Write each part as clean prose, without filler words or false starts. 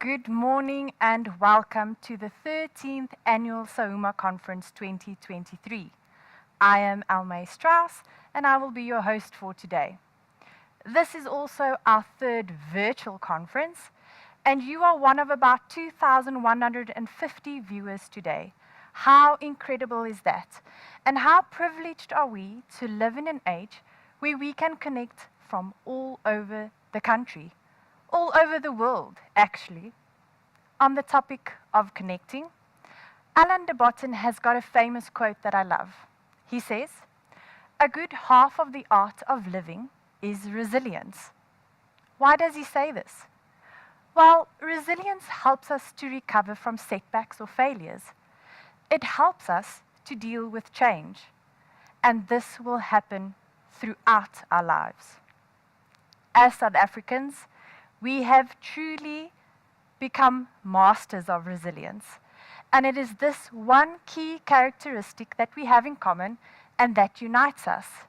Good morning and welcome to the 13th Annual SAUMA Conference 2023. I am Almay Strauss and I will be your host for today. This is also our third virtual conference and you are one of about 2,150 viewers today. How incredible is that? And how privileged are we to live in an age where we can connect from all over the country? All over the world, actually. On the topic of connecting, Alain de Botton has got a famous quote that I love. He says, "A good half of the art of living is resilience." Why does he say this? Well, resilience helps us to recover from setbacks or failures. It helps us to deal with change, and this will happen throughout our lives. As South Africans, we have truly become masters of resilience. And it is this one key characteristic that we have in common and that unites us.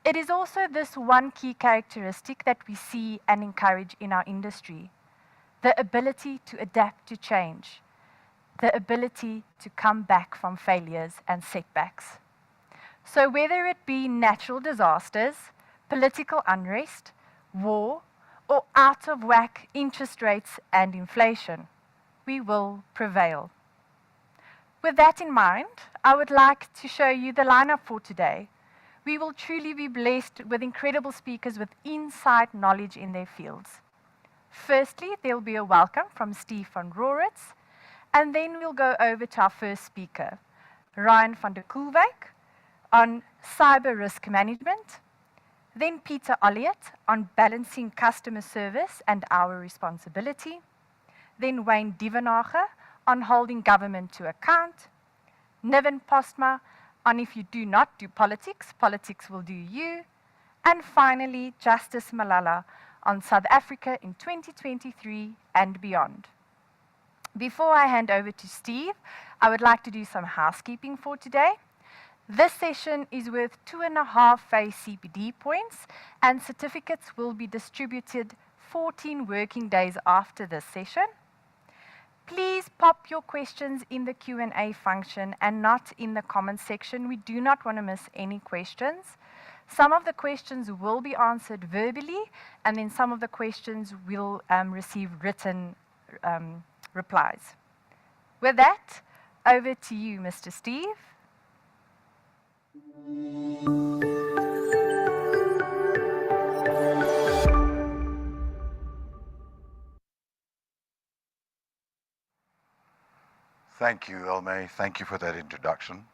It is also this one key characteristic that we see and encourage in our industry. The ability to adapt to change. The ability to come back from failures and setbacks. So whether it be natural disasters, political unrest, war, or out of whack interest rates and inflation, we will prevail. With that in mind, I would like to show you the lineup for today. We will truly be blessed with incredible speakers with inside knowledge in their fields. Firstly, there will be a welcome from Steve van Roritz, and then we'll go over to our first speaker, Ryan van der Koelwyk, on cyber risk management. Then Peter Olliott on balancing customer service and our responsibility. Then Wayne Dievenage on holding government to account. Niven Postma on if you do not do politics, politics will do you. And finally, Justice Malala on South Africa in 2023 and beyond. Before I hand over to Steve, I would like to do some housekeeping for today. This session is worth 2.5 phase CPD points, and certificates will be distributed 14 working days after this session. Please pop your questions in the Q&A function and not in the comments section. We do not want to miss any questions. Some of the questions will be answered verbally, and then some of the questions will receive written replies. With that, over to you, Mr. Steve. Thank you, Elmay. Thank you for that introduction.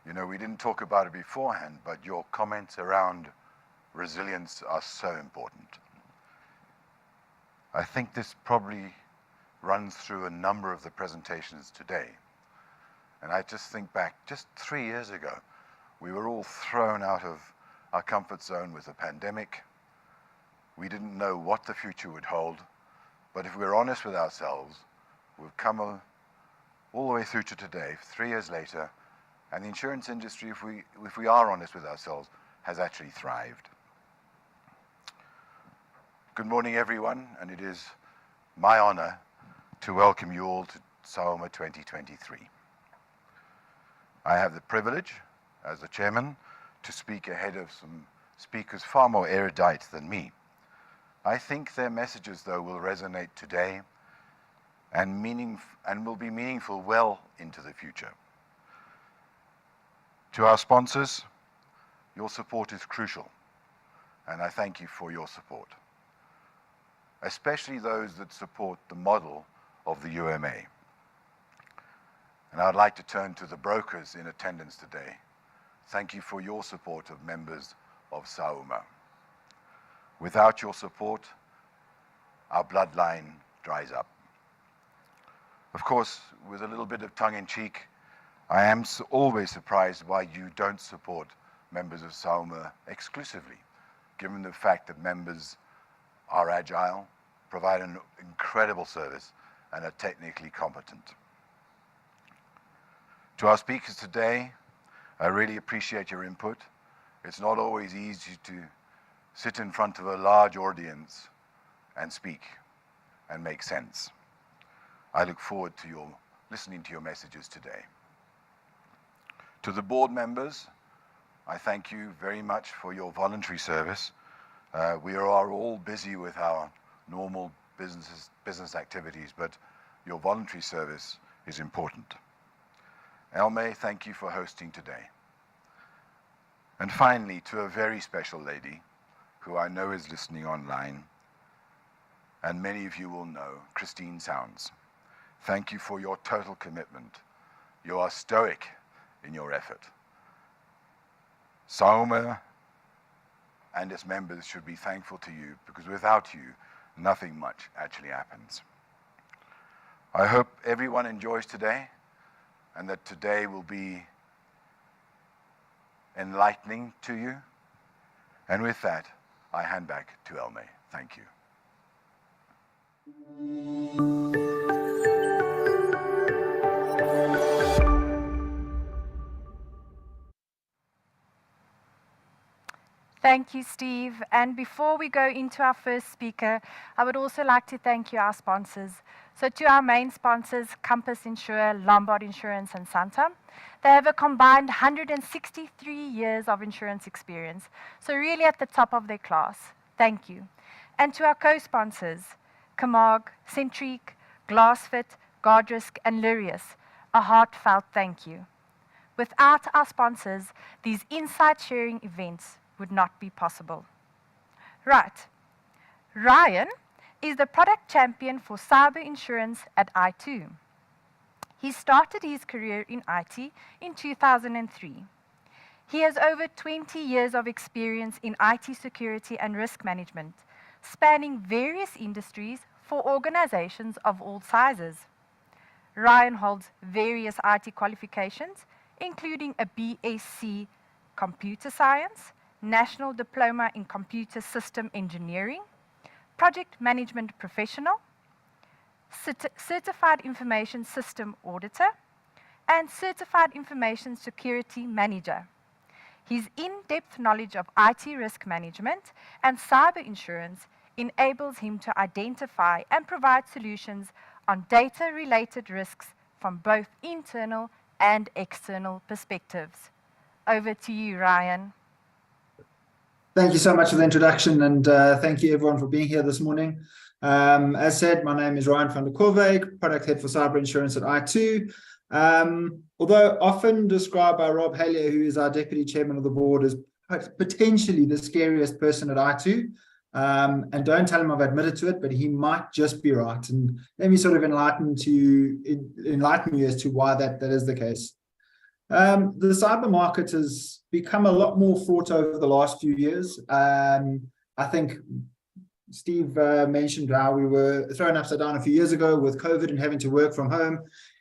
You know, we didn't talk about it beforehand, but your comments around resilience are so important. I think this probably runs through a number of the presentations today. And I just think back, just 3 years ago, we were all thrown out of our comfort zone with the pandemic. We didn't know what the future would hold, but if we're honest with ourselves, we've come all the way through to today, 3 years later, and the insurance industry, if we are honest with ourselves, has actually thrived. Good morning, everyone, and it is my honor to welcome you all to SAUMA 2023. I have the privilege, as the chairman, to speak ahead of some speakers far more erudite than me. I think their messages, though, will resonate today and will be meaningful well into the future. To our sponsors, your support is crucial, and I thank you for your support, especially those that support the model of the UMA. And I'd like to turn to the brokers in attendance today. Thank you for your support of members of SAUMA. Without your support, our bloodline dries up. Of course, with a little bit of tongue-in-cheek, I am always surprised why you don't support members of SAUMA exclusively, given the fact that members are agile, provide an incredible service, and are technically competent. To our speakers today, I really appreciate your input. It's not always easy to sit in front of a large audience and speak. and make sense. I look forward to listening to your messages today. To the board members, I thank you very much for your voluntary service. We are all busy with our normal business activities, but your voluntary service is important. Elme, thank you for hosting today. And finally, to a very special lady, who I know is listening online, and many of you will know, Christine Sounds. Thank you for your total commitment. You are stoic in your effort. SAUMA and its members should be thankful to you, because without you, nothing much actually happens. I hope everyone enjoys today, and that today will be enlightening to you. And with that, I hand back to Elme. Thank you. Thank you, Steve. And before we go into our first speaker, I would also like to thank you, our sponsors. So to our main sponsors, Compass Insure, Lombard Insurance, and Santa. They have a combined 163 years of insurance experience, so really at the top of their class. Thank you. And to our co-sponsors, Camag, Centrique, Glassfit, Guardrisk, and Lurius, a heartfelt thank you. Without our sponsors, these insight-sharing events would not be possible. Right. Ryan is the product champion for cyber insurance at i2. He started his career in IT in 2003. He has over 20 years of experience in IT security and risk management, spanning various industries for organizations of all sizes. Ryan holds various IT qualifications, including a BSc Computer Science, National Diploma in Computer System Engineering, Project Management Professional, Certified Information System Auditor, and Certified Information Security Manager. His in-depth knowledge of IT risk management and cyber insurance enables him to identify and provide solutions on data-related risks from both internal and external perspectives. Over to you, Ryan. Thank you so much for the introduction, and thank you everyone for being here this morning. As said, my name is Ryan van der Korweg, Product Head for Cyber Insurance at i2. Although often described by Rob Hallier, who is our Deputy Chairman of the Board, as potentially the scariest person at i2, and don't tell him I've admitted to it, but he might just be right. And let me sort of enlighten you as to why that is the case. The cyber market has become a lot more fraught over the last few years. I think Steve mentioned how we were thrown upside down a few years ago with COVID and having to work from home.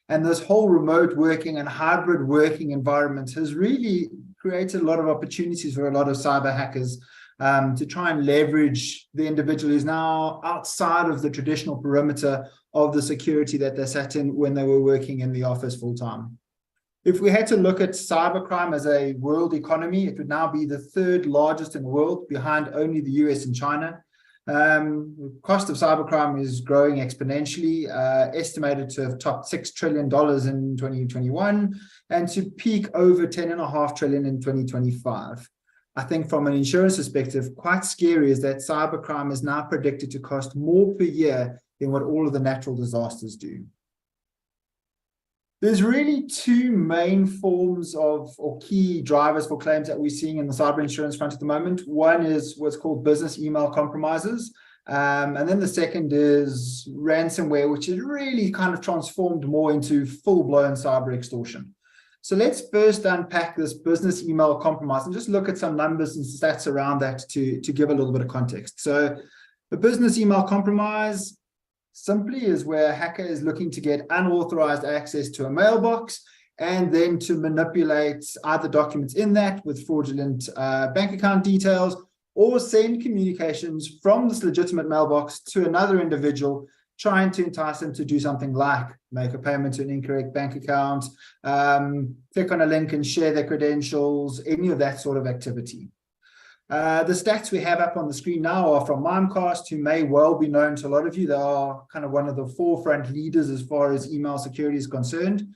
And this whole remote working and hybrid working environment has really created a lot of opportunities for a lot of cyber hackers to try and leverage the individual who's now outside of the traditional perimeter of the security that they sat in when they were working in the office full time. If we had to look at cybercrime as a world economy, it would now be the third largest in the world, behind only the US and China. The cost of cybercrime is growing exponentially, estimated to have topped $6 trillion in 2021 and to peak over $10.5 trillion in 2025. I think from an insurance perspective, quite scary is that cybercrime is now predicted to cost more per year than what all of the natural disasters do. There's really two main forms of or key drivers for claims that we're seeing in the cyber insurance front at the moment. One is what's called business email compromises. And then the second is ransomware, which has really kind of transformed more into full-blown cyber extortion. So let's first unpack this business email compromise and just look at some numbers and stats around that to give a little bit of context. So the business email compromise simply is where a hacker is looking to get unauthorized access to a mailbox and then to manipulate either documents in that with fraudulent bank account details, or send communications from this legitimate mailbox to another individual, trying to entice them to do something like make a payment to an incorrect bank account, click on a link and share their credentials, any of that sort of activity. The stats we have up on the screen now are from Mimecast, who may well be known to a lot of you. They are kind of one of the forefront leaders as far as email security is concerned.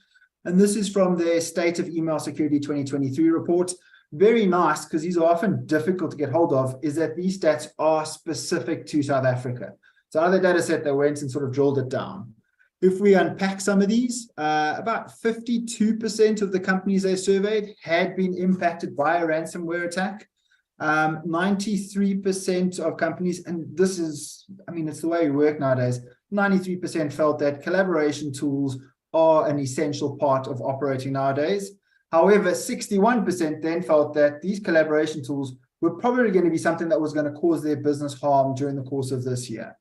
And this is from their State of Email Security 2023 report. Very nice, because these are often difficult to get hold of, is that these stats are specific to South Africa. So other data set, they went and sort of drilled it down. If we unpack some of these, about 52% of the companies they surveyed had been impacted by a ransomware attack. 93% of companies, and this is, I mean, it's the way we work nowadays, 93% felt that collaboration tools are an essential part of operating nowadays. However, 61% then felt that these collaboration tools were probably going to be something that was going to cause their business harm during the course of this year.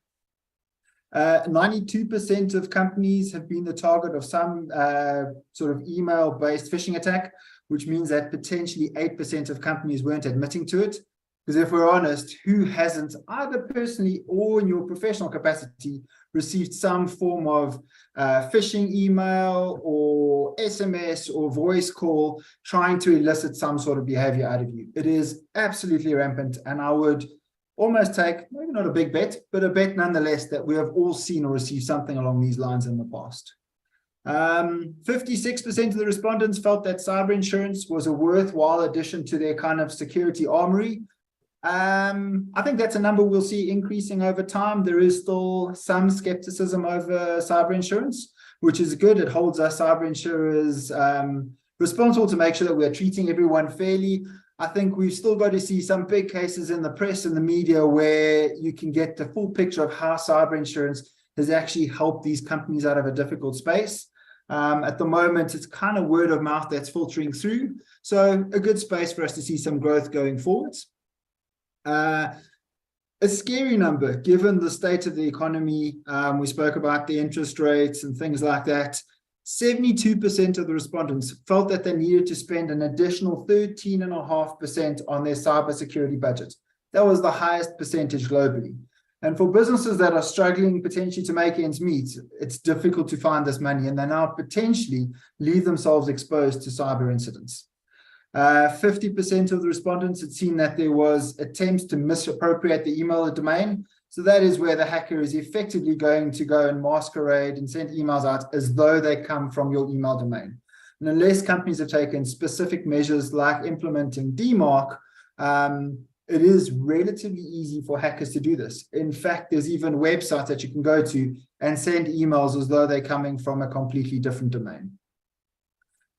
92% of companies have been the target of some sort of email-based phishing attack, which means that potentially 8% of companies weren't admitting to it. Because if we're honest, who hasn't, either personally or in your professional capacity, received some form of phishing email or SMS or voice call trying to elicit some sort of behavior out of you? It is absolutely rampant, and I would almost take, maybe not a big bet, but a bet nonetheless, that we have all seen or received something along these lines in the past. 56% of the respondents felt that cyber insurance was a worthwhile addition to their kind of security armory. I think that's a number we'll see increasing over time. There is still some skepticism over cyber insurance, which is good. It holds us cyber insurers responsible to make sure that we're treating everyone fairly. I think we've still got to see some big cases in the press and the media where you can get the full picture of how cyber insurance has actually helped these companies out of a difficult space. At the moment, it's kind of word of mouth that's filtering through. So a good space for us to see some growth going forwards. A scary number, given the state of the economy. We spoke about the interest rates and things like that. 72% of the respondents felt that they needed to spend an additional 13.5% on their cybersecurity budget. That was the highest percentage globally. And for businesses that are struggling potentially to make ends meet, it's difficult to find this money, and they now potentially leave themselves exposed to cyber incidents. 50% of the respondents had seen that there was attempts to misappropriate the email domain. So that is where the hacker is effectively going to go and masquerade and send emails out as though they come from your email domain. And unless companies have taken specific measures like implementing DMARC, it is relatively easy for hackers to do this. In fact, there's even websites that you can go to and send emails as though they're coming from a completely different domain.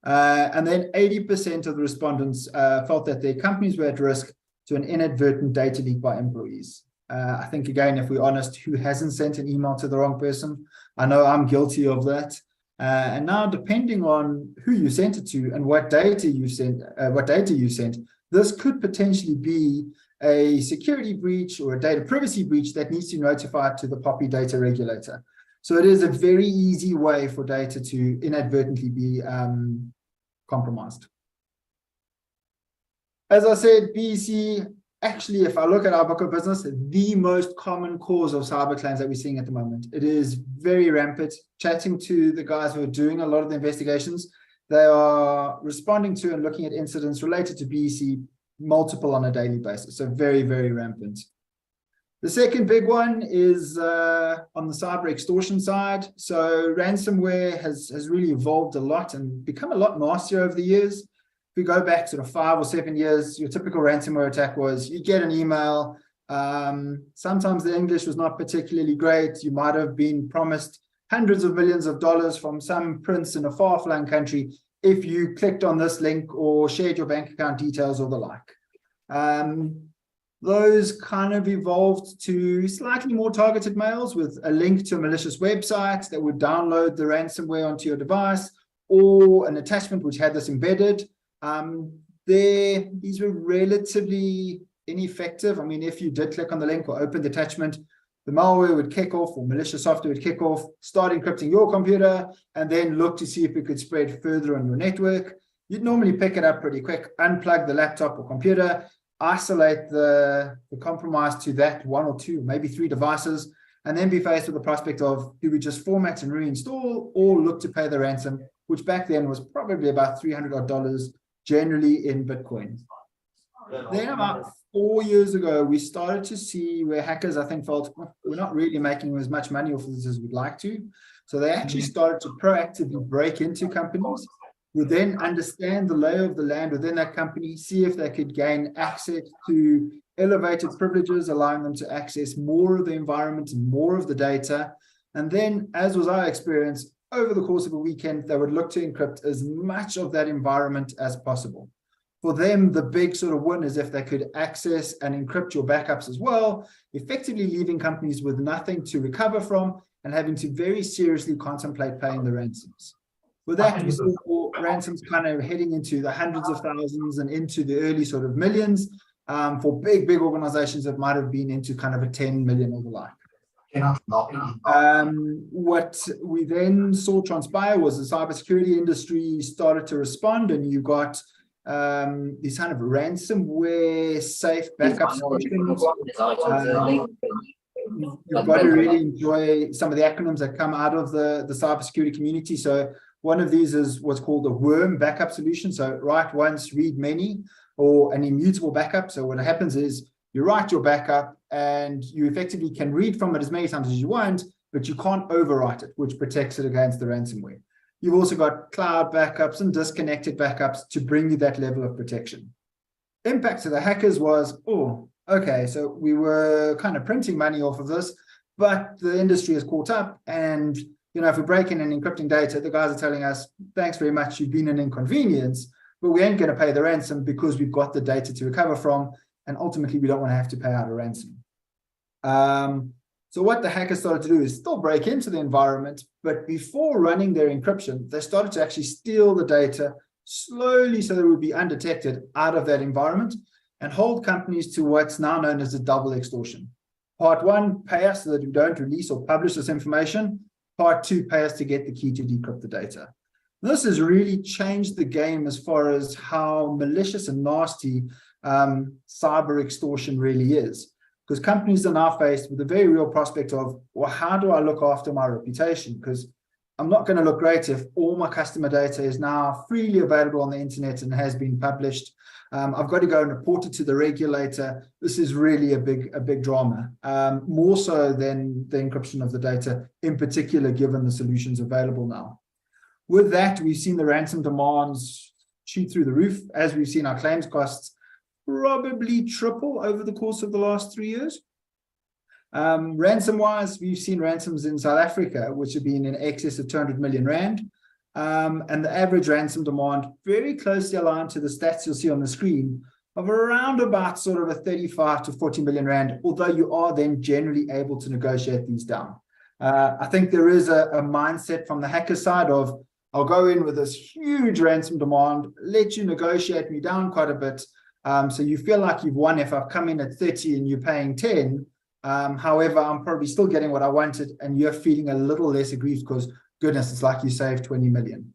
And then 80% of the respondents felt that their companies were at risk to an inadvertent data leak by employees. I think, again, if we're honest, who hasn't sent an email to the wrong person? I know I'm guilty of that. And now, depending on who you sent it to and what data you sent, this could potentially be a security breach or a data privacy breach that needs to be notified to the POPI data regulator. So it is a very easy way for data to inadvertently be compromised. As I said, BEC, actually, if I look at our book of business, the most common cause of cyber claims that we're seeing at the moment. It is very rampant. Chatting to the guys who are doing a lot of the investigations, they are responding to and looking at incidents related to BEC, multiple on a daily basis. So very, very rampant. The second big one is on the cyber extortion side. So ransomware has really evolved a lot and become a lot nastier over the years. If we go back sort of 5 or 7 years, your typical ransomware attack was you get an email. Sometimes the English was not particularly great. You might have been promised hundreds of millions of dollars from some prince in a far-flung country if you clicked on this link or shared your bank account details or the like. Those kind of evolved to slightly more targeted mails with a link to a malicious website that would download the ransomware onto your device, or an attachment which had this embedded. These were relatively ineffective. I mean, if you did click on the link or open the attachment, the malware would kick off, or malicious software would kick off, start encrypting your computer, and then look to see if it could spread further on your network. You'd normally pick it up pretty quick, unplug the laptop or computer, isolate the compromise to that 1 or 2, maybe 3 devices, and then be faced with the prospect of, do we just format and reinstall, or look to pay the ransom, which back then was probably about $300 generally in Bitcoin. Then about 4 years ago, we started to see where hackers, I think, felt, "Oh, we're not really making as much money off of this as we'd like to." So they actually started to proactively break into companies, would then understand the lay of the land within that company, see if they could gain access to elevated privileges, allowing them to access more of the environment and more of the data. And then, as was our experience, over the course of a weekend, they would look to encrypt as much of that environment as possible. For them, the big sort of win is if they could access and encrypt your backups as well, effectively leaving companies with nothing to recover from and having to very seriously contemplate paying the ransoms. With that, we saw ransoms kind of heading into the hundreds of thousands and into the early sort of millions for big organizations that might have been into kind of a 10 million or the like. What we then saw transpire was the cybersecurity industry started to respond, and you got these kind of ransomware safe backup solutions. You've got to really enjoy some of the acronyms that come out of the cybersecurity community. So one of these is what's called a worm backup solution. So write once, read many, or an immutable backup. So what happens is you write your backup and you effectively can read from it as many times as you want, but you can't overwrite it, which protects it against the ransomware. You've also got cloud backups and disconnected backups to bring you that level of protection. Impact to the hackers was, oh, okay, so we were kind of printing money off of this, but the industry has caught up, and if we're breaking and encrypting data, the guys are telling us, thanks very much, you've been an inconvenience, but we ain't going to pay the ransom because we've got the data to recover from, and ultimately we don't want to have to pay out a ransom. So what the hackers started to do is still break into the environment, but before running their encryption, they started to actually steal the data slowly so that it would be undetected out of that environment and hold companies to what's now known as a double extortion. Part one, pay us so that we don't release or publish this information. Part two, pay us to get the key to decrypt the data. This has really changed the game as far as how malicious and nasty cyber extortion really is. Because companies are now faced with a very real prospect of, well, how do I look after my reputation? Because I'm not going to look great if all my customer data is now freely available on the internet and has been published. I've got to go and report it to the regulator. This is really a big drama, more so than the encryption of the data, in particular, given the solutions available now. With that, we've seen the ransom demands shoot through the roof, as we've seen our claims costs probably triple over the course of the last 3 years. Ransom-wise, we've seen ransoms in South Africa, which have been in excess of 200 million rand. And the average ransom demand very closely aligned to the stats you'll see on the screen of around about sort of a 35 to 40 million rand, although you are then generally able to negotiate these down. I think there is a mindset from the hacker side of, I'll go in with this huge ransom demand, let you negotiate me down quite a bit. So you feel like you've won if I've come in at 30 and you're paying 10. However, I'm probably still getting what I wanted and you're feeling a little less aggrieved because, goodness, it's like you saved 20 million.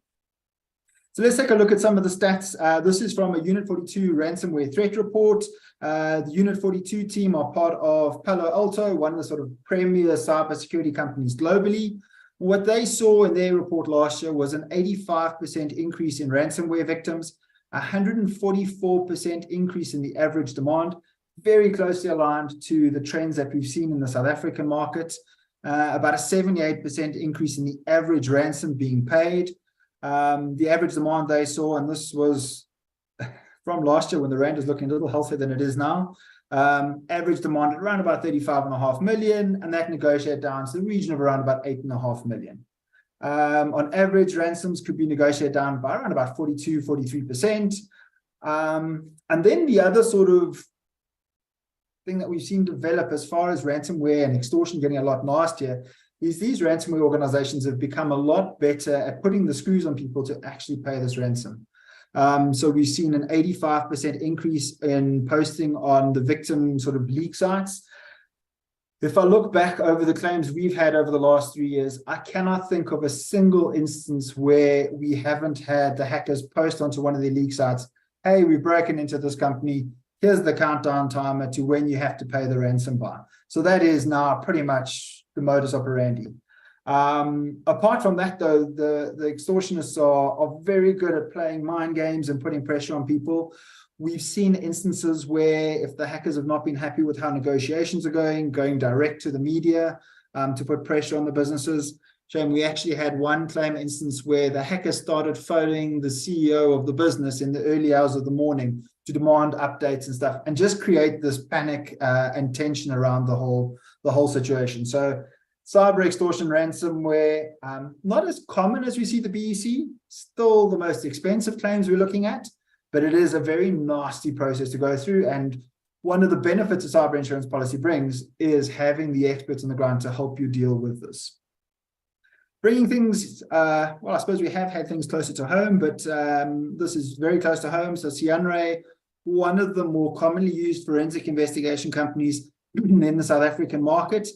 So let's take a look at some of the stats. This is from a Unit 42 ransomware threat report. The Unit 42 team are part of Palo Alto, one of the sort of premier cybersecurity companies globally. What they saw in their report last year was an 85% increase in ransomware victims, 144% increase in the average demand, very closely aligned to the trends that we've seen in the South African market. About a 78% increase in the average ransom being paid. The average demand they saw, and this was from last year when the rand is looking a little healthier than it is now, average demand at around about 35.5 million, and that negotiated down to the region of around about 8.5 million. On average, ransoms could be negotiated down by around about 42, 43%. And then the other sort of thing that we've seen develop as far as ransomware and extortion getting a lot nastier is these ransomware organizations have become a lot better at putting the screws on people to actually pay this ransom. So we've seen an 85% increase in posting on the victim sort of leak sites. If I look back over the claims we've had over the last 3 years, I cannot think of a single instance where we haven't had the hackers post onto one of their leak sites, hey, we've broken into this company, here's the countdown timer to when you have to pay the ransom by. So that is now pretty much the modus operandi. Apart from that, though, the extortionists are very good at playing mind games and putting pressure on people. We've seen instances where if the hackers have not been happy with how negotiations are going direct to the media to put pressure on the businesses. Shane, we actually had one claim instance where the hacker started phoning the CEO of the business in the early hours of the morning to demand updates and stuff, and just create this panic and tension around the whole situation. So cyber extortion ransomware, not as common as we see the BEC, still the most expensive claims we're looking at, but it is a very nasty process to go through. And one of the benefits a cyber insurance policy brings is having the experts on the ground to help you deal with this. Bringing things, well, I suppose we have had things closer to home, but this is very close to home. So CN&CO, one of the more commonly used forensic investigation companies in the South African market,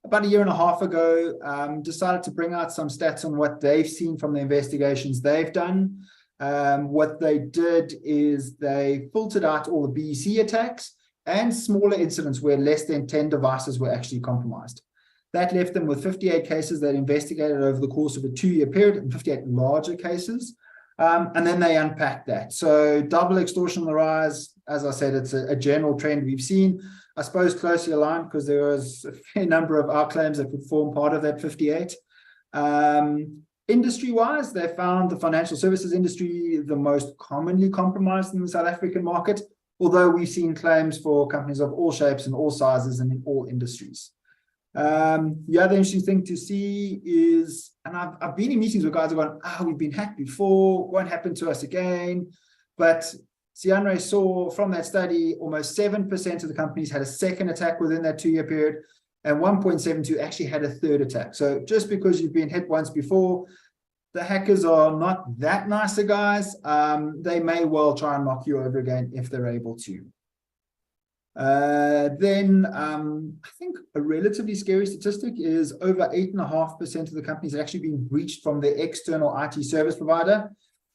about a year and a half ago, decided to bring out some stats on what they've seen from the investigations they've done. What they did is they filtered out all the BEC attacks and smaller incidents where less than 10 devices were actually compromised. That left them with 58 cases that investigated over the course of a 2-year period and 58 larger cases. And then they unpacked that. So double extortion on the rise, as I said, it's a general trend we've seen, I suppose closely aligned because there was a fair number of our claims that would form part of that 58. Industry-wise, they found the financial services industry the most commonly compromised in the South African market, although we've seen claims for companies of all shapes and all sizes and in all industries. The other interesting thing to see is, and I've been in meetings where guys are going, we've been hacked before, won't happen to us again. But CN&CO saw from that study, almost 7% of the companies had a second attack within that 2-year period, and 1.72 actually had a third attack. So just because you've been hit once before, the hackers are not that nicer guys. They may well try and knock you over again if they're able to. Then I think a relatively scary statistic is over 8.5% of the companies have actually been breached from their external IT service provider.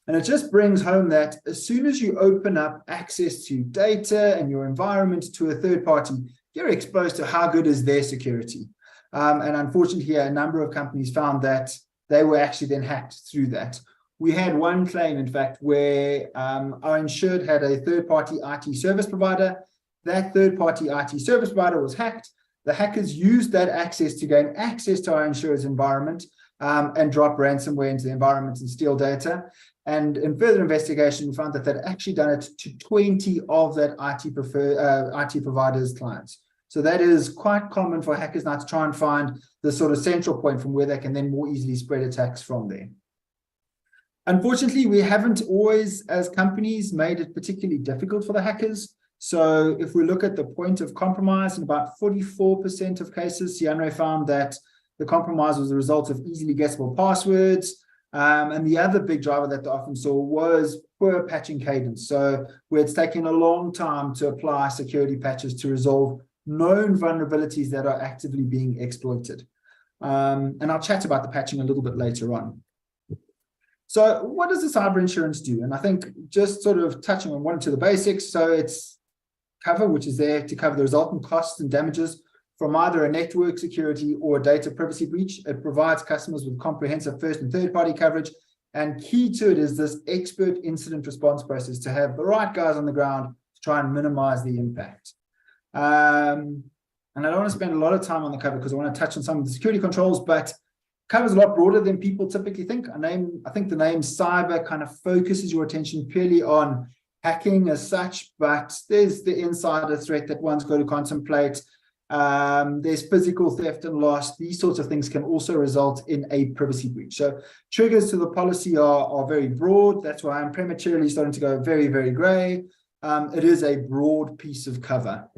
And it just brings home that as soon as you open up access to data and your environment to a third party, you're exposed to how good is their security. And unfortunately, a number of companies found that they were actually then hacked through that. We had one claim, in fact, where our insured had a third-party IT service provider. That third-party IT service provider was hacked. The hackers used that access to gain access to our insurer's environment and drop ransomware into the environment and steal data. And in further investigation, we found that they'd actually done it to 20 of that IT provider's clients. So that is quite common for hackers now to try and find the sort of central point from where they can then more easily spread attacks from there. Unfortunately, we haven't always, as companies, made it particularly difficult for the hackers. So if we look at the point of compromise, in about 44% of cases, CN&CO found that the compromise was a result of easily guessable passwords. And the other big driver that they often saw was poor patching cadence. So where it's taking a long time to apply security patches to resolve known vulnerabilities that are actively being exploited. And I'll chat about the patching a little bit later on. So what does the cyber insurance do? And I think just sort of touching on one or two of the basics. So it's cover, which is there to cover the resultant costs and damages from either a network security or a data privacy breach. It provides customers with comprehensive first and third party coverage. And key to it is this expert incident response process to have the right guys on the ground to try and minimize the impact. And I don't want to spend a lot of time on the cover because I want to touch on some of the security controls, but cover is a lot broader than people typically think. I think the name cyber kind of focuses your attention purely on hacking as such, but there's the insider threat that one's got to contemplate. There's physical theft and loss. These sorts of things can also result in a privacy breach. So triggers to the policy are very broad. That's why I'm prematurely starting to go very, very gray. It is a broad piece of cover.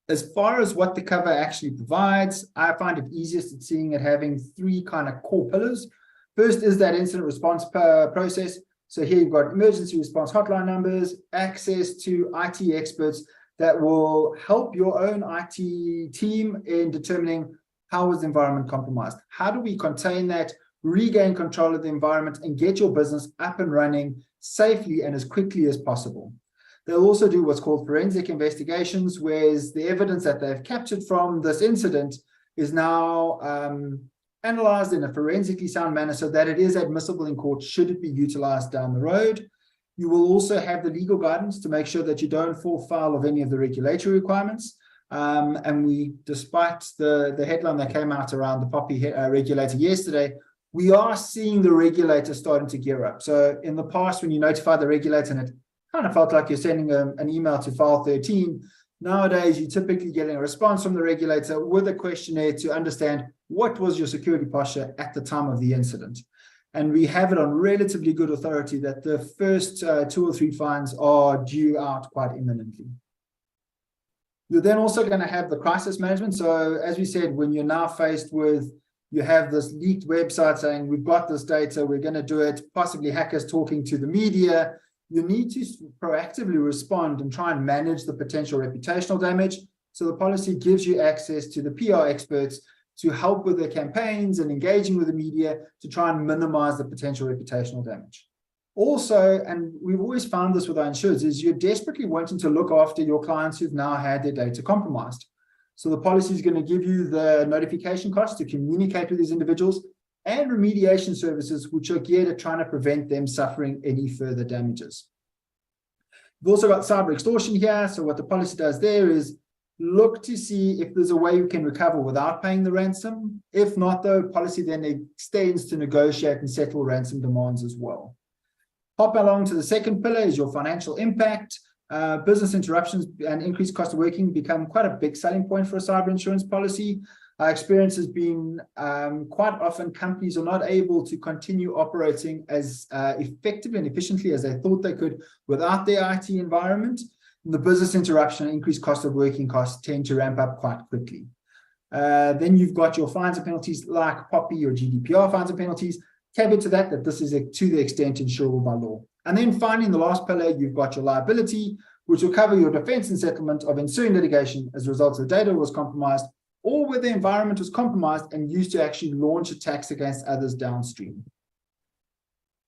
As far as what the cover actually provides, I find it easiest at seeing it having 3 kind of core pillars. First is that incident response process. So here you've got emergency response hotline numbers, access to IT experts that will help your own IT team in determining how was the environment compromised. How do we contain that, regain control of the environment, and get your business up and running safely and as quickly as possible. They'll also do what's called forensic investigations, whereas the evidence that they've captured from this incident is now analyzed in a forensically sound manner so that it is admissible in court should it be utilized down the road. You will also have the legal guidance to make sure that you don't fall foul of any of the regulatory requirements. And we, despite the headline that came out around the poppy regulator yesterday, we are seeing the regulator starting to gear up. So in the past, when you notify the regulator and it kind of felt like you're sending an email to file 13, nowadays you're typically getting a response from the regulator with a questionnaire to understand what was your security posture at the time of the incident. And we have it on relatively good authority that the first 2 or 3 fines are due out quite imminently. You're then also going to have the crisis management. So as we said, when you're now faced with, you have this leaked website saying, we've got this data, we're going to do it, possibly hackers talking to the media, you need to proactively respond and try and manage the potential reputational damage. So the policy gives you access to the PR experts to help with their campaigns and engaging with the media to try and minimize the potential reputational damage. Also, and we've always found this with our insurers, is you're desperately wanting to look after your clients who've now had their data compromised. So the policy is going to give you the notification costs to communicate with these individuals and remediation services, which are geared at trying to prevent them suffering any further damages. We've also got cyber extortion here. So what the policy does there is look to see if there's a way you can recover without paying the ransom. If not, the policy then extends to negotiate and settle ransom demands as well. Hop along to the second pillar is your financial impact. Business interruptions and increased cost of working become quite a big selling point for a cyber insurance policy. Our experience has been quite often companies are not able to continue operating as effectively and efficiently as they thought they could without their IT environment. And the business interruption and increased cost of working costs tend to ramp up quite quickly. Then you've got your fines and penalties like POPI or GDPR fines and penalties. Caveat to that this is to the extent insurable by law. And then finally, in the last pillar, you've got your liability, which will cover your defense and settlement of ensuing litigation as a result of the data was compromised or where the environment was compromised and used to actually launch attacks against others downstream.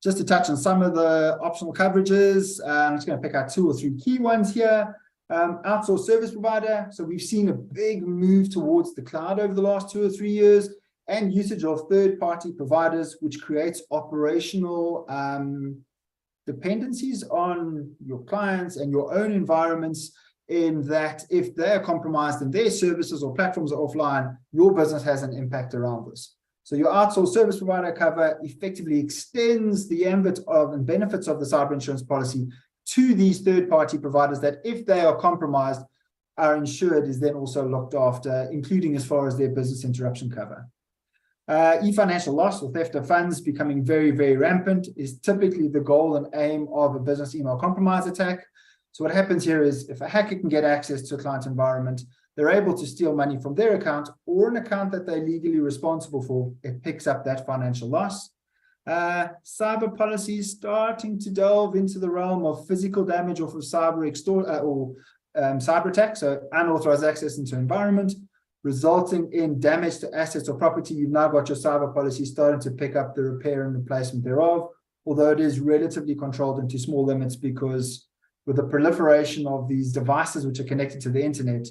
Just to touch on some of the optional coverages, I'm just going to pick out 2 or 3 key ones here. Outsourced service provider. So we've seen a big move towards the cloud over the last 2 or 3 years and usage of third-party providers, which creates operational dependencies on your clients and your own environments, in that if they're compromised and their services or platforms are offline, your business has an impact around this. So your outsourced service provider cover effectively extends the ambit of and benefits of the cyber insurance policy to these third-party providers that if they are compromised, our insured is then also looked after, including as far as their business interruption cover. E-financial loss or theft of funds becoming very, very rampant is typically the goal and aim of a business email compromise attack. So what happens here is if a hacker can get access to a client environment, they're able to steal money from their account or an account that they're legally responsible for. It picks up that financial loss. Cyber policies starting to delve into the realm of physical damage off of cyber attack, so unauthorized access into environment, resulting in damage to assets or property. You've now got your cyber policy starting to pick up the repair and replacement thereof, although it is relatively controlled into small limits because with the proliferation of these devices which are connected to the internet,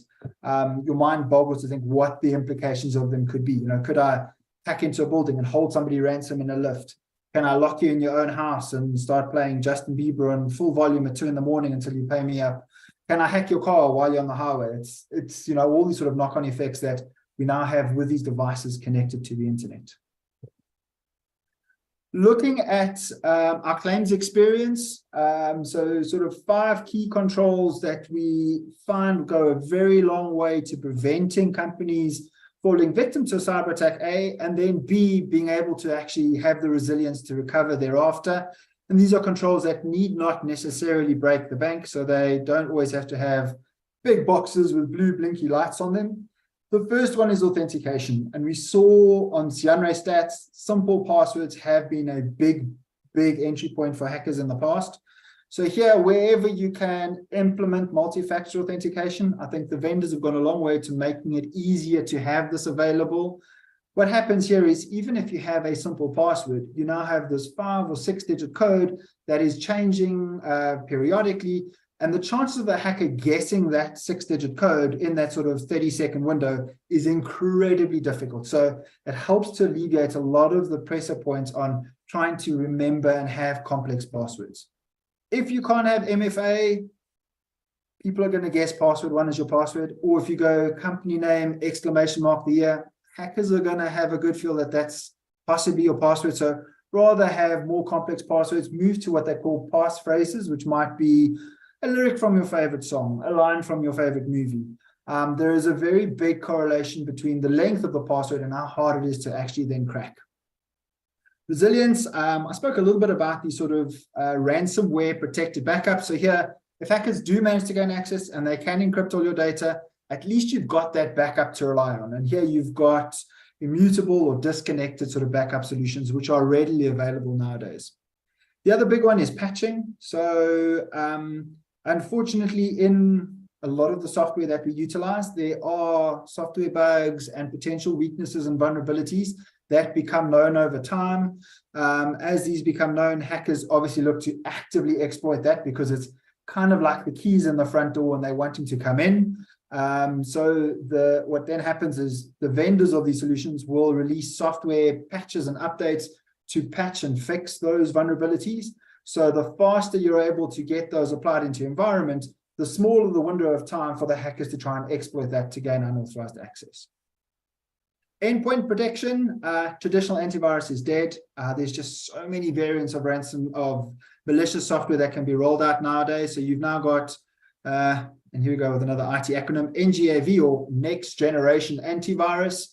your mind boggles to think what the implications of them could be. You know, could I hack into a building and hold somebody ransom in a lift? Can I lock you in your own house and start playing Justin Bieber on full volume at 2 in the morning until you pay me up? Can I hack your car while you're on the highway? It's you know, all these sort of knock-on effects that we now have with these devices connected to the internet. Looking at our claims experience, so sort of 5 key controls that we find go a very long way to preventing companies falling victim to a cyber attack, A, and then B, being able to actually have the resilience to recover thereafter. And these are controls that need not necessarily break the bank, so they don't always have to have big boxes with blue blinky lights on them. The first one is authentication. And we saw on Cianre stats, simple passwords have been a big entry point for hackers in the past. So here, wherever you can implement multi-factor authentication, I think the vendors have gone a long way to making it easier to have this available. What happens here is even if you have a simple password, you now have this 5 or 6 digit code that is changing periodically. And the chances of a hacker guessing that 6-digit code in that sort of 30-second window is incredibly difficult. So it helps to alleviate a lot of the pressure points on trying to remember and have complex passwords. If you can't have MFA, people are going to guess password one is your password. Or if you go company name, exclamation mark the year, hackers are going to have a good feel that that's possibly your password. So rather have more complex passwords, move to what they call passphrases, which might be a lyric from your favorite song, a line from your favorite movie. There is a very big correlation between the length of the password and how hard it is to actually then crack. Resilience, I spoke a little bit about these sort of ransomware protected backups. So here, if hackers do manage to gain access and they can encrypt all your data, at least you've got that backup to rely on. And here you've got immutable or disconnected sort of backup solutions, which are readily available nowadays. The other big one is patching. So unfortunately, in a lot of the software that we utilize, there are software bugs and potential weaknesses and vulnerabilities that become known over time. As these become known, hackers obviously look to actively exploit that because it's kind of like the keys in the front door and they want him to come in. So what then happens is the vendors of these solutions will release software patches and updates to patch and fix those vulnerabilities. So the faster you're able to get those applied into your environment, the smaller the window of time for the hackers to try and exploit that to gain unauthorized access. Endpoint protection, traditional antivirus is dead. There's just so many variants of malicious software that can be rolled out nowadays. So you've now got, and here we go with another IT acronym, NGAV, or Next Generation Antivirus.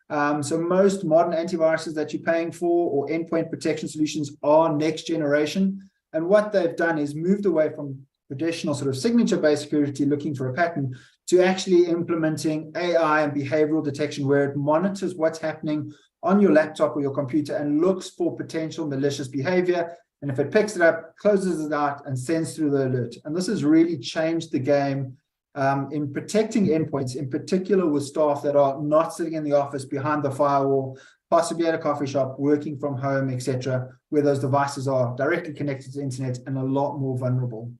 So most modern antiviruses that you're paying for or endpoint protection solutions are next generation. And what they've done is moved away from traditional sort of signature-based security looking for a pattern to actually implementing AI and behavioral detection, where it monitors what's happening on your laptop or your computer and looks for potential malicious behavior. And if it picks it up, closes it out and sends through the alert. And this has really changed the game in protecting endpoints, in particular with staff that are not sitting in the office behind the firewall, possibly at a coffee shop, working from home, etc., where those devices are directly connected to the internet and a lot more vulnerable.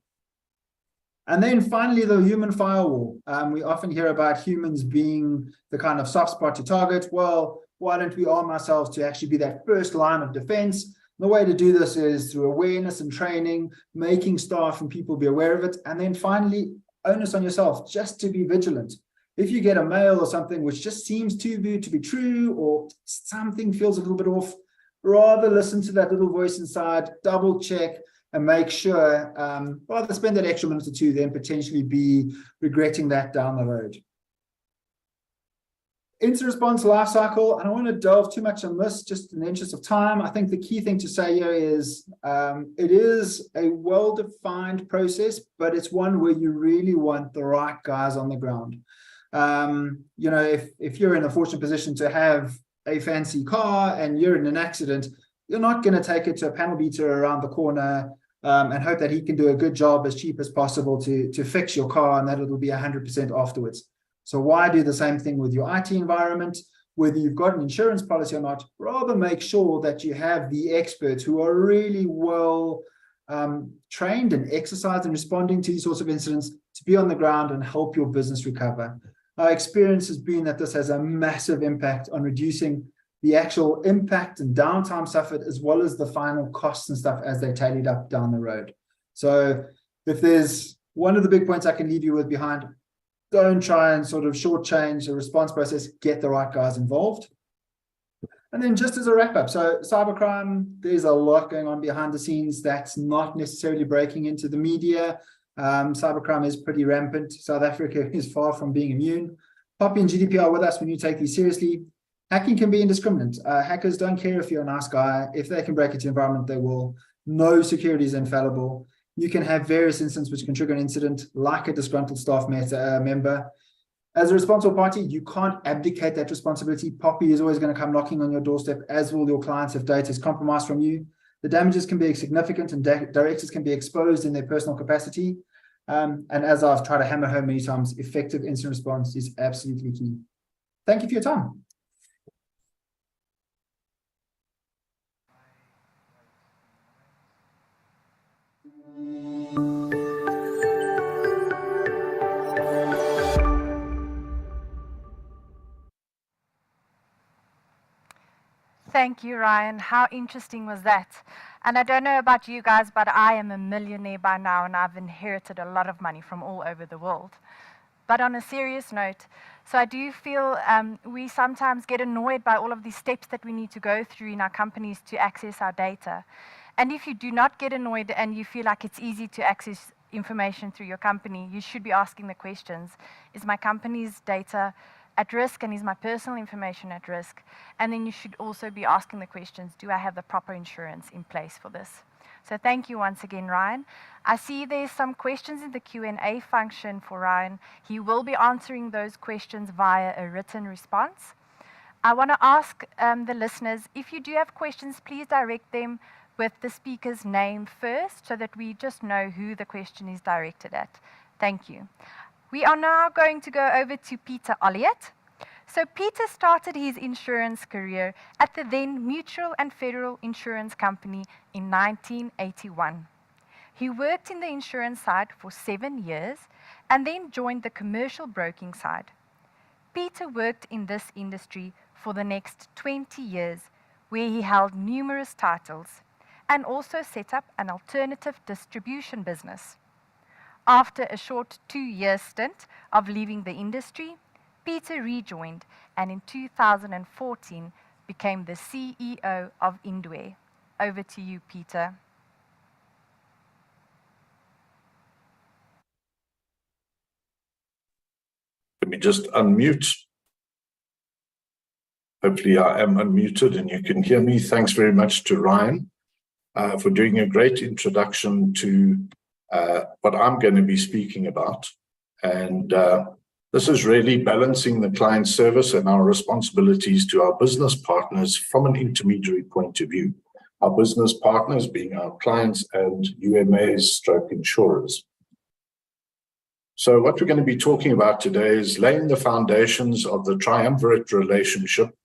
And then finally, the human firewall. We often hear about humans being the kind of soft spot to target. Well, why don't we arm ourselves to actually be that first line of defense? The way to do this is through awareness and training, making staff and people be aware of it. And then finally, onus on yourself just to be vigilant. If you get a mail or something which just seems too good to be true, or something feels a little bit off, rather listen to that little voice inside, double check, and make sure, rather spend that extra minute or two than potentially be regretting that down the road. Incident response lifecycle, I don't want to delve too much on this, just in the interest of time. I think the key thing to say here is it is a well-defined process, but it's one where you really want the right guys on the ground. You know, if you're in a fortunate position to have a fancy car and you're in an accident, you're not going to take it to a panel beater around the corner and hope that he can do a good job as cheap as possible to fix your car and that it'll be 100% afterwards. So why do the same thing with your IT environment? Whether you've got an insurance policy or not, rather make sure that you have the experts who are really well trained and exercised in responding to these sorts of incidents to be on the ground and help your business recover. Our experience has been that this has a massive impact on reducing the actual impact and downtime suffered, as well as the final costs and stuff as they tallied up down the road. So if there's one of the big points I can leave you with behind, don't try and sort of shortchange the response process, get the right guys involved. And then just as a wrap up, so cybercrime, there's a lot going on behind the scenes that's not necessarily breaking into the media. Cybercrime is pretty rampant. South Africa is far from being immune. Poppy and GDPR are with us when you take these seriously. Hacking can be indiscriminate. Hackers don't care if you're a nice guy. If they can break into your environment, they will. No security is infallible. You can have various incidents which can trigger an incident, like a disgruntled staff member. As a responsible party, you can't abdicate that responsibility. Poppy is always going to come knocking on your doorstep, as will your clients if data is compromised from you. The damages can be significant and directors can be exposed in their personal capacity. And as I've tried to hammer home many times, effective incident response is absolutely key. Thank you for your time. Thank you, Ryan. How interesting was that? And I don't know about you guys, but I am a millionaire by now, and I've inherited a lot of money from all over the world. But on a serious note, so I do feel we sometimes get annoyed by all of these steps that we need to go through in our companies to access our data. And if you do not get annoyed and you feel like it's easy to access information through your company, you should be asking the questions. Is my company's data at risk, and is my personal information at risk? And then you should also be asking the questions, do I have the proper insurance in place for this? So thank you once again, Ryan. I see there's some questions in the Q&A function for Ryan. He will be answering those questions via a written response. I want to ask the listeners, if you do have questions, please direct them with the speaker's name first so that we just know who the question is directed at. Thank you. We are now going to go over to Peter Olliott. So Peter started his insurance career at the then Mutual and Federal Insurance Company in 1981. He worked in the insurance side for 7 years and then joined the commercial broking side. Peter worked in this industry for the next 20 years, where he held numerous titles and also set up an alternative distribution business. After a short 2-year stint of leaving the industry, Peter rejoined and in 2014 became the CEO of Indware. Over to you, Peter. Let me just unmute. Hopefully I am unmuted and you can hear me. Thanks very much to Ryan for doing a great introduction to what I'm going to be speaking about. And this is really balancing the client service and our responsibilities to our business partners from an intermediary point of view. Our business partners being our clients and UMAs stroke insurers. So what we're going to be talking about today is laying the foundations of the triumvirate relationship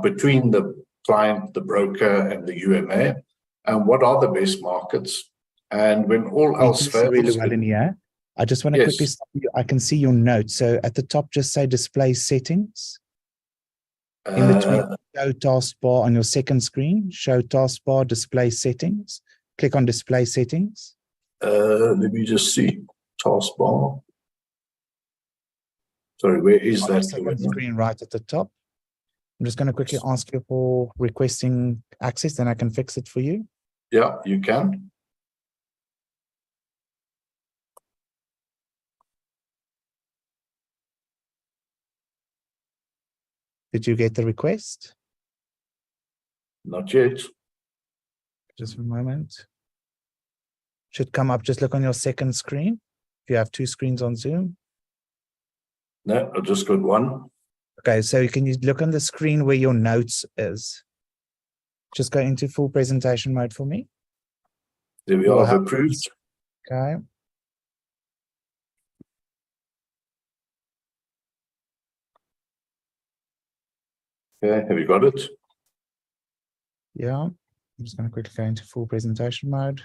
between the client, the broker, and the UMA, and what are the best markets. And when all else fails... Really well in here. I just want to quickly stop you. I can see your notes. So at the top, just say display settings. In between, show taskbar on your second screen, show taskbar, display settings. Click on display settings. Let me just see. Taskbar. Sorry, where is that? Second screen right at the top. I'm just going to quickly ask you for requesting access, then I can fix it for you. Yeah, you can. Did you get the request? Not yet. Just a moment. Should come up. Just look on your second screen. If you have 2 screens on Zoom. No, I just got one. Okay, so can you look on the screen where your notes is? Just go into full presentation mode for me. There we are, approved. Okay. Okay, have you got it? Yeah, I'm just going to quickly go into full presentation mode.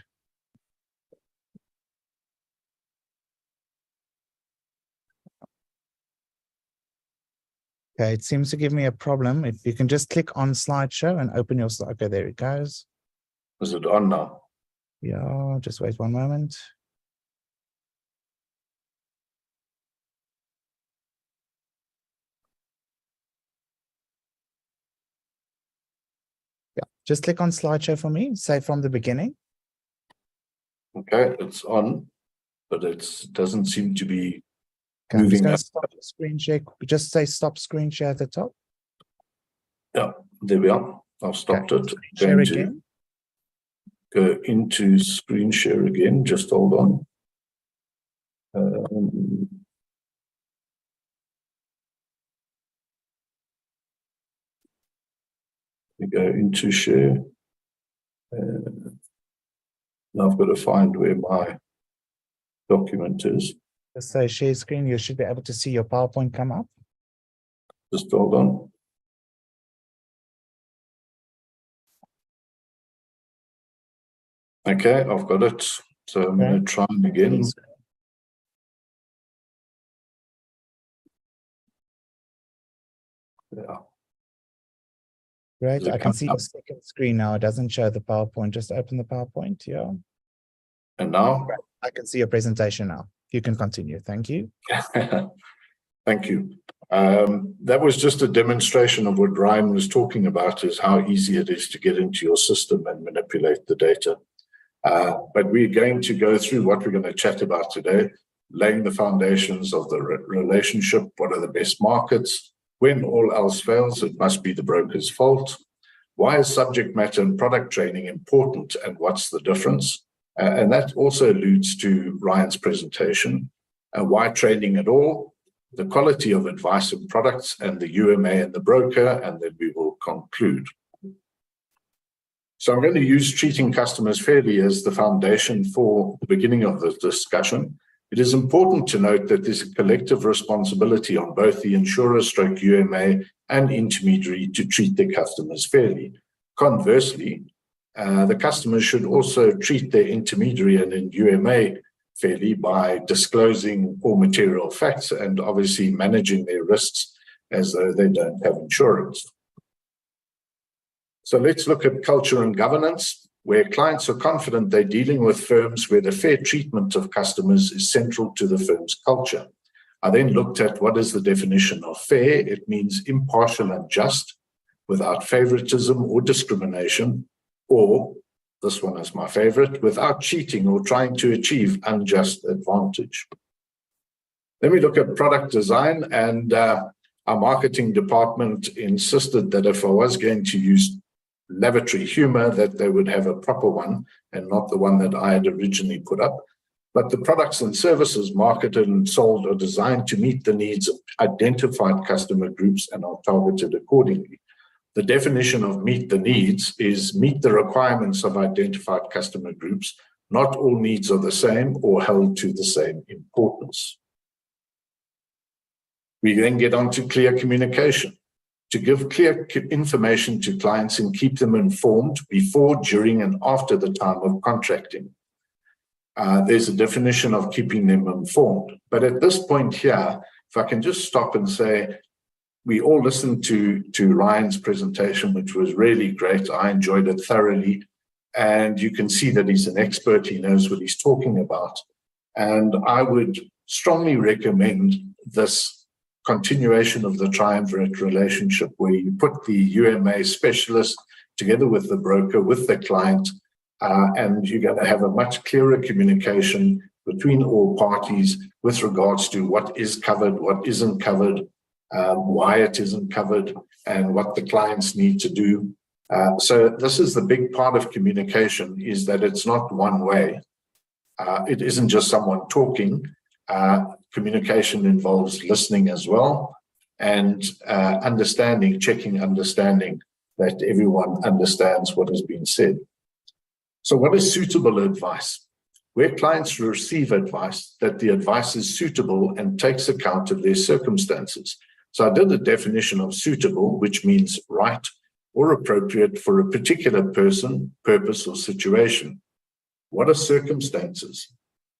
Okay, it seems to give me a problem. If you can just click on slideshow and open your slide. Okay, there it goes. Is it on now? Yeah, just wait one moment. Yeah, just click on slideshow for me, say from the beginning. Okay, it's on, but it doesn't seem to be Okay, I'm just moving going up. to stop the screen share. Just say stop screen share at the top. Yeah, there we are. I've stopped it. Share again. Go into screen share again. Just hold on. We go into share. Now I've got to find where my document is. Just say share screen. You should be able to see your PowerPoint come up. Just hold on. Okay, I've got it. So I'm going to try it again. Yeah. Great. I can see your second screen now. It doesn't show the PowerPoint. Just open the PowerPoint. Yeah. And now? I can see your presentation now. You can continue. Thank you. Thank you. That was just a demonstration of what Ryan was talking about, is how easy it is to get into your system and manipulate the data. But we're going to go through what we're going to chat about today, laying the foundations of the relationship. What are the best markets? When all else fails, it must be the broker's fault. Why is subject matter and product training important, and what's the difference? And that also alludes to Ryan's presentation. Why training at all? The quality of advice and products, and the UMA and the broker, and then we will conclude. So I'm going to use treating customers fairly as the foundation for the beginning of the discussion. It is important to note that there's a collective responsibility on both the insurer/UMA and intermediary to treat their customers fairly. Conversely, the customers should also treat their intermediary and UMA fairly by disclosing all material facts and obviously managing their risks as though they don't have insurance. So let's look at culture and governance, where clients are confident they're dealing with firms where the fair treatment of customers is central to the firm's culture. I then looked at what is the definition of fair. It means impartial and just, without favoritism or discrimination, or, this one is my favorite, without cheating or trying to achieve unjust advantage. Then we look at product design, and our marketing department insisted that if I was going to use lavatory humor, that they would have a proper one and not the one that I had originally put up. But the products and services marketed and sold are designed to meet the needs of identified customer groups and are targeted accordingly. The definition of meet the needs is meet the requirements of identified customer groups. Not all needs are the same or held to the same importance. We then get on to clear communication. To give clear information to clients and keep them informed before, during, and after the time of contracting. There's a definition of keeping them informed. But at this point here, if I can just stop and say, we all listened to Ryan's presentation, which was really great. I enjoyed it thoroughly. And you can see that he's an expert. He knows what he's talking about. And I would strongly recommend this continuation of the triumvirate relationship, where you put the UMA specialist together with the broker, with the client, and you're going to have a much clearer communication between all parties with regards to what is covered, what isn't covered, why it isn't covered, and what the clients need to do. So this is the big part of communication, is that it's not one way. It isn't just someone talking. Communication involves listening as well, and understanding, checking understanding that everyone understands what has been said. So what is suitable advice? Where clients receive advice, that the advice is suitable and takes account of their circumstances. So I did a definition of suitable, which means right or appropriate for a particular person, purpose, or situation. What are circumstances?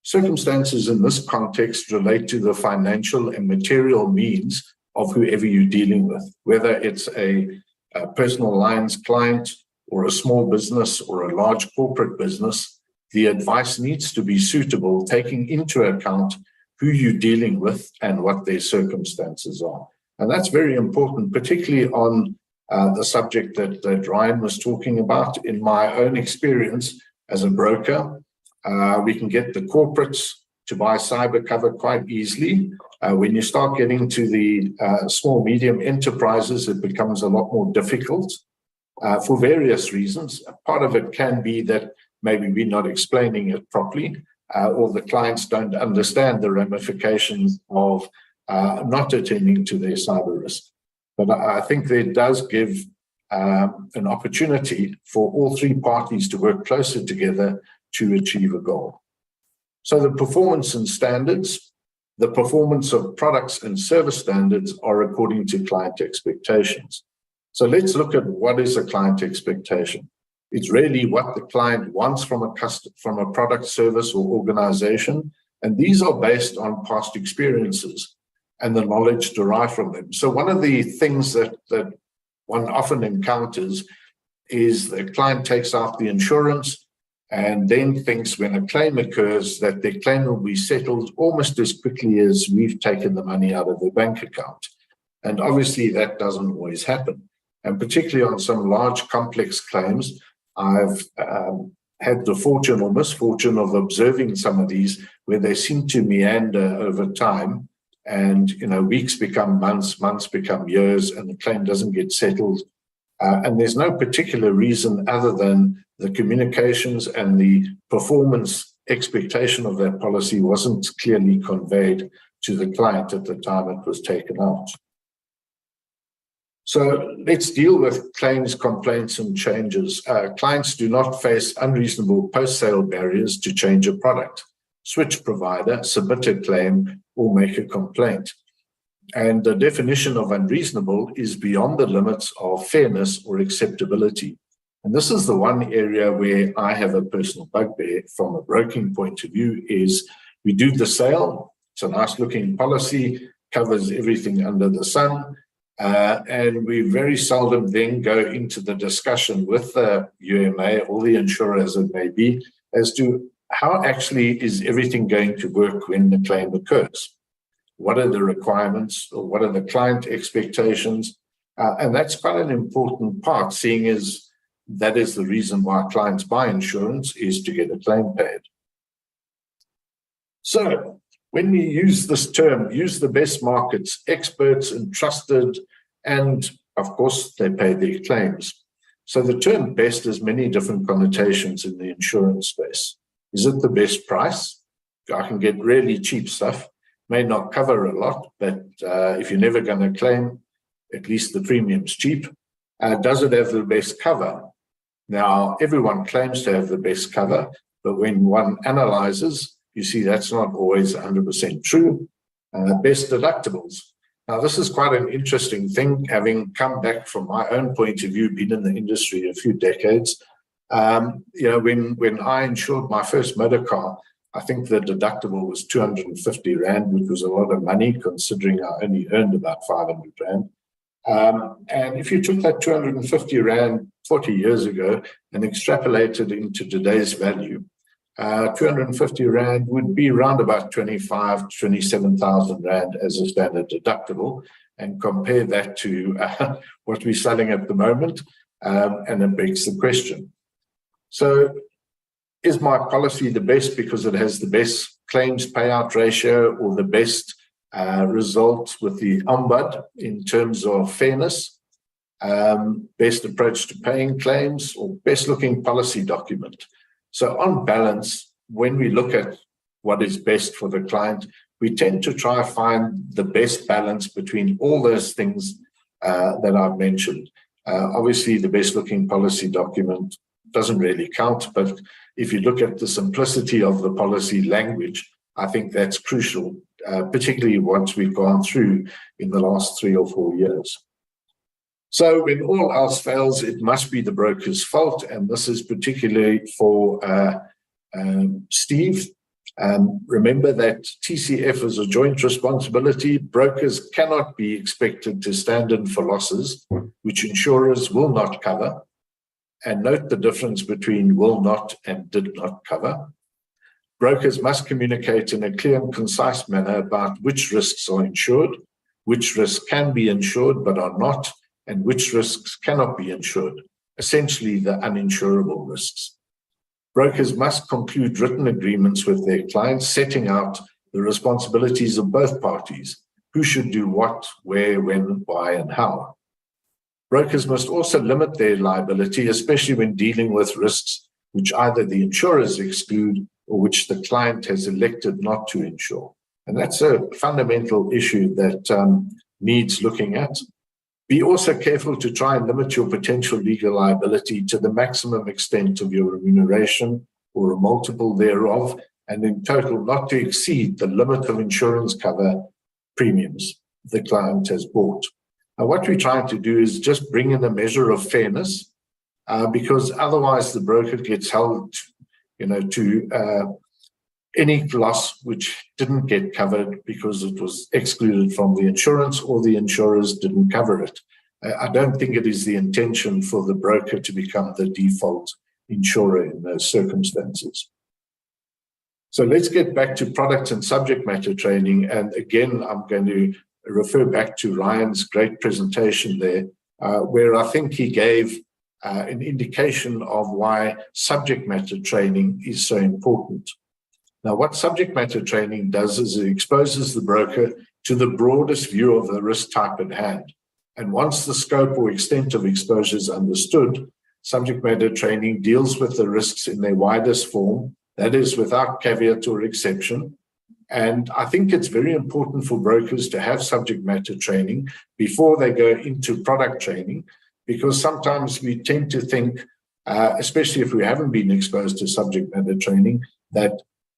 Circumstances in this context relate to the financial and material means of whoever you're dealing with, whether it's a personal lines client or a small business or a large corporate business. The advice needs to be suitable, taking into account who you're dealing with and what their circumstances are. And that's very important, particularly on the subject that Ryan was talking about. In my own experience as a broker, we can get the corporates to buy cyber cover quite easily. When you start getting to the small, medium enterprises, it becomes a lot more difficult for various reasons. Part of it can be that maybe we're not explaining it properly, or the clients don't understand the ramifications of not attending to their cyber risk. But I think there does give an opportunity for all three parties to work closer together to achieve a goal. So the performance and standards, the performance of products and service standards are according to client expectations. So let's look at what is a client expectation. It's really what the client wants from a product, service, or organization. And these are based on past experiences and the knowledge derived from them. So one of the things that one often encounters is the client takes out the insurance and then thinks when a claim occurs that their claim will be settled almost as quickly as we've taken the money out of their bank account. And obviously that doesn't always happen. And particularly on some large complex claims, I've had the fortune or misfortune of observing some of these where they seem to meander over time, and weeks become months, months become years, and the claim doesn't get settled. And there's no particular reason other than the communications and the performance expectation of that policy wasn't clearly conveyed to the client at the time it was taken out. So let's deal with claims, complaints, and changes. Clients do not face unreasonable post-sale barriers to change a product, switch provider, submit a claim, or make a complaint. And the definition of unreasonable is beyond the limits of fairness or acceptability. And this is the one area where I have a personal bugbear from a broking point of view is we do the sale. It's a nice looking policy, covers everything under the sun. And we very seldom then go into the discussion with the UMA or the insurer as it may be as to how actually is everything going to work when the claim occurs. What are the requirements or what are the client expectations? And that's quite an important part, seeing as that is the reason why clients buy insurance is to get a claim paid. So when we use this term, use the best markets, experts and trusted, and of course they pay their claims. So the term best has many different connotations in the insurance space. Is it the best price? I can get really cheap stuff. May not cover a lot, but if you're never going to claim, at least the premium's cheap. Does it have the best cover? Now, everyone claims to have the best cover, but when one analyzes, you see that's not always 100% true. Best deductibles. Now, this is quite an interesting thing, having come back from my own point of view, been in the industry a few decades. When I insured my first motor car, I think the deductible was 250 Rand, which was a lot of money considering I only earned about 500 Rand. And if you took that 250 Rand 40 years ago and extrapolated into today's value, 250 Rand would be around about 25,000 to 27,000 Rand as a standard deductible, and compare that to what we're selling at the moment, and it begs the question. So, is my policy the best because it has the best claims payout ratio or the best results with the ombud in terms of fairness, best approach to paying claims, or best looking policy document? So on balance, when we look at what is best for the client, we tend to try to find the best balance between all those things that I've mentioned. Obviously, the best looking policy document doesn't really count, but if you look at the simplicity of the policy language, I think that's crucial, particularly once we've gone through in the last 3 or 4 years. So when all else fails, it must be the broker's fault, and this is particularly for Steve. Remember that TCF is a joint responsibility. Brokers cannot be expected to stand in for losses, which insurers will not cover. And note the difference between will not and did not cover. Brokers must communicate in a clear and concise manner about which risks are insured, which risks can be insured but are not, and which risks cannot be insured, essentially the uninsurable risks. Brokers must conclude written agreements with their clients, setting out the responsibilities of both parties, who should do what, where, when, why, and how. Brokers must also limit their liability, especially when dealing with risks which either the insurers exclude or which the client has elected not to insure. And that's a fundamental issue that needs looking at. Be also careful to try and limit your potential legal liability to the maximum extent of your remuneration or a multiple thereof, and in total not to exceed the limit of insurance cover premiums the client has bought. Now, what we're trying to do is just bring in a measure of fairness, because otherwise the broker gets held to any loss which didn't get covered because it was excluded from the insurance or the insurers didn't cover it. I don't think it is the intention for the broker to become the default insurer in those circumstances. So let's get back to product and subject matter training. And again, I'm going to refer back to Ryan's great presentation there, where I think he gave an indication of why subject matter training is so important. Now, what subject matter training does is it exposes the broker to the broadest view of the risk type at hand. And once the scope or extent of exposure is understood, subject matter training deals with the risks in their widest form, that is, without caveat or exception. And I think it's very important for brokers to have subject matter training before they go into product training, because sometimes we tend to think, especially if we haven't been exposed to subject matter training, that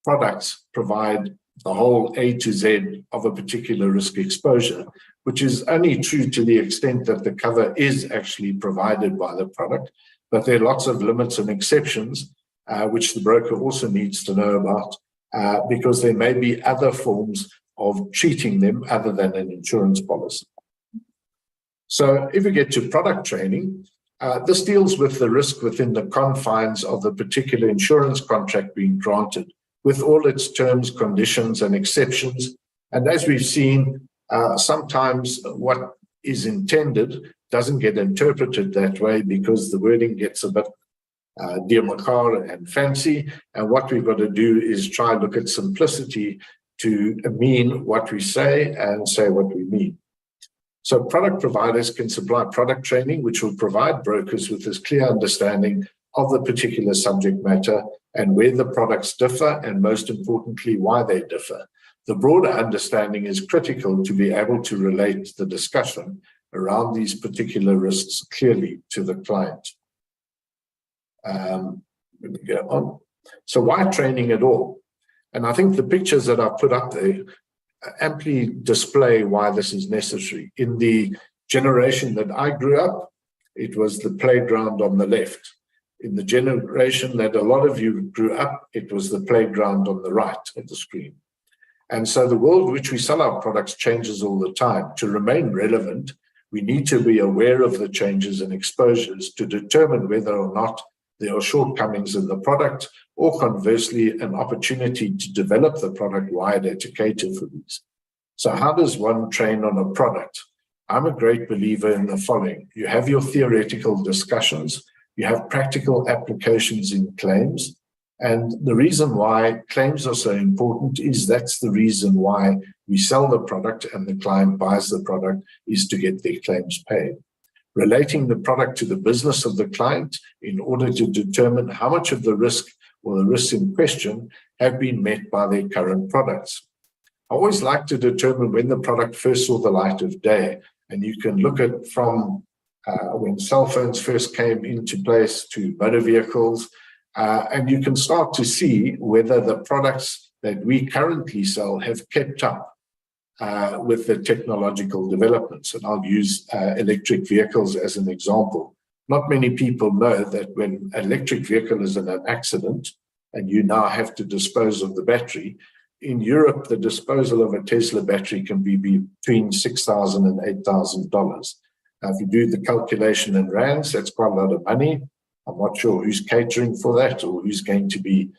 products provide the whole A to Z of a particular risk exposure, which is only true to the extent that the cover is actually provided by the product. But there are lots of limits and exceptions, which the broker also needs to know about, because there may be other forms of treating them other than an insurance policy. So if we get to product training, this deals with the risk within the confines of the particular insurance contract being granted, with all its terms, conditions, and exceptions. And as we've seen, sometimes what is intended doesn't get interpreted that way because the wording gets a bit dear and fancy. And what we've got to do is try and look at simplicity to mean what we say and say what we mean. So product providers can supply product training, which will provide brokers with this clear understanding of the particular subject matter and where the products differ, and most importantly, why they differ. The broader understanding is critical to be able to relate the discussion around these particular risks clearly to the client. Let me go on. So why training at all? And I think the pictures that I've put up there amply display why this is necessary. In the generation that I grew up, it was the playground on the left. In the generation that a lot of you grew up, it was the playground on the right of the screen. And so the world in which we sell our products changes all the time. To remain relevant, we need to be aware of the changes and exposures to determine whether or not there are shortcomings in the product, or conversely, an opportunity to develop the product wider to cater for these. So how does one train on a product? I'm a great believer in the following. You have your theoretical discussions, you have practical applications in claims, and the reason why claims are so important is that's the reason why we sell the product and the client buys the product, is to get their claims paid. Relating the product to the business of the client in order to determine how much of the risk or the risks in question have been met by their current products. I always like to determine when the product first saw the light of day, and you can look at from when cell phones first came into place to motor vehicles, and you can start to see whether the products that we currently sell have kept up with the technological developments. And I'll use electric vehicles as an example. Not many people know that when an electric vehicle is in an accident and you now have to dispose of the battery, in Europe, the disposal of a Tesla battery can be between $6,000 and $8,000. Now, if you do the calculation in rands, that's quite a lot of money. I'm not sure who's catering for that or who's going to be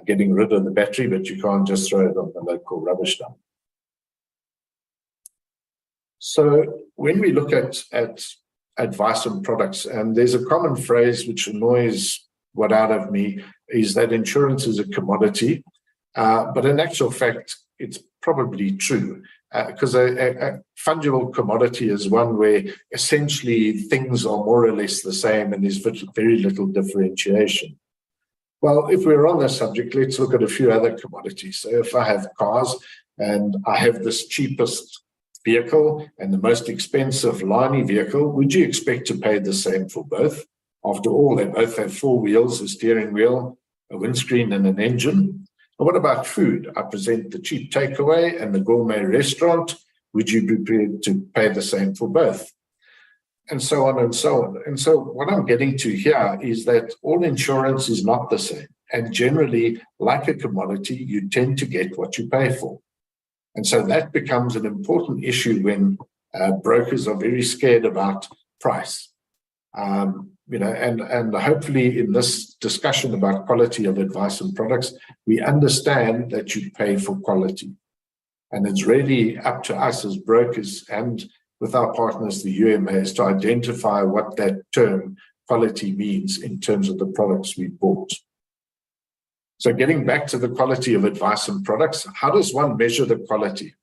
getting rid of the battery, but you can't just throw it on the local rubbish dump. So when we look at advice on products, and there's a common phrase which annoys what out of me, is that insurance is a commodity. But in actual fact, it's probably true, because a fungible commodity is one where essentially things are more or less the same and there's very little differentiation. Well, if we're on this subject, let's look at a few other commodities. So if I have cars and I have this cheapest vehicle and the most expensive line vehicle, would you expect to pay the same for both? After all, they both have four wheels, a steering wheel, a windscreen, and an engine. And what about food? I present the cheap takeaway and the gourmet restaurant. Would you be prepared to pay the same for both? And so on and so on. And so what I'm getting to here is that all insurance is not the same. And generally, like a commodity, you tend to get what you pay for. And so that becomes an important issue when brokers are very scared about price. And hopefully in this discussion about quality of advice and products, we understand that you pay for quality. And it's really up to us as brokers and with our partners, the UMAs, to identify what that term quality means in terms of the products we bought. So getting back to the quality of advice and products, how does one measure the quality?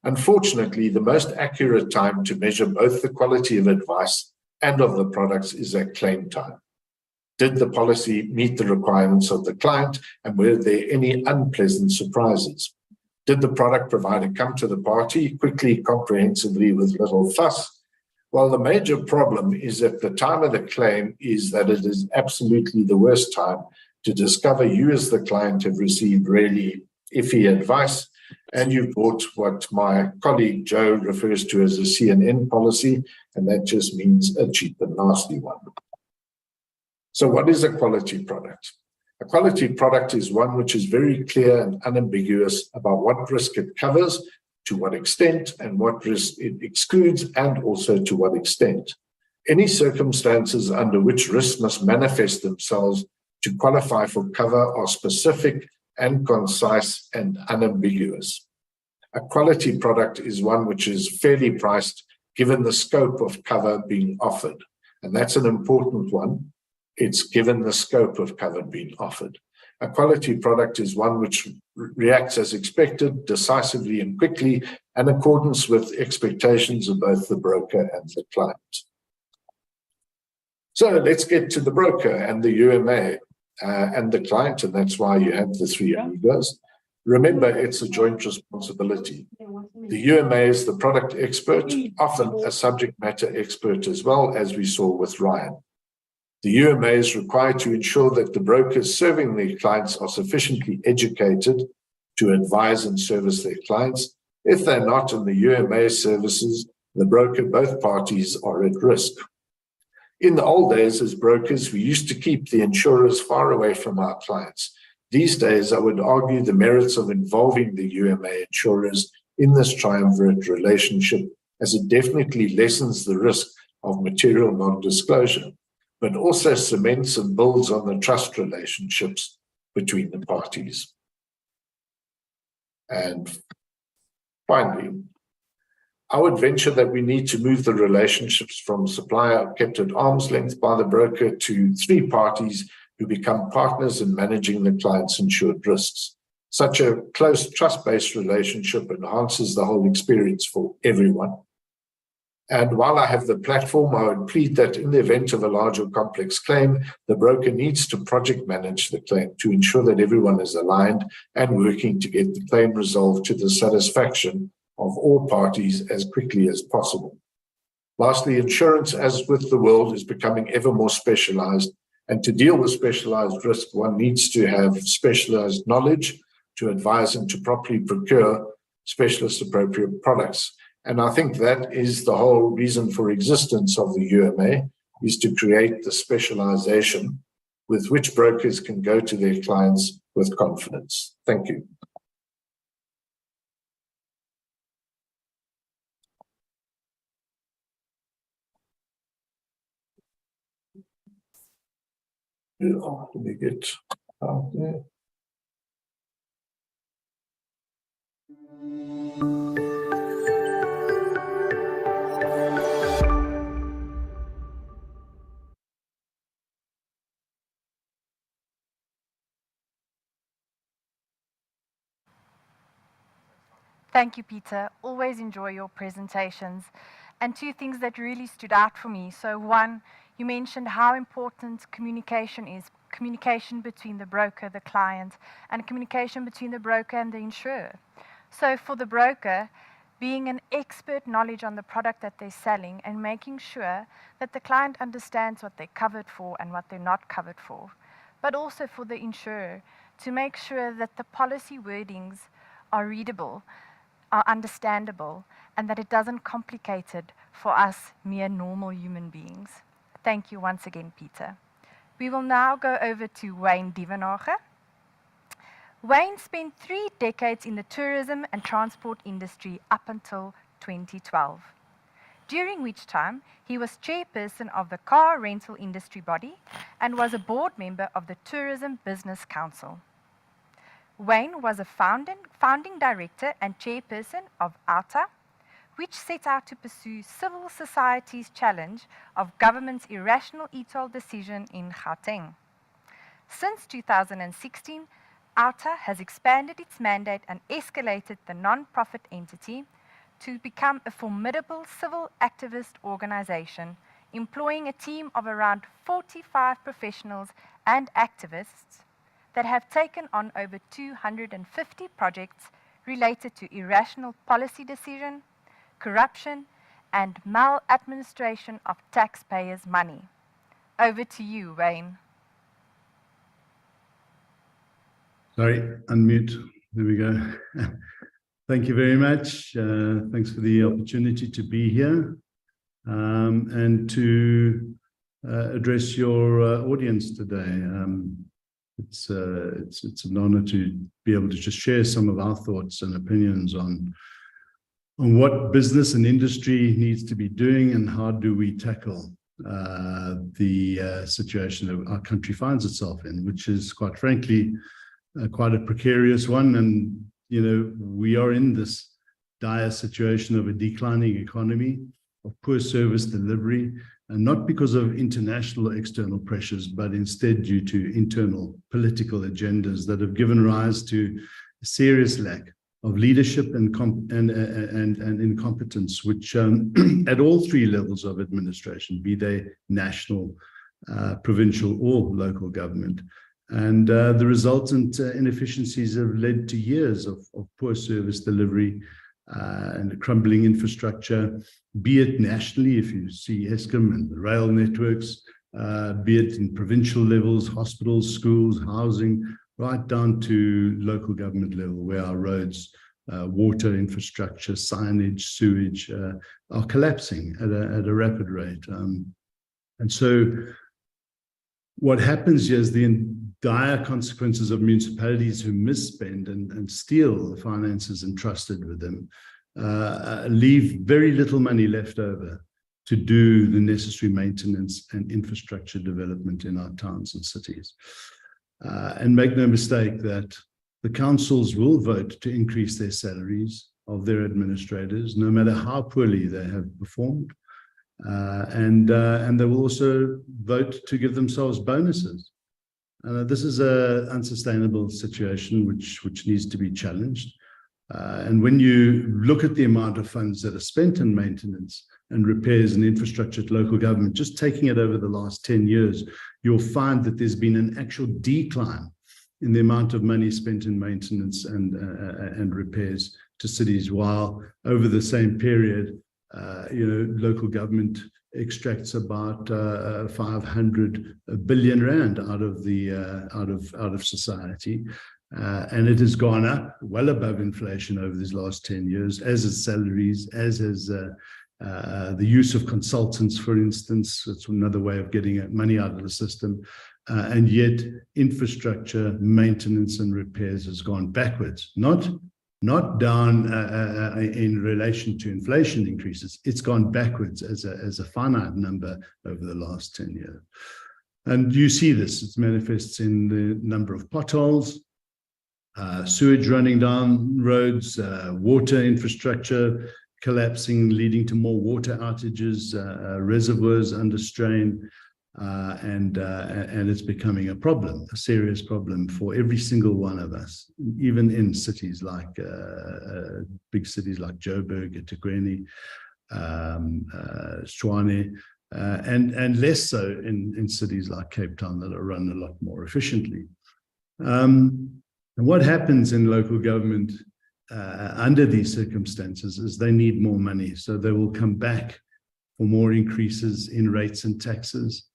Unfortunately, the most accurate time to measure both the quality of advice and of the products is at claim time. Did the policy meet the requirements of the client, and were there any unpleasant surprises? Did the product provider come to the party quickly, comprehensively, with little fuss? Well, the major problem is at the time of the claim is that it is absolutely the worst time to discover you as the client have received really iffy advice, and you've bought what my colleague Joe refers to as a CN&CO policy, and that just means a cheap and nasty one. So what is a quality product? A quality product is one which is very clear and unambiguous about what risk it covers, to what extent, and what risk it excludes, and also to what extent. Any circumstances under which risks must manifest themselves to qualify for cover are specific and concise and unambiguous. A quality product is one which is fairly priced given the scope of cover being offered. And that's an important one. It's given the scope of cover being offered. A quality product is one which reacts as expected, decisively and quickly, in accordance with expectations of both the broker and the client. So let's get to the broker and the UMA and the client, and that's why you have the three amigos. Remember, it's a joint responsibility. The UMA is the product expert, often a subject matter expert as well, as we saw with Ryan. The UMA is required to ensure that the brokers serving their clients are sufficiently educated to advise and service their clients. If they're not in the UMA services, the broker, both parties are at risk. In the old days, as brokers, we used to keep the insurers far away from our clients. These days, I would argue the merits of involving the UMA insurers in this triumvirate relationship, as it definitely lessens the risk of material non-disclosure, but also cements and builds on the trust relationships between the parties. And finally, I would venture that we need to move the relationships from supplier kept at arm's length by the broker to three parties who become partners in managing the client's insured risks. Such a close trust-based relationship enhances the whole experience for everyone. And while I have the platform, I would plead that in the event of a large or complex claim, the broker needs to project manage the claim to ensure that everyone is aligned and working to get the claim resolved to the satisfaction of all parties as quickly as possible. Lastly, insurance, as with the world, is becoming ever more specialized. And to deal with specialized risk, one needs to have specialized knowledge to advise and to properly procure specialist appropriate products. And I think that is the whole reason for existence of the UMA, is to create the specialization with which brokers can go to their clients with confidence. Thank you. Let me get out there. Thank you, Peter. Always enjoy your presentations. And two things that really stood out for me. So one, you mentioned how important communication is, communication between the broker, the client, and communication between the broker and the insurer. So for the broker, being an expert knowledge on the product that they're selling and making sure that the client understands what they're covered for and what they're not covered for. But also for the insurer, to make sure that the policy wordings are readable, are understandable, and that it doesn't complicate it for us mere normal human beings. Thank you once again, Peter. We will now go over to Wayne Dievenage. Wayne spent 3 decades in the tourism and transport industry up until 2012. during which time he was chairperson of the car rental industry body and was a board member of the Tourism Business Council. Wayne was a founding director and chairperson of OUTA, which set out to pursue civil society's challenge of government's irrational e-toll decision in Gauteng. Since 2016, OUTA has expanded its mandate and escalated the non-profit entity to become a formidable civil activist organization, employing a team of around 45 professionals and activists that have taken on over 250 projects related to irrational policy decision, corruption, and maladministration of taxpayers' money. Over to you, Wayne. Sorry, unmute. There we go. Thank you very much. Thanks for the opportunity to be here and to address your audience today. It's an honor to be able to just share some of our thoughts and opinions on what business and industry needs to be doing and how do we tackle the situation that our country finds itself in, which is, quite frankly, quite a precarious one. And, you know, we are in this dire situation of a declining economy, of poor service delivery, and not because of international or external pressures, but instead due to internal political agendas that have given rise to a serious lack of leadership and incompetence, which at all three levels of administration, be they national, provincial, or local government. And the resultant inefficiencies have led to years of poor service delivery and crumbling infrastructure, be it nationally, if you see Eskom and the rail networks, be it in provincial levels, hospitals, schools, housing, right down to local government level, where our roads, water infrastructure, signage, sewage are collapsing at a rapid rate. And so what happens here is the dire consequences of municipalities who misspend and steal the finances entrusted with them, leave very little money left over to do the necessary maintenance and infrastructure development in our towns and cities. And make no mistake that the councils will vote to increase their salaries of their administrators, no matter how poorly they have performed. And they will also vote to give themselves bonuses. This is an unsustainable situation which needs to be challenged. And when you look at the amount of funds that are spent in maintenance and repairs and infrastructure at local government, just taking it over the last 10 years, you'll find that there's been an actual decline in the amount of money spent in maintenance and repairs to cities, while over the same period, local government extracts about 500 billion rand out of society, and it has gone up well above inflation over these last 10 years, as is salaries, as is the use of consultants, for instance. It's another way of getting money out of the system, and yet infrastructure maintenance and repairs has gone backwards, not down in relation to inflation increases. It's gone backwards as a finite number over the last 10 years. And you see this, it manifests in the number of potholes, sewage running down roads, water infrastructure collapsing, leading to more water outages, reservoirs under strain, and it's becoming a problem, a serious problem for every single one of us, even in cities like big cities like Joburg, eThekwini, Tshwane, and less so in cities like Cape Town that are run a lot more efficiently. And what happens in local government under these circumstances is they need more money, so they will come back for more increases in rates and taxes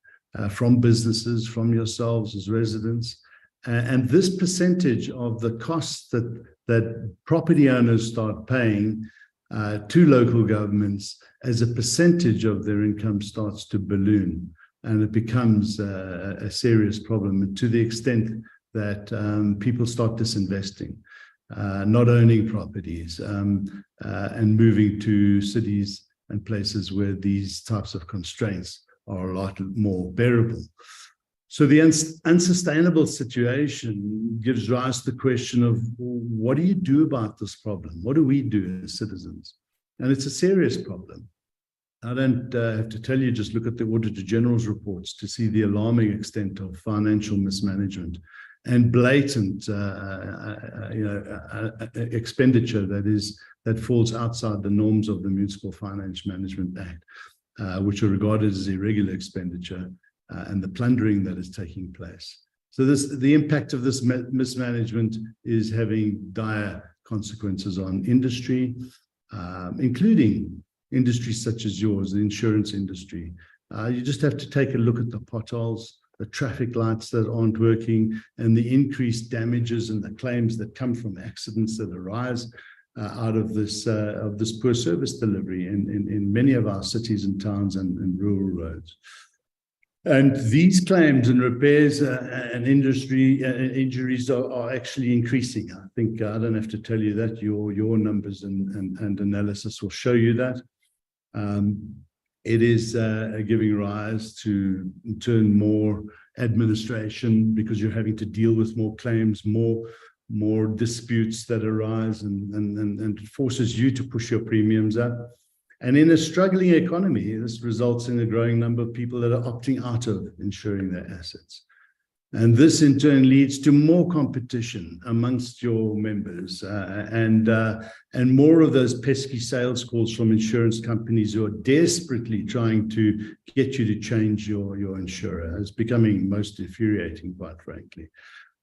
from businesses, from yourselves as residents. And this percentage of the costs that property owners start paying to local governments as a percentage of their income starts to balloon, and it becomes a serious problem, and to the extent that people start disinvesting, not owning properties, and moving to cities and places where these types of constraints are a lot more bearable. So the unsustainable situation gives rise to the question of, what do you do about this problem? What do we do as citizens? And it's a serious problem. I don't have to tell you, just look at the Auditor General's reports to see the alarming extent of financial mismanagement and blatant expenditure that falls outside the norms of the Municipal Finance Management Act, which are regarded as irregular expenditure, and the plundering that is taking place. So the impact of this mismanagement is having dire consequences on industry, including industries such as yours, the insurance industry. You just have to take a look at the potholes, the traffic lights that aren't working, and the increased damages and the claims that come from accidents that arise out of this poor service delivery in many of our cities and towns and rural roads. And these claims and repairs and industry injuries are actually increasing. I think I don't have to tell you that. Your numbers and analysis will show you that. It is giving rise to, in turn, more administration, because you're having to deal with more claims, more disputes that arise, and it forces you to push your premiums up. And in a struggling economy, this results in a growing number of people that are opting out of insuring their assets. And this in turn leads to more competition amongst your members, and more of those pesky sales calls from insurance companies who are desperately trying to get you to change your insurer. It's becoming most infuriating, quite frankly.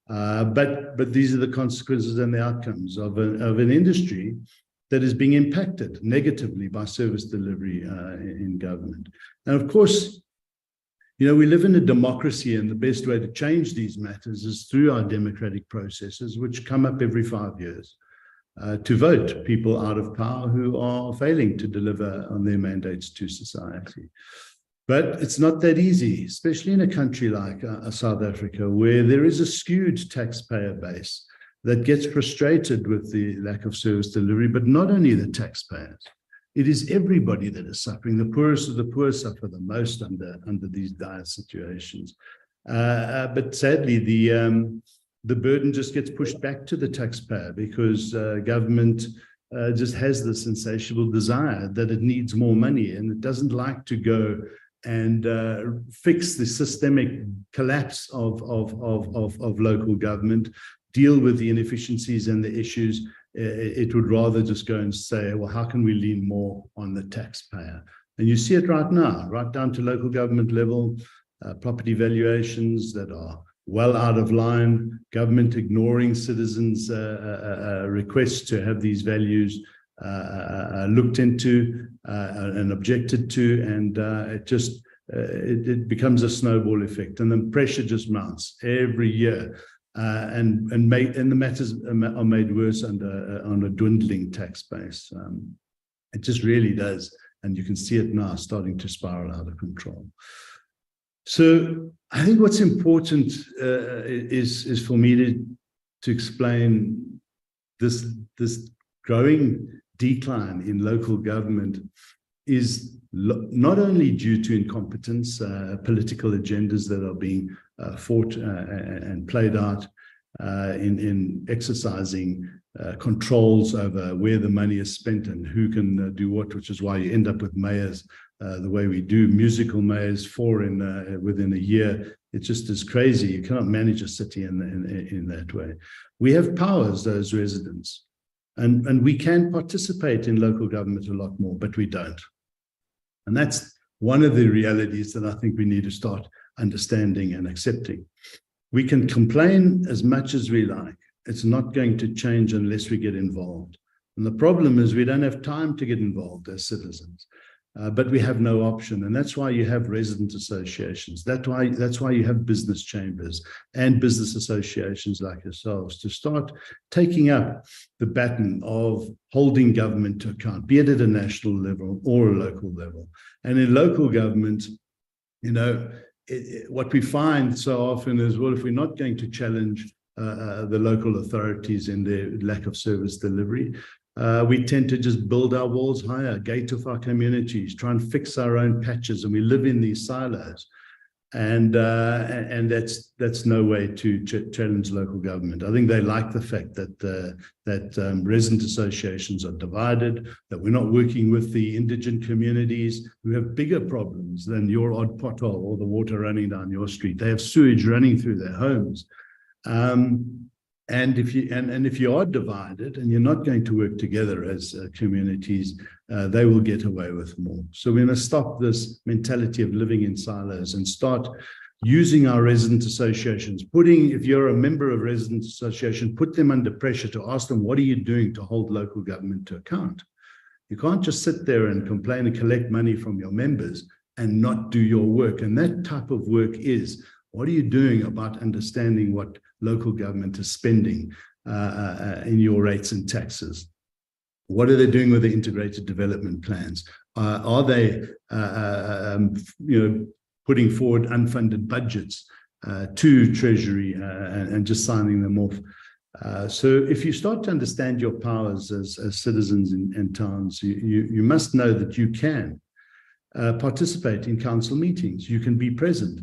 But these are the consequences and the outcomes of an industry that is being impacted negatively by service delivery in government. And of course, we live in a democracy, and the best way to change these matters is through our democratic processes, which come up every 5 years, to vote people out of power who are failing to deliver on their mandates to society. But it's not that easy, especially in a country like South Africa, where there is a skewed taxpayer base that gets frustrated with the lack of service delivery, but not only the taxpayers. It is everybody that is suffering. The poorest of the poor suffer the most under these dire situations. But sadly, the burden just gets pushed back to the taxpayer, because government just has this insatiable desire that it needs more money, and it doesn't like to go and fix the systemic collapse of local government, deal with the inefficiencies and the issues. It would rather just go and say, well, how can we lean more on the taxpayer? And you see it right now, right down to local government level, property valuations that are well out of line, government ignoring citizens' requests to have these values looked into and objected to, and it becomes a snowball effect, and the pressure just mounts every year. And the matters are made worse on a dwindling tax base. It just really does, and you can see it now starting to spiral out of control. So I think what's important is for me to explain this growing decline in local government is not only due to incompetence, political agendas that are being fought and played out in exercising controls over where the money is spent and who can do what, which is why you end up with mayors the way we do, musical mayors, 4 within a year. It just is crazy. You cannot manage a city in that way. We have powers, those residents, and we can participate in local government a lot more, but we don't. And that's one of the realities that I think we need to start understanding and accepting. We can complain as much as we like. It's not going to change unless we get involved. And the problem is we don't have time to get involved as citizens, but we have no option. And that's why you have resident associations. That's why you have business chambers and business associations like yourselves to start taking up the baton of holding government to account, be it at a national level or a local level. And in local government, what we find so often is, well, if we're not going to challenge the local authorities in their lack of service delivery, We tend to just build our walls higher, gate off our communities, try and fix our own patches, and we live in these silos. And that's no way to challenge local government. I think they like the fact that resident associations are divided, that we're not working with the indigent communities who have bigger problems than your odd pothole or the water running down your street. They have sewage running through their homes. And if you are divided and you're not going to work together as communities, they will get away with more. So we must stop this mentality of living in silos and start using our resident associations. If you're a member of resident association, put them under pressure to ask them, what are you doing to hold local government to account? You can't just sit there and complain and collect money from your members and not do your work. And that type of work is, what are you doing about understanding what local government is spending in your rates and taxes? What are they doing with the integrated development plans? Are they, putting forward unfunded budgets to Treasury and just signing them off? So if you start to understand your powers as citizens in towns, you must know that you can participate in council meetings. You can be present.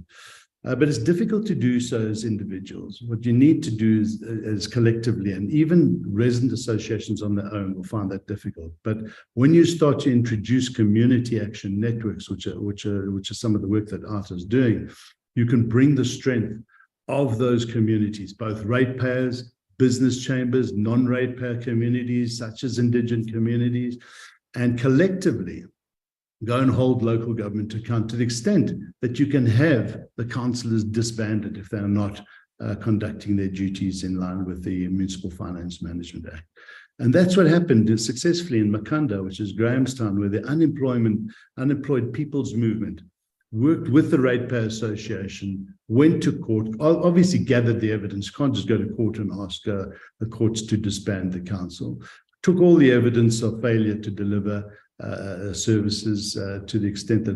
But it's difficult to do so as individuals. What you need to do is collectively, and even resident associations on their own will find that difficult. But when you start to introduce community action networks, which are some of the work that ARTA is doing, you can bring the strength of those communities, both ratepayers, business chambers, non-ratepayer communities, such as indigent communities, and collectively go and hold local government to account to the extent that you can have the councillors disbanded if they are not conducting their duties in line with the Municipal Finance Management Act. And that's what happened successfully in Makanda, which is Grahamstown, where the unemployed people's movement worked with the Ratepayer Association, went to court, obviously gathered the evidence, can't just go to court and ask the courts to disband the council, took all the evidence of failure to deliver services to the extent that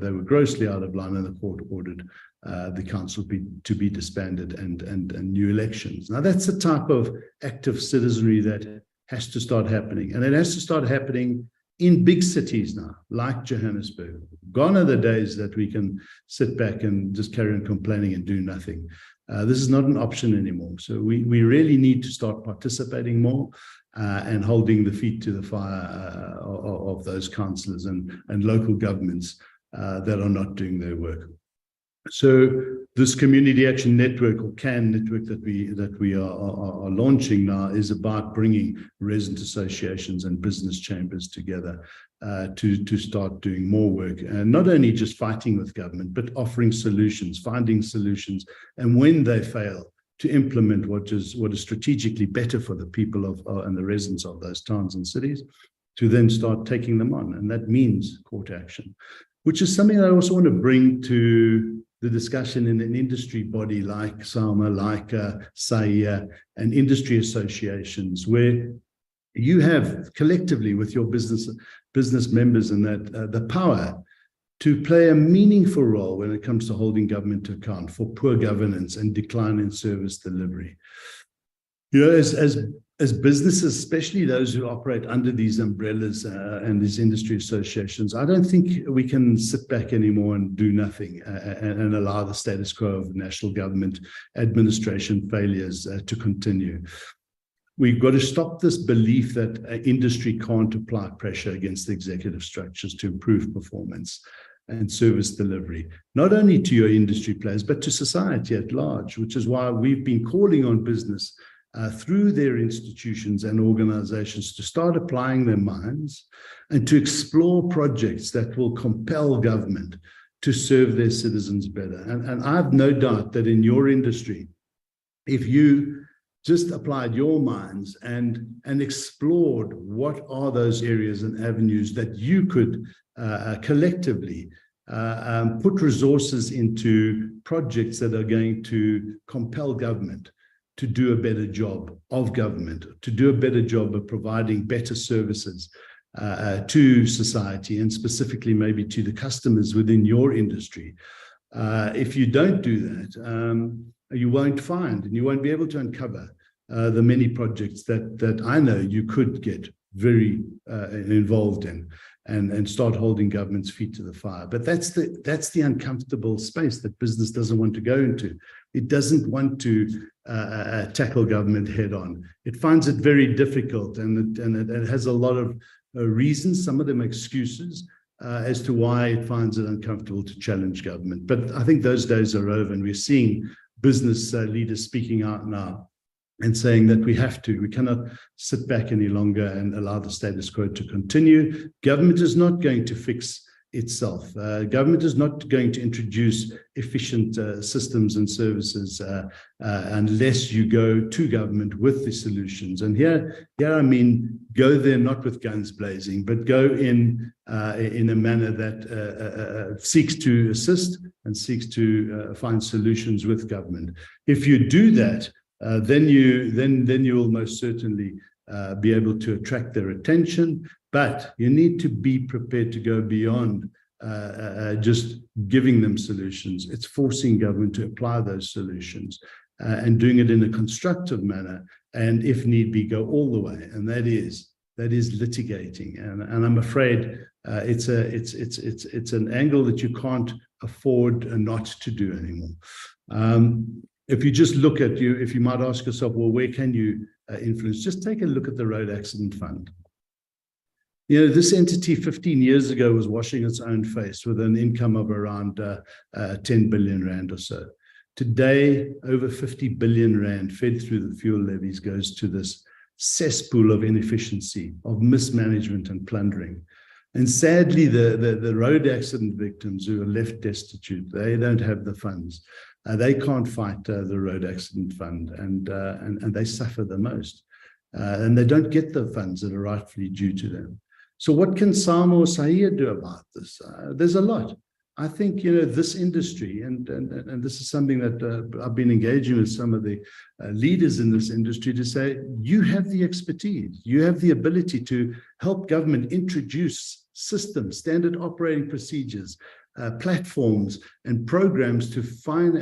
they were grossly out of line, and the court ordered the council to be disbanded and new elections. Now that's the type of active citizenry that has to start happening, and it has to start happening in big cities now, like Johannesburg. Gone are the days that we can sit back and just carry on complaining and do nothing. This is not an option anymore. So we really need to start participating more and holding the feet to the fire of those councillors and local governments that are not doing their work. So this community action network, or CAN network, that we are launching now is about bringing resident associations and business chambers together to start doing more work, and not only just fighting with government, but offering solutions, finding solutions, and when they fail, to implement what is strategically better for the people and the residents of those towns and cities, to then start taking them on. And that means court action, which is something I also want to bring to the discussion in an industry body like SAUMA, like SAIA, and industry associations, where you have collectively with your business members and that the power to play a meaningful role when it comes to holding government to account for poor governance and decline in service delivery. You know, as businesses, especially those who operate under these umbrellas and these industry associations, I don't think we can sit back anymore and do nothing and allow the status quo of national government administration failures to continue. We've got to stop this belief that industry can't apply pressure against the executive structures to improve performance and service delivery, not only to your industry players, but to society at large, which is why we've been calling on business through their institutions and organizations to start applying their minds and to explore projects that will compel government to serve their citizens better. And I have no doubt that in your industry, if you just applied your minds and explored what are those areas and avenues that you could collectively put resources into projects that are going to compel government to do a better job of government, to do a better job of providing better services to society, and specifically maybe to the customers within your industry. If you don't do that, you won't find and you won't be able to uncover the many projects that I know you could get very involved in and start holding government's feet to the fire. But that's the uncomfortable space that business doesn't want to go into. It doesn't want to tackle government head on. It finds it very difficult, and it has a lot of reasons, some of them excuses, as to why it finds it uncomfortable to challenge government. But I think those days are over, and we're seeing business leaders speaking out now and saying that we cannot sit back any longer and allow the status quo to continue. Government is not going to fix itself. Government is not going to introduce efficient systems and services unless you go to government with the solutions. And here I mean, go there not with guns blazing, but go in a manner that seeks to assist and seeks to find solutions with government. If you do that, then you will most certainly be able to attract their attention. But you need to be prepared to go beyond just giving them solutions. It's forcing government to apply those solutions and doing it in a constructive manner, and if need be, go all the way. And that is litigating. And I'm afraid it's an angle that you can't afford not to do anymore. If you just look at if you might ask yourself, well, where can you influence? Just take a look at the Road Accident Fund. You know, this entity 15 years ago was washing its own face with an income of around 10 billion rand or so. Today, over 50 billion rand fed through the fuel levies goes to this cesspool of inefficiency, of mismanagement and plundering. And sadly, the road accident victims who are left destitute, they don't have the funds. They can't fight the Road Accident Fund, and they suffer the most. And they don't get the funds that are rightfully due to them. So what can SAUMA or SAIA do about this? There's a lot. I think, you know, this industry, and this is something that I've been engaging with some of the leaders in this industry to say, you have the expertise, you have the ability to help government introduce systems, standard operating procedures, platforms and programs to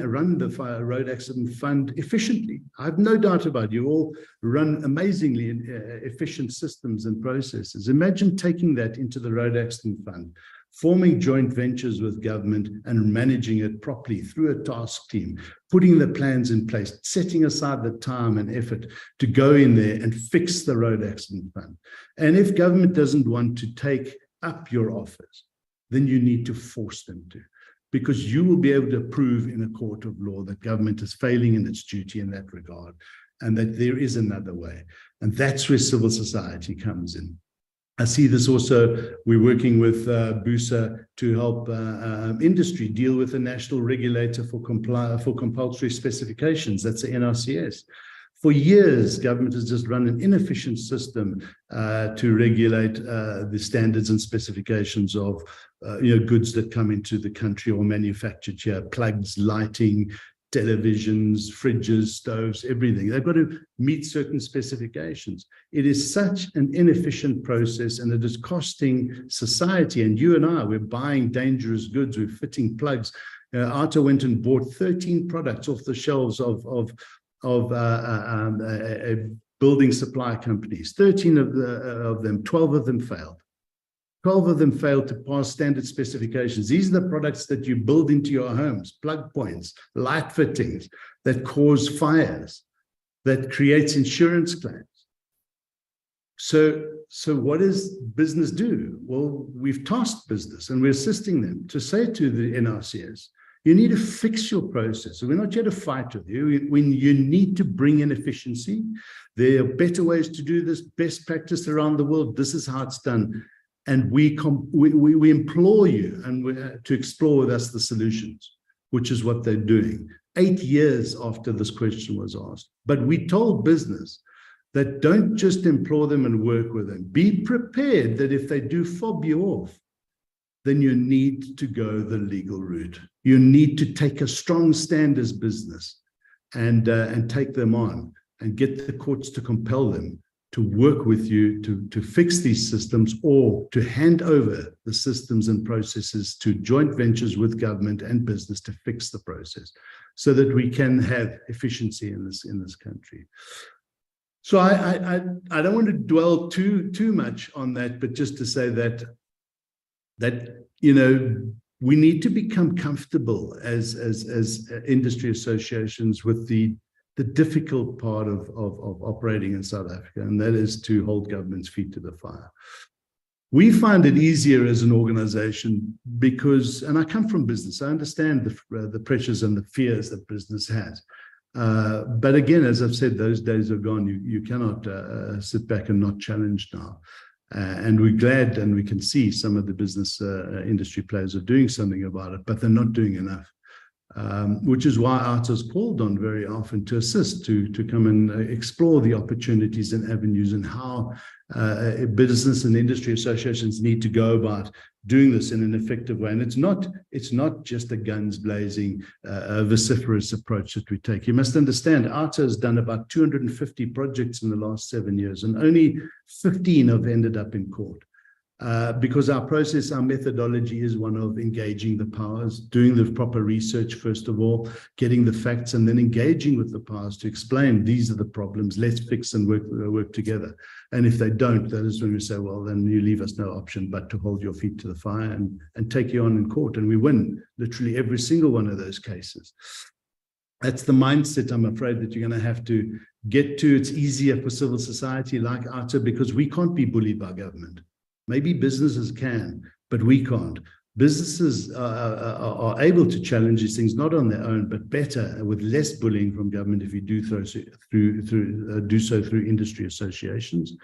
run the Road Accident Fund efficiently. I have no doubt about it. You all run amazingly efficient systems and processes. Imagine taking that into the Road Accident Fund, forming joint ventures with government and managing it properly through a task team, putting the plans in place, setting aside the time and effort to go in there and fix the Road Accident Fund. And if government doesn't want to take up your offers, then you need to force them to, because you will be able to prove in a court of law that government is failing in its duty in that regard, and that there is another way. And that's where civil society comes in. I see this also, we're working with BUSA to help industry deal with the national regulator for compulsory specifications. That's the NRCS. For years, government has just run an inefficient system to regulate the standards and specifications of goods that come into the country or manufactured here, plugs, lighting, televisions, fridges, stoves, everything. They've got to meet certain specifications. It is such an inefficient process, and it is costing society. And you and I, we're buying dangerous goods, we're fitting plugs. Arto went and bought 13 products off the shelves of building supply companies. 13 of them, 12 of them failed. 12 of them failed to pass standard specifications. These are the products that you build into your homes, plug points, light fittings that cause fires, that creates insurance claims. So what does business do? Well, we've tasked business and we're assisting them to say to the NRCS, you need to fix your process. So we're not here to fight with you. When you need to bring in efficiency, there are better ways to do this, best practice around the world. This is how it's done. And we implore you to explore with us the solutions, which is what they're doing. 8 years after this question was asked. But we told business that don't just implore them and work with them. Be prepared that if they do fob you off, then you need to go the legal route. You need to take a strong stand as business and take them on and get the courts to compel them to work with you to fix these systems, or to hand over the systems and processes to joint ventures with government and business to fix the process so that we can have efficiency in this country. So I don't want to dwell too much on that, but just to say that we need to become comfortable as industry associations with the difficult part of operating in South Africa, and that is to hold government's feet to the fire. We find it easier as an organization because, and I come from business, I understand the pressures and the fears that business has. But again, as I've said, those days are gone. You cannot sit back and not challenge now. And we're glad, and we can see some of the business industry players are doing something about it, but they're not doing enough. Which is why ARTA is called on very often to assist, to come and explore the opportunities and avenues and how business and industry associations need to go about doing this in an effective way. And it's not just a guns blazing, vociferous approach that we take. You must understand, ARTA has done about 250 projects in the last 7 years, and only 15 have ended up in court. Because our process, our methodology is one of engaging the powers, doing the proper research, first of all, getting the facts, and then engaging with the powers to explain these are the problems, let's fix and work together. And if they don't, that is when we say, well, then you leave us no option but to hold your feet to the fire and take you on in court. And we win literally every single one of those cases. That's the mindset, I'm afraid, that you're going to have to get to. It's easier for civil society like ARTA because we can't be bullied by government. Maybe businesses can, but we can't. Businesses are able to challenge these things, not on their own, but better with less bullying from government if you do so through industry associations.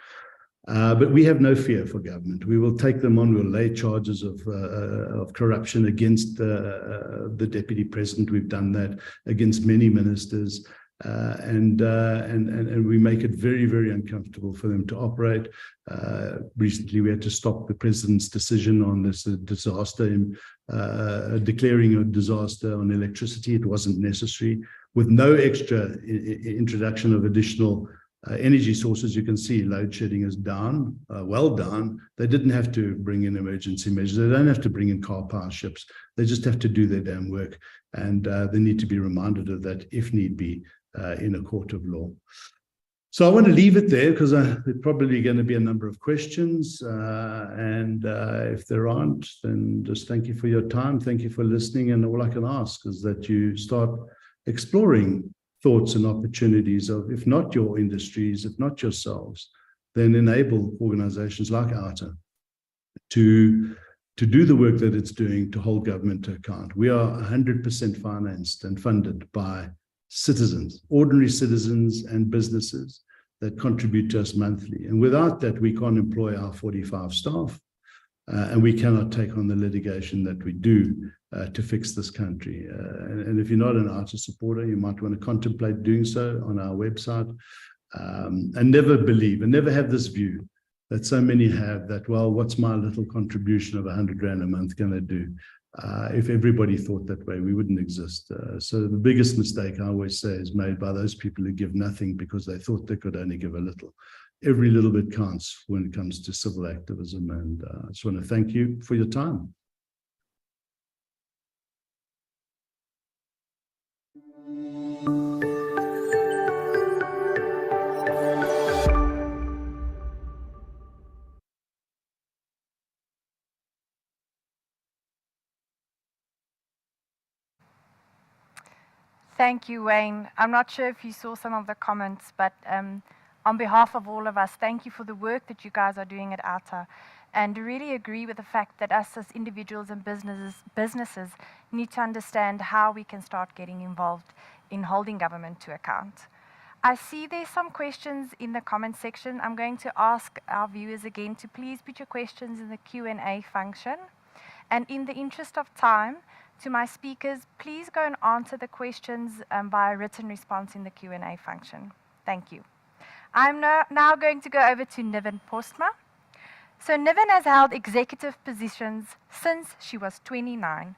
But we have no fear for government. We will take them on. We'll lay charges of corruption against the deputy president. We've done that against many ministers. And we make it very, very uncomfortable for them to operate. Recently, we had to stop the president's decision on this disaster, declaring a disaster on electricity. It wasn't necessary. With no extra introduction of additional energy sources, you can see load shedding is down, well down. They didn't have to bring in emergency measures. They don't have to bring in car power ships. They just have to do their damn work. And they need to be reminded of that if need be in a court of law. So I want to leave it there because there's probably going to be a number of questions. And if there aren't, then just thank you for your time. Thank you for listening. And all I can ask is that you start exploring thoughts and opportunities of, if not your industries, if not yourselves, then enable organizations like ARTA to do the work that it's doing to hold government to account. We are 100% financed and funded by citizens, ordinary citizens and businesses that contribute to us monthly. And without that, we can't employ our 45 staff, and we cannot take on the litigation that we do to fix this country. And if you're not an ARTA supporter, you might want to contemplate doing so on our website. And never believe, and never have this view that so many have that, well, what's my little contribution of 100 Rand a month going to do? If everybody thought that way, we wouldn't exist. So the biggest mistake I always say is made by those people who give nothing because they thought they could only give a little. Every little bit counts when it comes to civil activism. And I just want to thank you for your time. Thank you, Wayne. I'm not sure if you saw some of the comments, but on behalf of all of us, thank you for the work that you guys are doing at ARTA, and really agree with the fact that us as individuals and businesses need to understand how we can start getting involved in holding government to account. I see there's some questions in the comment section. I'm going to ask our viewers again to please put your questions in the Q&A function. And in the interest of time, to my speakers, please go and answer the questions via written response in the Q&A function. Thank you. I'm now going to go over to Niven Postma. So Niven has held executive positions since she was 29,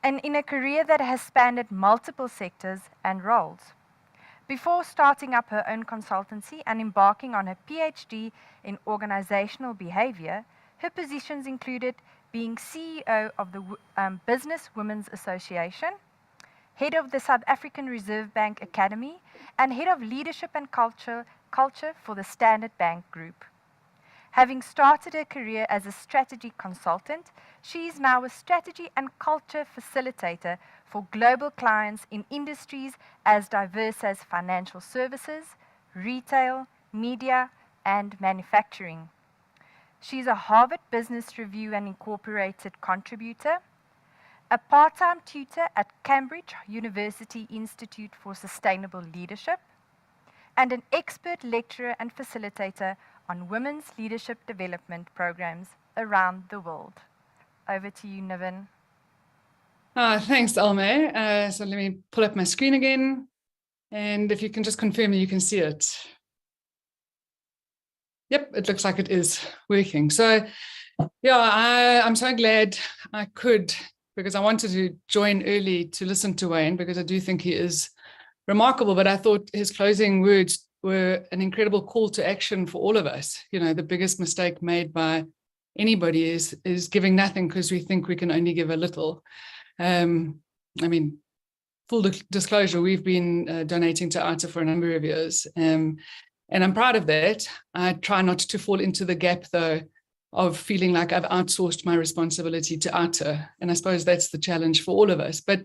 and in a career that has spanned multiple sectors and roles. Before starting up her own consultancy and embarking on her PhD in organizational behavior, her positions included being CEO of the Business Women's Association, head of the South African Reserve Bank Academy, and head of leadership and culture culture for the Standard Bank Group. Having started her career as a strategy consultant, she is now a strategy and culture facilitator for global clients in industries as diverse as financial services, retail, media, and manufacturing. She's a Harvard Business Review and Incorporated contributor, a part-time tutor at Cambridge University Institute for Sustainable Leadership, and an expert lecturer and facilitator on women's leadership development programs around the world. Over to you, Niven. Thanks, Almay. So let me pull up my screen again. And if you can just confirm you can see it. Yep, it looks like it is working. So yeah, I'm so glad I could, because I wanted to join early to listen to Wayne, because I do think he is remarkable, but I thought his closing words were an incredible call to action for all of us. You know, the biggest mistake made by anybody is giving nothing because we think we can only give a little. I mean, full disclosure, we've been donating to ATA for a number of years, and I'm proud of that. I try not to fall into the gap, though, of feeling like I've outsourced my responsibility to ATA, and I suppose that's the challenge for all of us. But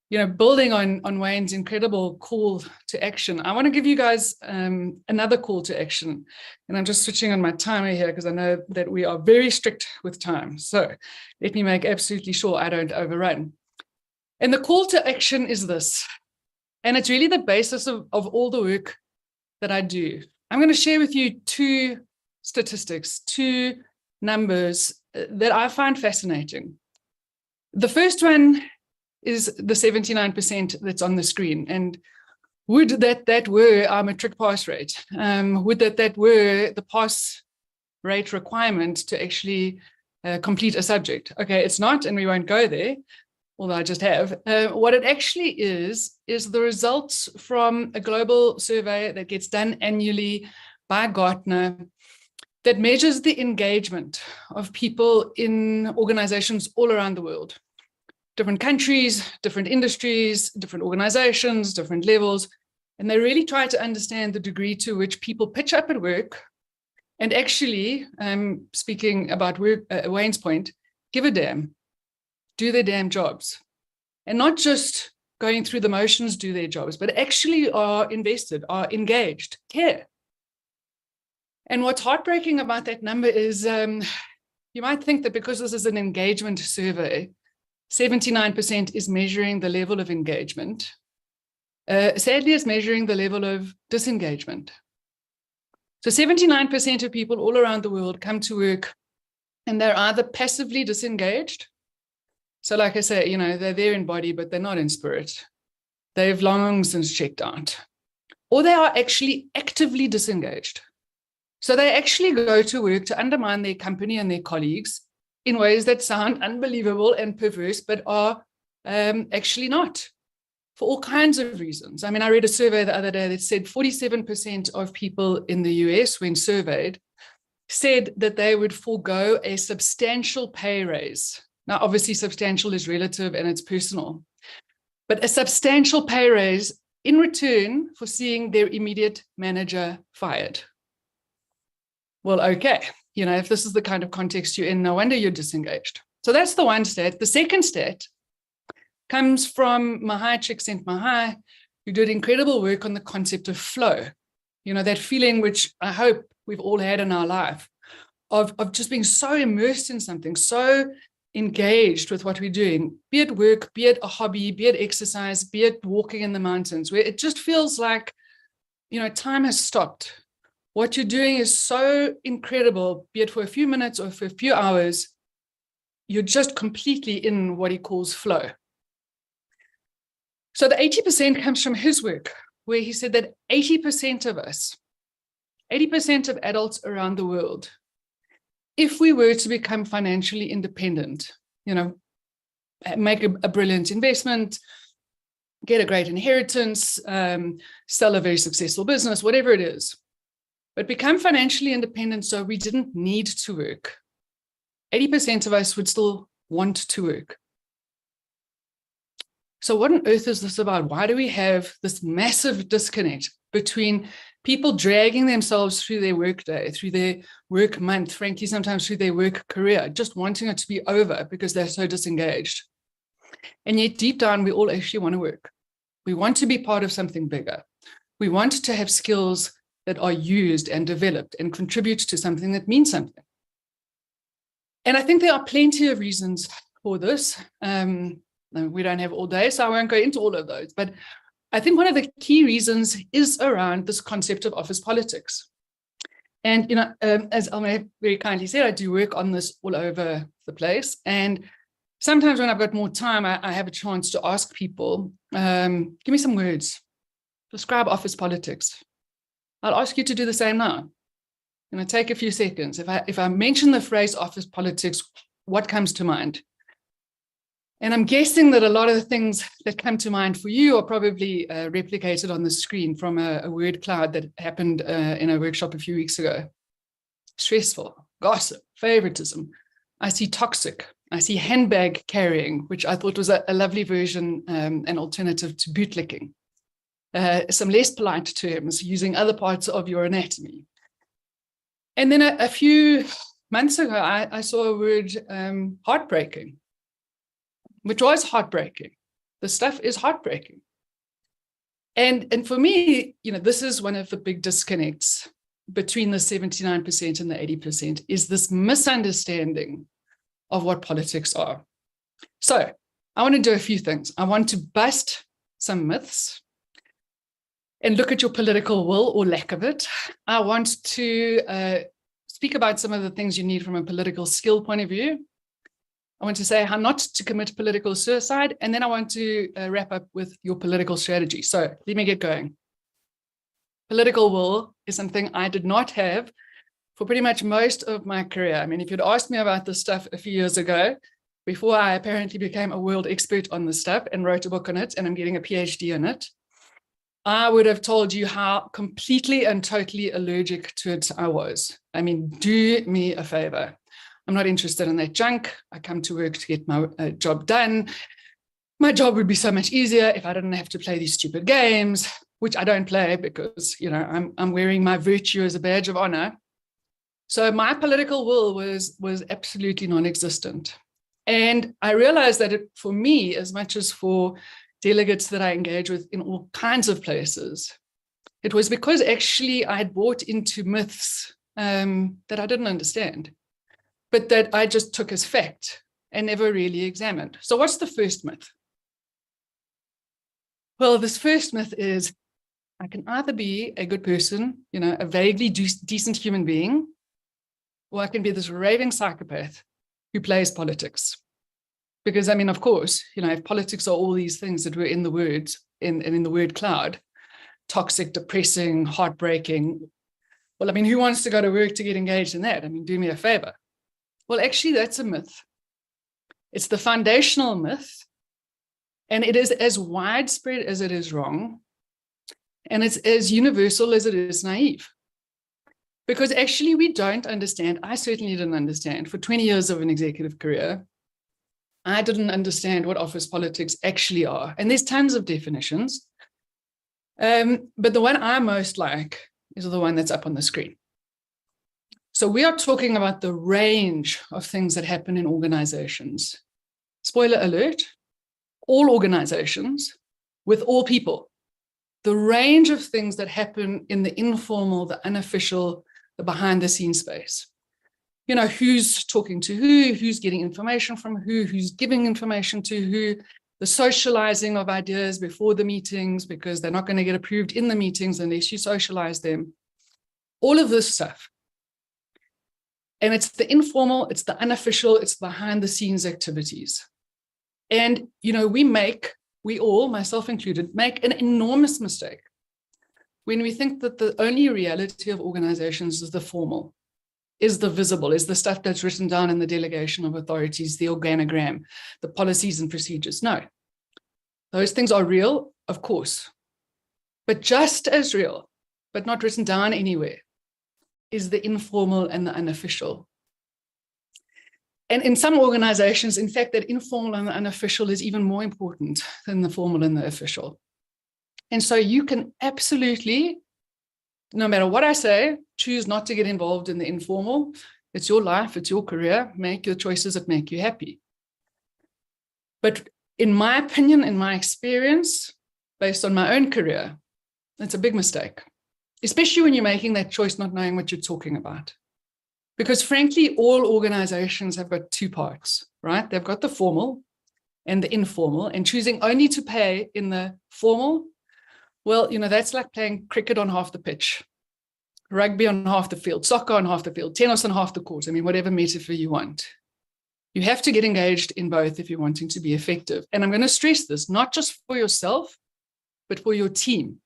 you know, building on Wayne's incredible call to action, I want to give you guys another call to action. And I'm just switching on my timer here because I know that we are very strict with time. So let me make absolutely sure I don't overrun. And the call to action is this. And it's really the basis of all the work that I do. I'm going to share with you two statistics, two numbers that I find fascinating. The first one is the 79% that's on the screen. And would that were our matric pass rate? Would that were the pass rate requirement to actually complete a subject? Okay, it's not, and we won't go there, although I just have. What it actually is the results from a global survey that gets done annually by Gartner that measures the engagement of people in organizations all around the world. Different countries, different industries, different organizations, different levels. And they really try to understand the degree to which people pitch up at work and actually, speaking about work, Wayne's point, give a damn, do their damn jobs. And not just going through the motions, do their jobs, but actually are invested, are engaged, care. And what's heartbreaking about that number is you might think that because this is an engagement survey, 79% is measuring the level of engagement. Sadly, it's measuring the level of disengagement. So 79% of people all around the world come to work and they're either passively disengaged. So like I say, you know, they're there in body, but they're not in spirit. They've long since checked out. Or they are actually actively disengaged. So they actually go to work to undermine their company and their colleagues in ways that sound unbelievable and perverse, but are actually not, for all kinds of reasons. I mean, I read a survey the other day that said 47% of people in the US, when surveyed, said that they would forego a substantial pay raise. Now, obviously, substantial is relative and it's personal, but a substantial pay raise in return for seeing their immediate manager fired. Well, okay. You know, if this is the kind of context you're in, no wonder you're disengaged. So that's the one stat. The second stat comes from Mahai Csikszentmihalyi, who did incredible work on the concept of flow. You know, that feeling which I hope we've all had in our life of just being so immersed in something, so engaged with what we're doing, be it work, be it a hobby, be it exercise, be it walking in the mountains, where it just feels like, you know, time has stopped. What you're doing is so incredible, be it for a few minutes or for a few hours, you're just completely in what he calls flow. So the 80% comes from his work, where he said that 80% of us, 80% of adults around the world, if we were to become financially independent, you know, make a brilliant investment, get a great inheritance, sell a very successful business, whatever it is, but become financially independent so we didn't need to work, 80% of us would still want to work. So what on earth is this about? Why do we have this massive disconnect between people dragging themselves through their work day, through their work month, frankly, sometimes through their work career, just wanting it to be over because they're so disengaged. And yet deep down, we all actually want to work. We want to be part of something bigger. We want to have skills that are used and developed and contribute to something that means something. And I think there are plenty of reasons for this. We don't have all day, so I won't go into all of those. But I think one of the key reasons is around this concept of office politics. And, you know, as Alma very kindly said, I do work on this all over the place. And sometimes when I've got more time, I have a chance to ask people, give me some words, describe office politics. I'll ask you to do the same now. You know, take a few seconds. If I mention the phrase office politics, what comes to mind? And I'm guessing that a lot of the things that come to mind for you are probably replicated on the screen from a word cloud that happened in a workshop a few weeks ago. Stressful, gossip, favoritism. I see toxic. I see handbag carrying, which I thought was a lovely version, an alternative to bootlicking. Some less polite terms using other parts of your anatomy. And then a few months ago, I saw a word, heartbreaking, which was heartbreaking. The stuff is heartbreaking. And for me, you know, this is one of the big disconnects between the 79% and the 80%, is this misunderstanding of what politics are. So I want to do a few things. I want to bust some myths and look at your political will or lack of it. I want to speak about some of the things you need from a political skill point of view. I want to say how not to commit political suicide. And then I want to wrap up with your political strategy. So let me get going. Political will is something I did not have for pretty much most of my career. I mean, if you'd asked me about this stuff a few years ago, before I apparently became a world expert on this stuff and wrote a book on it, and I'm getting a PhD in it, I would have told you how completely and totally allergic to it I was. I mean, do me a favor. I'm not interested in that junk. I come to work to get my job done. My job would be so much easier if I didn't have to play these stupid games, which I don't play because, you know, I'm wearing my virtue as a badge of honor. So my political will was absolutely non-existent. And I realized that for me, as much as for delegates that I engage with in all kinds of places, it was because actually I had bought into myths that I didn't understand, but that I just took as fact and never really examined. So what's the first myth? Well, this first myth is I can either be a good person, you know, a vaguely decent human being, or I can be this raving psychopath who plays politics. Because, I mean, of course, you know, if politics are all these things that were in the words, in the word cloud, toxic, depressing, heartbreaking, well, I mean, who wants to go to work to get engaged in that? I mean, do me a favor. Well, actually, that's a myth. It's the foundational myth, and it is as widespread as it is wrong, and it's as universal as it is naive. Because actually, we don't understand, I certainly didn't understand, for 20 years of an executive career, I didn't understand what office politics actually are. And there's tons of definitions. But the one I most like is the one that's up on the screen. So we are talking about the range of things that happen in organizations. Spoiler alert, all organizations with all people. The range of things that happen in the informal, the unofficial, the behind the scenes space. You know, who's talking to who's getting information from who's giving information to who, the socializing of ideas before the meetings, because they're not going to get approved in the meetings unless you socialize them. All of this stuff. And it's the informal, it's the unofficial, it's behind the scenes activities. And, you know, we all, myself included, make an enormous mistake when we think that the only reality of organizations is the formal, is the visible, is the stuff that's written down in the delegation of authorities, the organogram, the policies and procedures. No, those things are real, of course, but just as real, but not written down anywhere, is the informal and the unofficial. And in some organizations, in fact, that informal and the unofficial is even more important than the formal and the official. And so you can absolutely no matter what I say, choose not to get involved in the informal. It's your life, it's your career. Make your choices that make you happy. But in my opinion, in my experience, based on my own career, it's a big mistake, especially when you're making that choice not knowing what you're talking about. Because frankly, all organizations have got two parts, right? They've got the formal and the informal, and choosing only to pay in the formal, well, that's like playing cricket on half the pitch, rugby on half the field, soccer on half the field, tennis on half the court. I mean, whatever metaphor you want. You have to get engaged in both if you're wanting to be effective. And I'm going to stress this, not just for yourself, but for your team.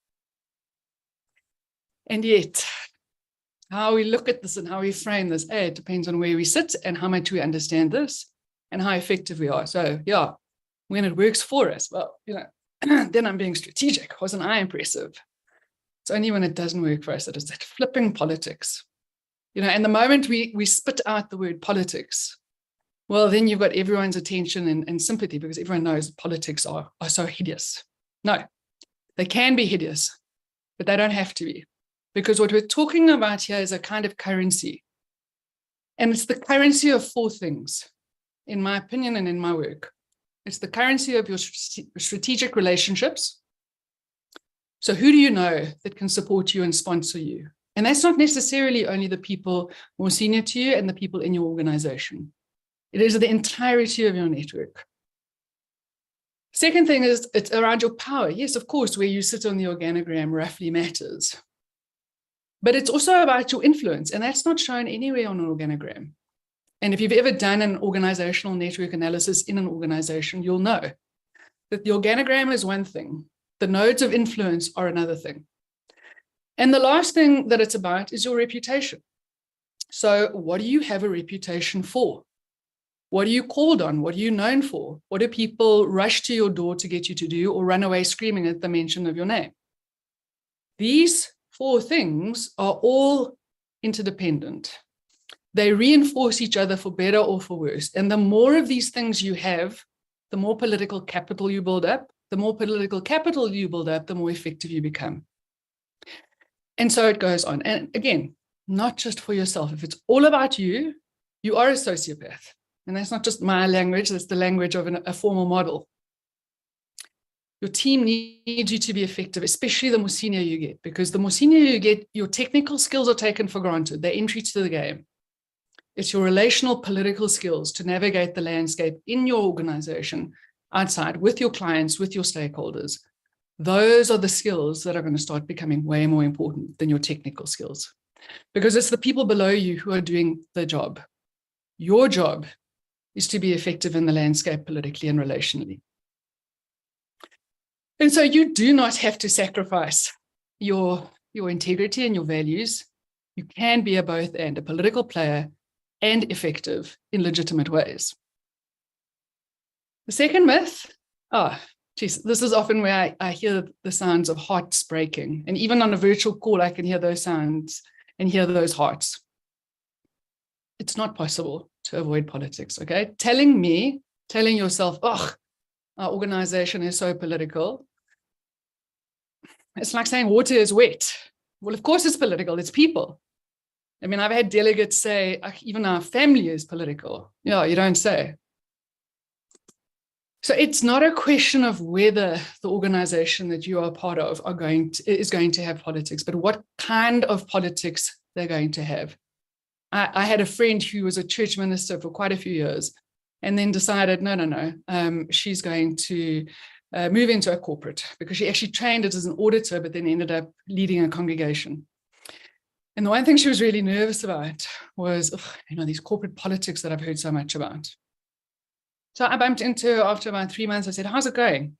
And yet, how we look at this and how we frame this, it depends on where we sit and how much we understand this and how effective we are. So yeah, when it works for us, well, then I'm being strategic. Wasn't I impressive? It's only when it doesn't work for us that it's that flipping politics. And the moment we spit out the word politics, well, then you've got everyone's attention and sympathy, because everyone knows politics are so hideous. No, they can be hideous, but they don't have to be. Because what we're talking about here is a kind of currency. And it's the currency of four things, in my opinion and in my work. It's the currency of your strategic relationships. So who do you know that can support you and sponsor you? And that's not necessarily only the people more senior to you and the people in your organization. It is the entirety of your network. Second thing is it's around your power. Yes, of course, where you sit on the organogram roughly matters. But it's also about your influence, and that's not shown anywhere on an organogram. And if you've ever done an organizational network analysis in an organization, you'll know that the organogram is one thing. The nodes of influence are another thing. And the last thing that it's about is your reputation. So what do you have a reputation for? What are you called on? What are you known for? What do people rush to your door to get you to do or run away screaming at the mention of your name? These four things are all interdependent. They reinforce each other for better or for worse. And the more of these things you have, the more political capital you build up. The more political capital you build up, the more effective you become. And so it goes on. And again, not just for yourself. If it's all about you, you are a sociopath. And that's not just my language, that's the language of a formal model. Your team needs you to be effective, especially the more senior you get, because the more senior you get, your technical skills are taken for granted. They're entry to the game. It's your relational political skills to navigate the landscape in your organization, outside, with your clients, with your stakeholders. Those are the skills that are going to start becoming way more important than your technical skills, because it's the people below you who are doing the job. Your job is to be effective in the landscape politically and relationally. And so you do not have to sacrifice your integrity and your values. You can be a both and, a political player and effective in legitimate ways. The second myth, this is often where I hear the sounds of hearts breaking. And even on a virtual call, I can hear those sounds and hear those hearts. It's not possible to avoid politics, okay? Telling yourself, our organization is so political. It's like saying water is wet. Well, of course it's political, it's people. I mean, I've had delegates say, even our family is political. Yeah, you don't say. So it's not a question of whether the organization that you are part of is going to have politics, but what kind of politics they're going to have. I had a friend who was a church minister for quite a few years and then decided, no, she's going to move into a corporate, because she actually trained as an auditor, but then ended up leading a congregation. And the one thing she was really nervous about was, these corporate politics that I've heard so much about. So I bumped into her after about 3 months. I said, how's it going?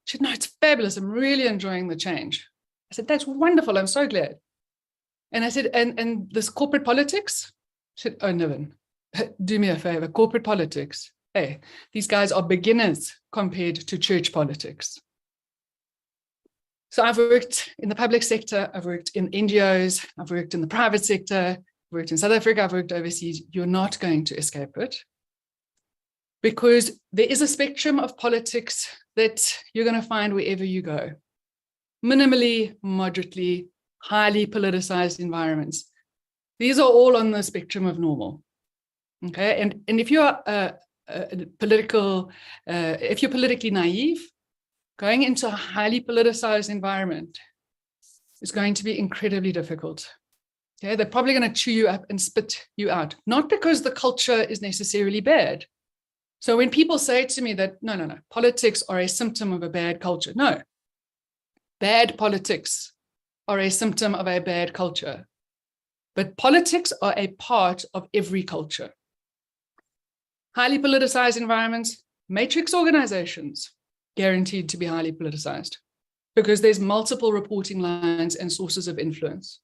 She said, no, it's fabulous. I'm really enjoying the change. I said, that's wonderful. I'm so glad. And I said, and this corporate politics? She said, oh, Niven, do me a favor, corporate politics. Hey, these guys are beginners compared to church politics. So I've worked in the public sector, I've worked in NGOs, I've worked in the private sector, I've worked in South Africa, I've worked overseas. You're not going to escape it, because there is a spectrum of politics that you're going to find wherever you go. Minimally, moderately, highly politicized environments. These are all on the spectrum of normal. Okay, and if you're if you're politically naive, going into a highly politicized environment is going to be incredibly difficult. Okay, they're probably going to chew you up and spit you out, not because the culture is necessarily bad. So when people say to me that, no, politics are a symptom of a bad culture, no, bad politics are a symptom of a bad culture. But politics are a part of every culture. Highly politicized environments, matrix organizations, guaranteed to be highly politicized because there's multiple reporting lines and sources of influence.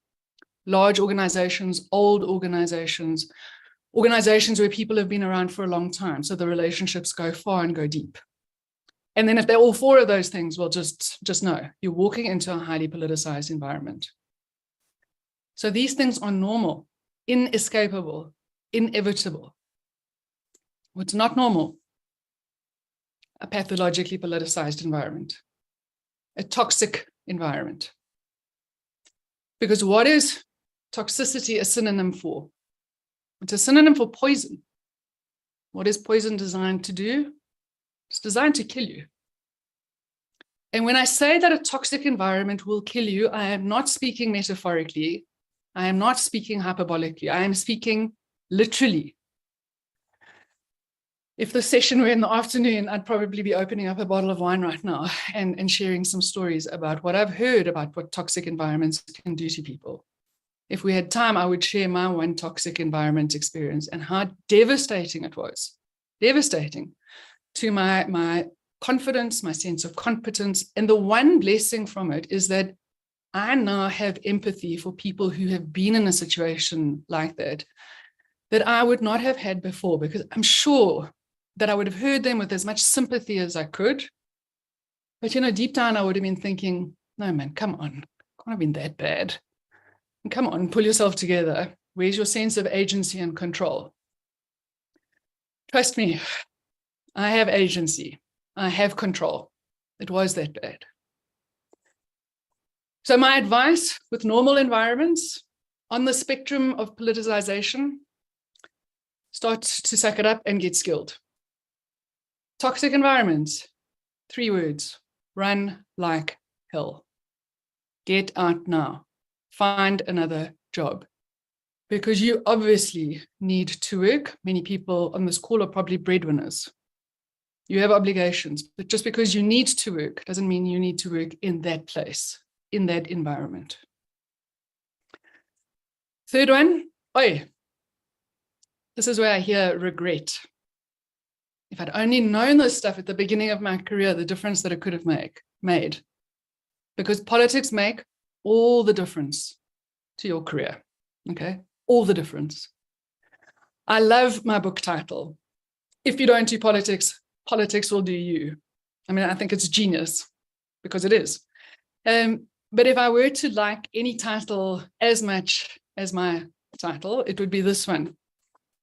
Large organizations, old organizations, organizations where people have been around for a long time, so the relationships go far and go deep. And then if they're all four of those things, well, just know you're walking into a highly politicized environment. So these things are normal, inescapable, inevitable. What's not normal? A pathologically politicized environment, a toxic environment. Because what is toxicity a synonym for? It's a synonym for poison. What is poison designed to do? It's designed to kill you. And when I say that a toxic environment will kill you, I am not speaking metaphorically. I am not speaking hyperbolically. I am speaking literally. If the session were in the afternoon, I'd probably be opening up a bottle of wine right now and sharing some stories about what I've heard about what toxic environments can do to people. If we had time, I would share my one toxic environment experience and how devastating it was. Devastating to my confidence, my sense of competence. And the one blessing from it is that I now have empathy for people who have been in a situation like that I would not have had before, because I'm sure that I would have heard them with as much sympathy as I could. But, deep down, I would have been thinking, no, man, come on. It can't have been that bad. And come on, pull yourself together. Where's your sense of agency and control? Trust me, I have agency. I have control. It was that bad. So my advice with normal environments on the spectrum of politicization, start to suck it up and get skilled. Toxic environments, 3 words: run like hell. Get out now. Find another job. Because you obviously need to work. Many people on this call are probably breadwinners. You have obligations, but just because you need to work doesn't mean you need to work in that place, in that environment. Third one, this is where I hear regret. If I'd only known this stuff at the beginning of my career, the difference that it could have made. Because politics make all the difference to your career, okay? All the difference. I love my book title. If you don't do politics, politics will do you. I mean, I think it's genius, because it is. But if I were to like any title as much as my title, it would be this one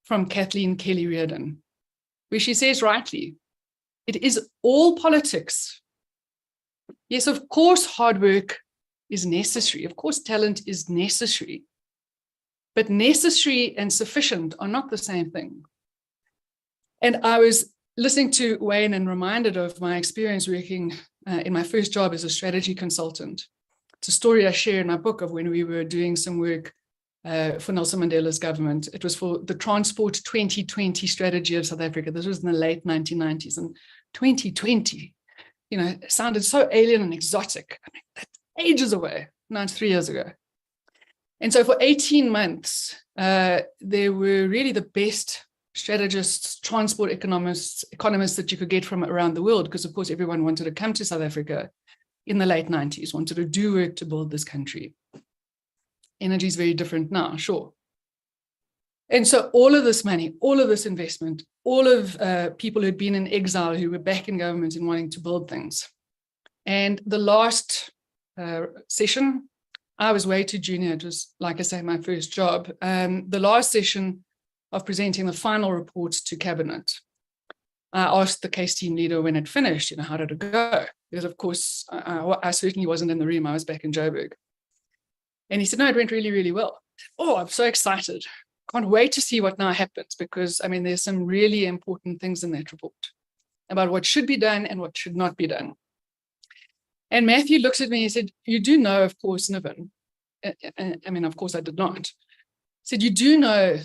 from Kathleen Kelly-Reardon, where she says rightly, it is all politics. Yes, of course, hard work is necessary. Of course, talent is necessary. But necessary and sufficient are not the same thing. And I was listening to Wayne and reminded of my experience working in my first job as a strategy consultant. It's a story I share in my book of when we were doing some work for Nelson Mandela's government. It was for the Transport 2020 strategy of South Africa. This was in the late 1990s. And 2020, sounded so alien and exotic. I mean, that's ages away. Now it's 3 years ago. And so for 18 months, there were really the best strategists, transport economists that you could get from around the world, because of course everyone wanted to come to South Africa in the late 90s, wanted to do work to build this country. Energy is very different now, sure. And so all of this money, all of this investment, all of people who'd been in exile, who were back in government and wanting to build things. And the last session, I was way too junior. It was, like I say, my first job. The last session of presenting the final report to cabinet, I asked the case team leader when it finished, how did it go? Because of course, I certainly wasn't in the room. I was back in Joburg. And he said, no, it went really, really well. Oh, I'm so excited. Can't wait to see what now happens, because I mean, there's some really important things in that report about what should be done and what should not be done. And Matthew looks at me and he said, you do know, of course, Niven. I mean, of course I did not. He said, you do know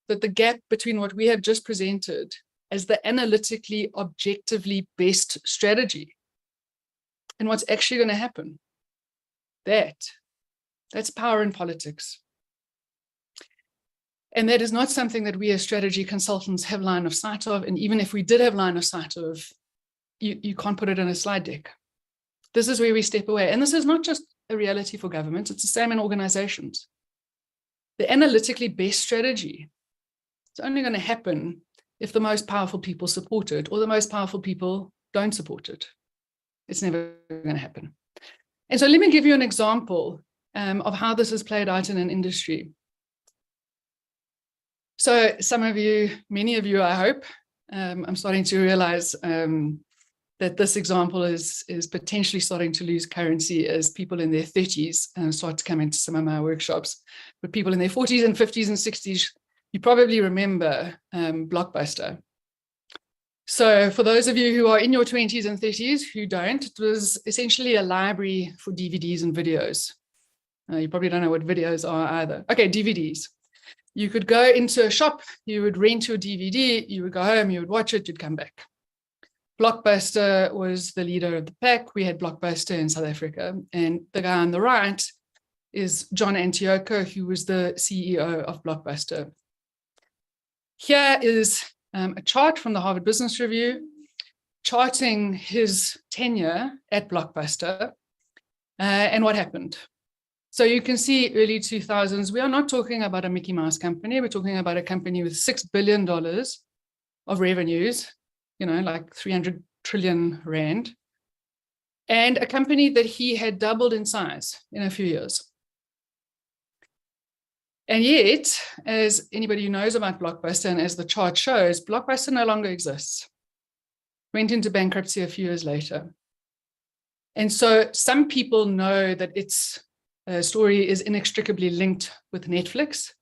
that the gap between what we have just presented as the analytically, objectively best strategy and what's actually going to happen, that's power in politics. And that is not something that we as strategy consultants have line of sight of. And even if we did have line of sight of, you can't put it in a slide deck. This is where we step away. And this is not just a reality for governments, it's the same in organizations. The analytically best strategy is only going to happen if the most powerful people support it, or the most powerful people don't support it. It's never going to happen. And so let me give you an example of how this is played out in an industry. So some of you, many of you, I hope, I'm starting to realize that this example is potentially starting to lose currency as people in their 30s start to come into some of my workshops. But people in their 40s and 50s and 60s, you probably remember Blockbuster. So for those of you who are in your 20s and 30s who don't, it was essentially a library for DVDs and videos. You probably don't know what videos are either. Okay, DVDs. You could go into a shop, you would rent your DVD, you would go home, you would watch it, you'd come back. Blockbuster was the leader of the pack. We had Blockbuster in South Africa. And the guy on the right is John Antioco, who was the CEO of Blockbuster. Here is a chart from the Harvard Business Review charting his tenure at Blockbuster and what happened. So you can see early 2000s, we are not talking about a Mickey Mouse company. We're talking about a company with $6 billion of revenues, like 300 trillion rand, and a company that he had doubled in size in a few years. And yet, as anybody who knows about Blockbuster, and as the chart shows, Blockbuster no longer exists. Went into bankruptcy a few years later. And so some people know that its story is inextricably linked with Netflix.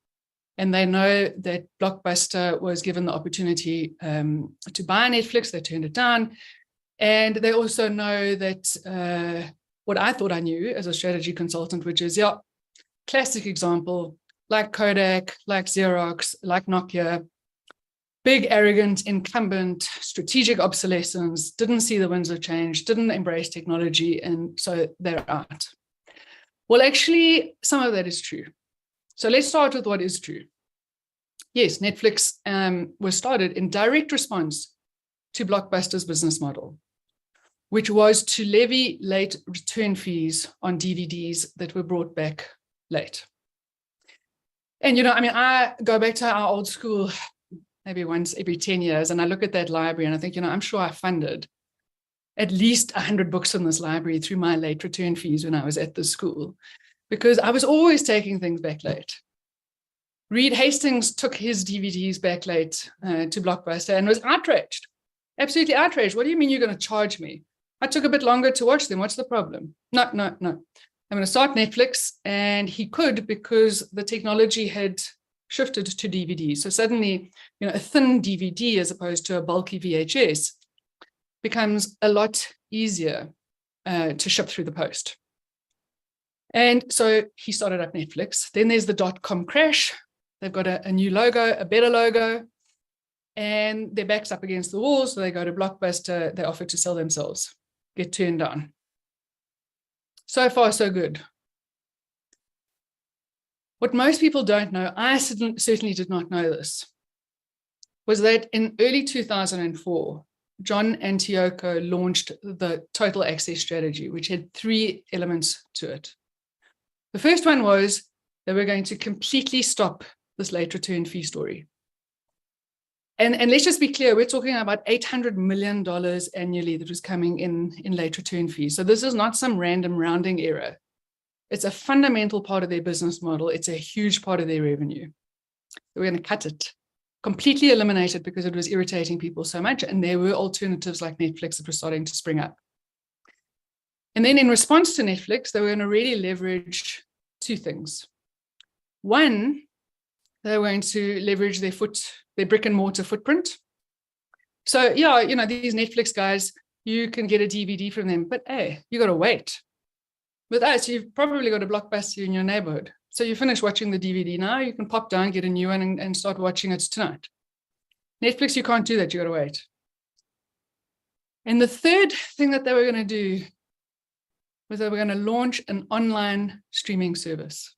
And they know that Blockbuster was given the opportunity to buy Netflix. They turned it down. And they also know that what I thought I knew as a strategy consultant, which is, classic example, like Kodak, like Xerox, like Nokia, big, arrogant, incumbent, strategic obsolescence, didn't see the winds of change, didn't embrace technology, and so they're out. Well, actually, some of that is true. So let's start with what is true. Yes, Netflix was started in direct response to Blockbuster's business model, which was to levy late return fees on DVDs that were brought back late. And, I go back to our old school maybe once every 10 years, and I look at that library and I think, I'm sure I funded at least 100 books in this library through my late return fees when I was at the school, because I was always taking things back late. Reed Hastings took his DVDs back late to Blockbuster and was outraged, absolutely outraged. What do you mean you're going to charge me? I took a bit longer to watch them. What's the problem? No. I'm going to start Netflix. And he could, because the technology had shifted to DVD. So suddenly, a thin DVD as opposed to a bulky VHS becomes a lot easier to ship through the post. And so he started up Netflix. Then there's the .com crash. They've got a new logo, a better logo, and their back's up against the wall. So they go to Blockbuster, they offer to sell themselves, get turned down. So far, so good. What most people don't know, I certainly did not know this, was that in early 2004, John Antioco launched the Total Access strategy, which had 3 elements to it. The first one was that we're going to completely stop this late return fee story. And let's just be clear, we're talking about $800 million annually that was coming in late return fees. So this is not some random rounding error. It's a fundamental part of their business model. It's a huge part of their revenue. We're going to cut it, completely eliminate it, because it was irritating people so much. And there were alternatives like Netflix that were starting to spring up. And then in response to Netflix, they were going to really leverage two things. One, they're going to leverage their brick and mortar footprint. So yeah, these Netflix guys, you can get a DVD from them, but hey, you got to wait. With us, you've probably got a Blockbuster in your neighborhood. So you finish watching the DVD now, you can pop down, get a new one and start watching it tonight. Netflix, you can't do that, you got to wait. And the third thing that they were going to do was they were going to launch an online streaming service.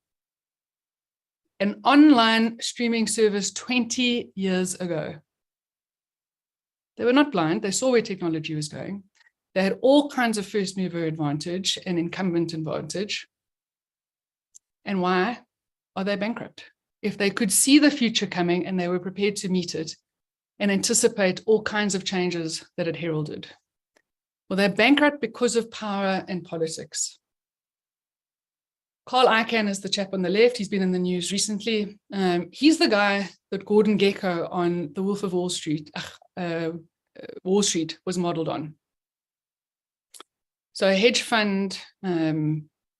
An online streaming service 20 years ago. They were not blind. They saw where technology was going. They had all kinds of first mover advantage and incumbent advantage. And why are they bankrupt? If they could see the future coming and they were prepared to meet it and anticipate all kinds of changes that it heralded. Well, they're bankrupt because of power and politics. Carl Icahn is the chap on the left. He's been in the news recently. He's the guy that Gordon Gekko on The Wolf of Wall Street was modeled on. So a hedge fund,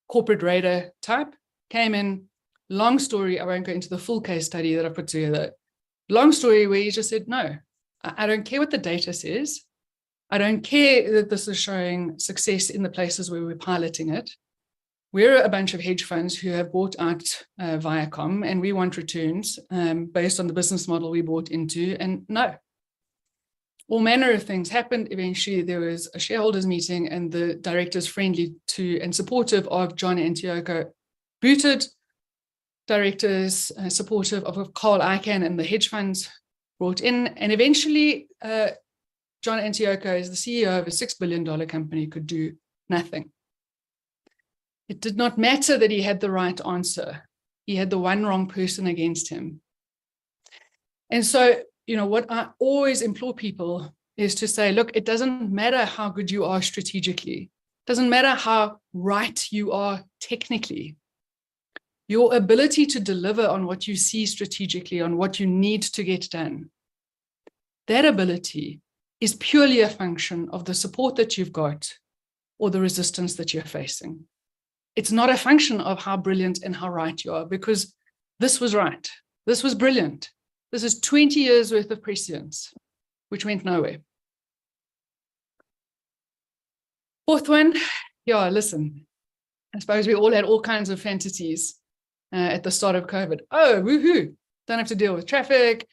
corporate raider type came in, long story, I won't go into the full case study that I put together. Long story where he just said, no, I don't care what the data says. I don't care that this is showing success in the places where we're piloting it. We're a bunch of hedge funds who have bought out Viacom, and we want returns based on the business model we bought into. And no, all manner of things happened. Eventually, there was a shareholders meeting, and the directors friendly to and supportive of CN&CO booted. Directors supportive of Carl Icahn and the hedge funds brought in. And eventually, CN&CO, as the CEO of a $6 billion company, could do nothing. It did not matter that he had the right answer. He had the one wrong person against him. And so, what I always implore people is to say, look, it doesn't matter how good you are strategically. It doesn't matter how right you are technically. Your ability to deliver on what you see strategically, on what you need to get done, that ability is purely a function of the support that you've got or the resistance that you're facing. It's not a function of how brilliant and how right you are, because this was right. This was brilliant. This is 20 years worth of prescience, which went nowhere. Fourth one, listen, I suppose we all had all kinds of fantasies at the start of COVID. Oh, woohoo, don't have to deal with traffic,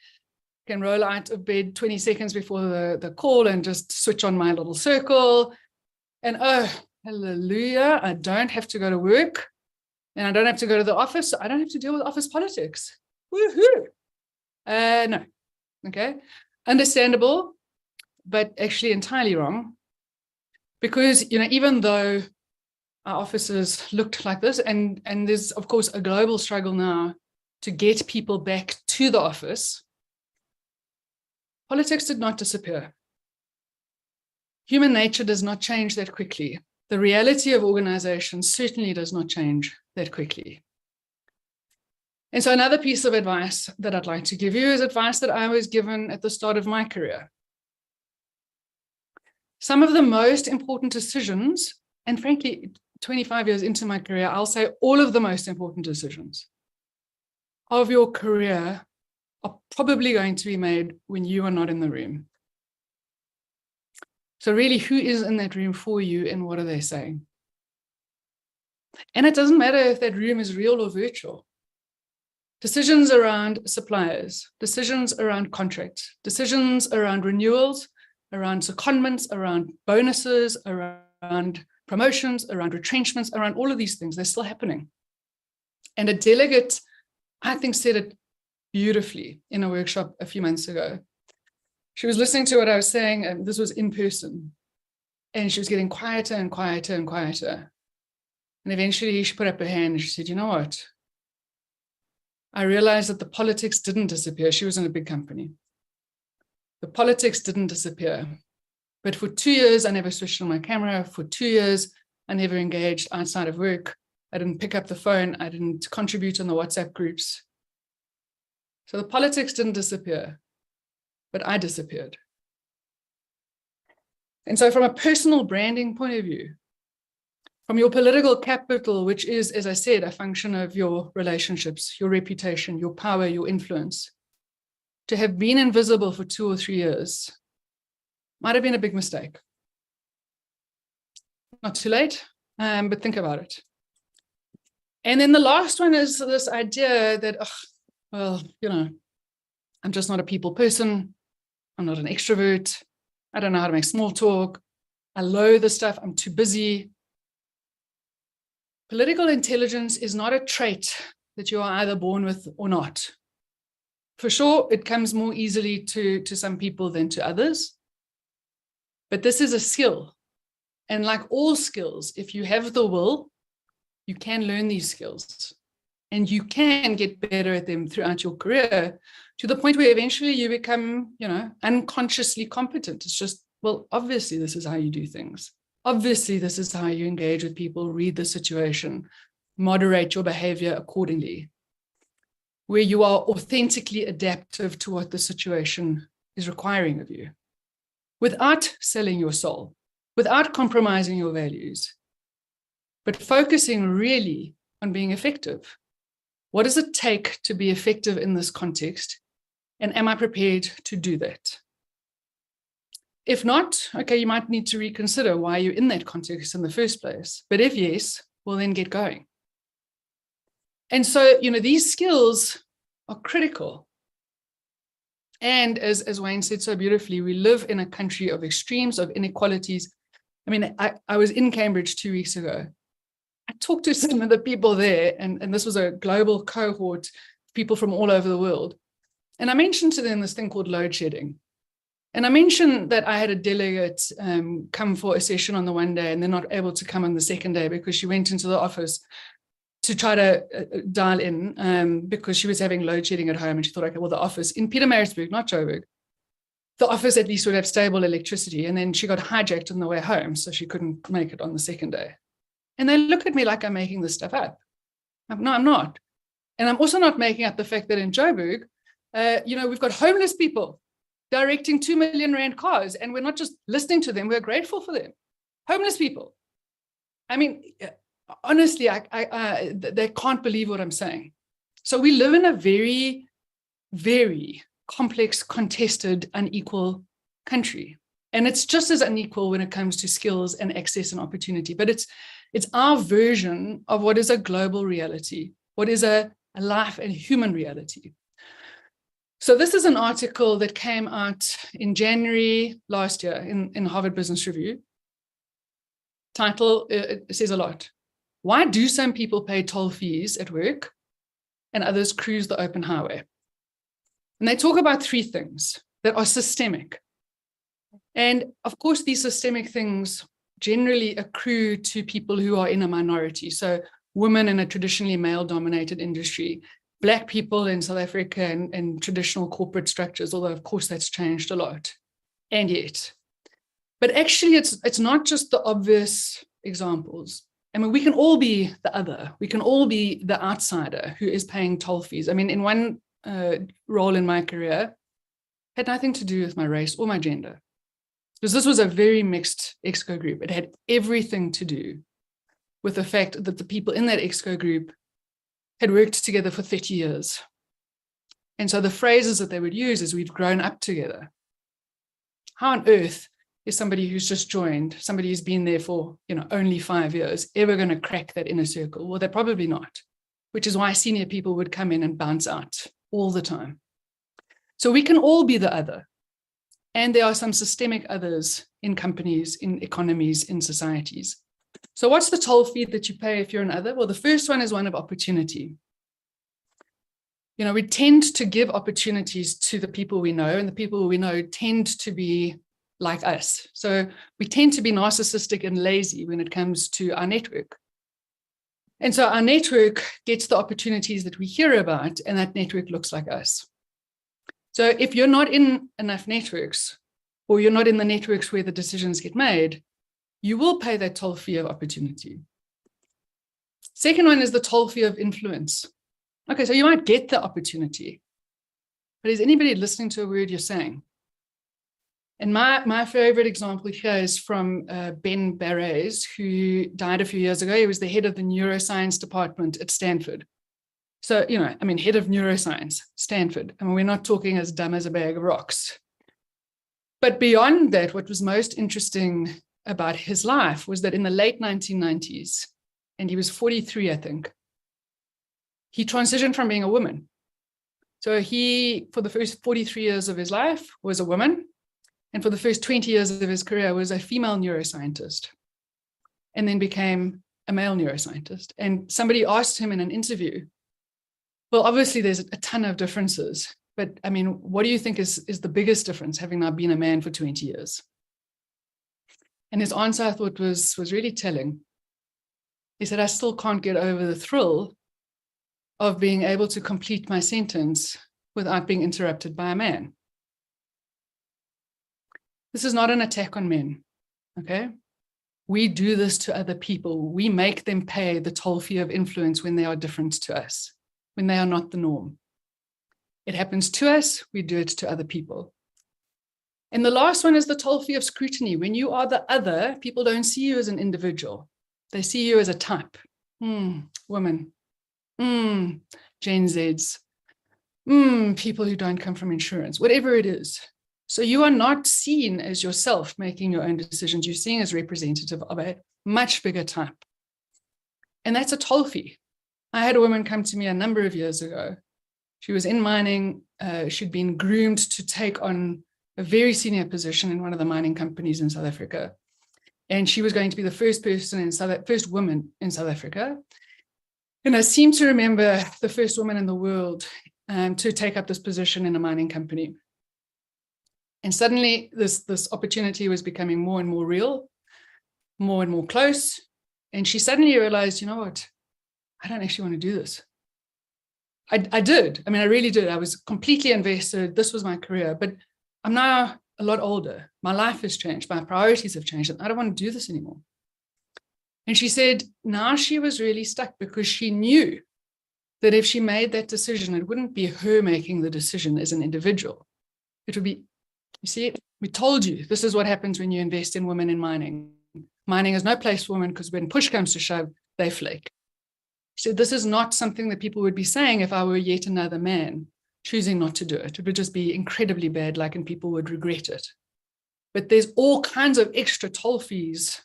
can roll out of bed 20 seconds before the call and just switch on my little circle. And oh, hallelujah, I don't have to go to work and I don't have to go to the office. So I don't have to deal with office politics. Woohoo. No. Okay. Understandable, but actually entirely wrong. Because, even though our offices looked like this, and there's, of course, a global struggle now to get people back to the office, politics did not disappear. Human nature does not change that quickly. The reality of organizations certainly does not change that quickly. And so another piece of advice that I'd like to give you is advice that I was given at the start of my career. Some of the most important decisions, and frankly, 25 years into my career, I'll say all of the most important decisions of your career are probably going to be made when you are not in the room. So really, who is in that room for you and what are they saying? And it doesn't matter if that room is real or virtual. Decisions around suppliers, decisions around contracts, decisions around renewals, around secondments, around bonuses, around promotions, around retrenchments, around all of these things, they're still happening. And a delegate, I think, said it beautifully in a workshop a few months ago. She was listening to what I was saying, and this was in person. And she was getting quieter and quieter and quieter. And eventually she put up her hand and she said, you know what? I realized that the politics didn't disappear. She was in a big company. The politics didn't disappear. But for 2 years, I never switched on my camera. For 2 years, I never engaged outside of work. I didn't pick up the phone. I didn't contribute in the WhatsApp groups. So the politics didn't disappear, but I disappeared. And so from a personal branding point of view, from your political capital, which is, as I said, a function of your relationships, your reputation, your power, your influence, to have been invisible for 2 or 3 years might have been a big mistake. Not too late, but think about it. And then the last one is this idea that, well, you know, I'm just not a people person. I'm not an extrovert. I don't know how to make small talk. I loathe this stuff. I'm too busy. Political intelligence is not a trait that you are either born with or not. For sure, it comes more easily to some people than to others. But this is a skill. And like all skills, if you have the will, you can learn these skills. And you can get better at them throughout your career to the point where eventually you become, you know, unconsciously competent. It's just, well, obviously this is how you do things. Obviously, this is how you engage with people, read the situation, moderate your behavior accordingly, where you are authentically adaptive to what the situation is requiring of you, without selling your soul, without compromising your values, but focusing really on being effective. What does it take to be effective in this context? And am I prepared to do that? If not, okay, you might need to reconsider why you're in that context in the first place. But if yes, well, then get going. And so, you know, these skills are critical. And as Wayne said so beautifully, we live in a country of extremes, of inequalities. I mean, I was in Cambridge 2 weeks ago. I talked to some of the people there, and this was a global cohort, people from all over the world. And I mentioned to them this thing called load shedding. And I mentioned that I had a delegate come for a session on the one day and they're not able to come on the second day because she went into the office to try to dial in because she was having load shedding at home. And she thought, okay, well, the office in Pietermaritzburg, not Joburg, the office at least would have stable electricity. And then she got hijacked on the way home, so she couldn't make it on the second day. And they look at me like I'm making this stuff up. No, I'm not. And I'm also not making up the fact that in Joburg, you know, we've got homeless people directing 2 million rand cars, and we're not just listening to them, we're grateful for them. Homeless people. I mean, honestly, they can't believe what I'm saying. So we live in a very, very complex, contested, unequal country. And it's just as unequal when it comes to skills and access and opportunity. But it's our version of what is a global reality, what is a life and human reality. So this is an article that came out in January last year in Harvard Business Review. Title, it says a lot. Why do some people pay toll fees at work and others cruise the open highway? And they talk about 3 things that are systemic. And of course, these systemic things generally accrue to people who are in a minority. So women in a traditionally male-dominated industry, Black people in South Africa and traditional corporate structures, although of course that's changed a lot, and yet. But actually it's not just the obvious examples. I mean, we can all be the other. We can all be the outsider who is paying toll fees. I mean, in one role in my career, had nothing to do with my race or my gender. Because this was a very mixed ExCo group. It had everything to do with the fact that the people in that ExCo group had worked together for 30 years. And so the phrases that they would use is, we've grown up together. How on earth is somebody who's just joined, somebody who's been there for, you know, only 5 years, ever going to crack that inner circle? Well, they're probably not, which is why senior people would come in and bounce out all the time. So we can all be the other. And there are some systemic others in companies, in economies, in societies. So what's the toll fee that you pay if you're an other? Well, the first one is one of opportunity. You know, we tend to give opportunities to the people we know, and the people we know tend to be like us. So we tend to be narcissistic and lazy when it comes to our network. And so our network gets the opportunities that we hear about, and that network looks like us. So if you're not in enough networks, or you're not in the networks where the decisions get made, you will pay that toll fee of opportunity. Second one is the toll fee of influence. Okay, so you might get the opportunity, but is anybody listening to a word you're saying? And my favorite example here is from Ben Barres, who died a few years ago. He was the head of the neuroscience department at Stanford. So, head of neuroscience, Stanford. We're not talking as dumb as a bag of rocks. But beyond that, what was most interesting about his life was that in the late 1990s, and he was 43, I think, he transitioned from being a woman. So he, for the first 43 years of his life, was a woman. And for the first 20 years of his career, was a female neuroscientist, and then became a male neuroscientist. And somebody asked him in an interview, well, obviously there's a ton of differences, but what do you think is the biggest difference, having now been a man for 20 years? And his answer, I thought, was really telling. He said, I still can't get over the thrill of being able to complete my sentence without being interrupted by a man. This is not an attack on men, okay? We do this to other people. We make them pay the toll fee of influence when they are different to us, when they are not the norm. It happens to us, we do it to other people. And the last one is the toll fee of scrutiny. When you are the other, people don't see you as an individual. They see you as a type. Women. Gen Zs. People who don't come from insurance, whatever it is. So you are not seen as yourself making your own decisions. You're seen as representative of a much bigger type. And that's a toll fee. I had a woman come to me a number of years ago. She was in mining. She'd been groomed to take on a very senior position in one of the mining companies in South Africa. And she was going to be the first woman in South Africa. And I seem to remember the first woman in the world to take up this position in a mining company. And suddenly this opportunity was becoming more and more real, more and more close. And she suddenly realized, you know what? I don't actually want to do this. I did. I really did. I was completely invested. This was my career. But I'm now a lot older. My life has changed. My priorities have changed. And I don't want to do this anymore. And she said, now she was really stuck because she knew that if she made that decision, it wouldn't be her making the decision as an individual. It would be, you see, we told you this is what happens when you invest in women in mining. Mining is no place for women because when push comes to shove, they flake. She said, this is not something that people would be saying if I were yet another man choosing not to do it. It would just be incredibly bad luck and people would regret it. But there's all kinds of extra toll fees.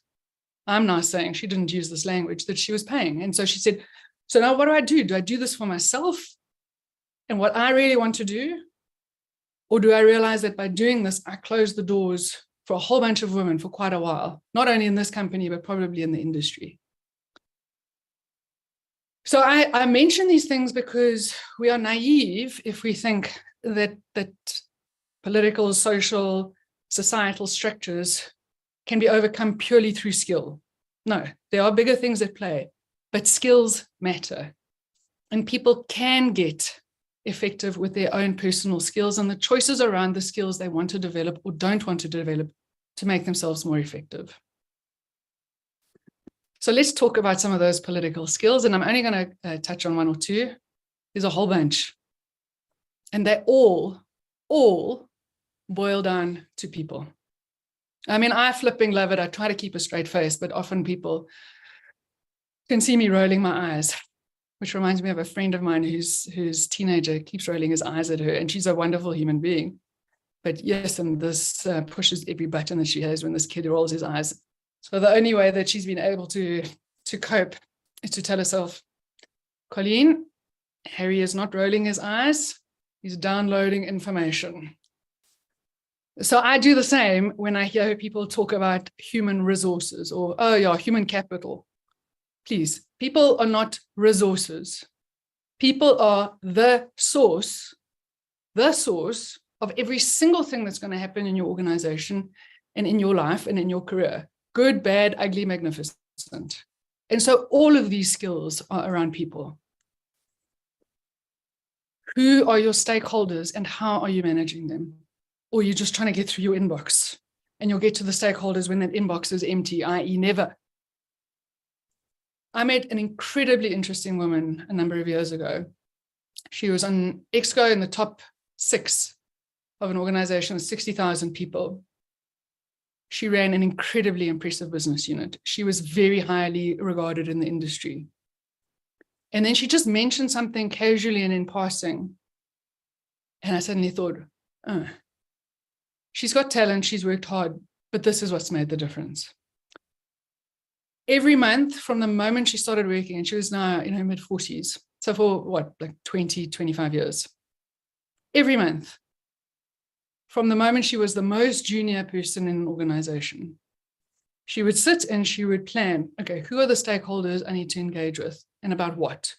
I'm now saying, she didn't use this language, that she was paying. And so she said, so now what do I do? Do I do this for myself and what I really want to do? Or do I realize that by doing this, I close the doors for a whole bunch of women for quite a while, not only in this company, but probably in the industry? So I mention these things because we are naive if we think that political, social, societal structures can be overcome purely through skill. No, there are bigger things at play, but skills matter. And people can get effective with their own personal skills and the choices around the skills they want to develop or don't want to develop to make themselves more effective. So let's talk about some of those political skills, and I'm only going to touch on one or two. There's a whole bunch. And they all boil down to people. I flipping love it. I try to keep a straight face, but often people can see me rolling my eyes, which reminds me of a friend of mine whose teenager keeps rolling his eyes at her, and she's a wonderful human being. But yes, and this pushes every button that she has when this kid rolls his eyes. So the only way that she's been able to cope is to tell herself, Colleen, Harry is not rolling his eyes. He's downloading information. So I do the same when I hear people talk about human resources or, oh yeah, human capital. Please, people are not resources. People are the source of every single thing that's going to happen in your organization and in your life and in your career. Good, bad, ugly, magnificent. And so all of these skills are around people. Who are your stakeholders and how are you managing them? Or you're just trying to get through your inbox and you'll get to the stakeholders when that inbox is empty, i.e. never. I met an incredibly interesting woman a number of years ago. She was on EXCO in the top 6 of an organization with 60,000 people. She ran an incredibly impressive business unit. She was very highly regarded in the industry. And then she just mentioned something casually and in passing. And I suddenly thought, oh, she's got talent, she's worked hard, but this is what's made the difference. Every month from the moment she started working, and she was now in her mid-40s, so for what, like 20, 25 years, every month, from the moment she was the most junior person in an organization, she would sit and she would plan, okay, who are the stakeholders I need to engage with and about what?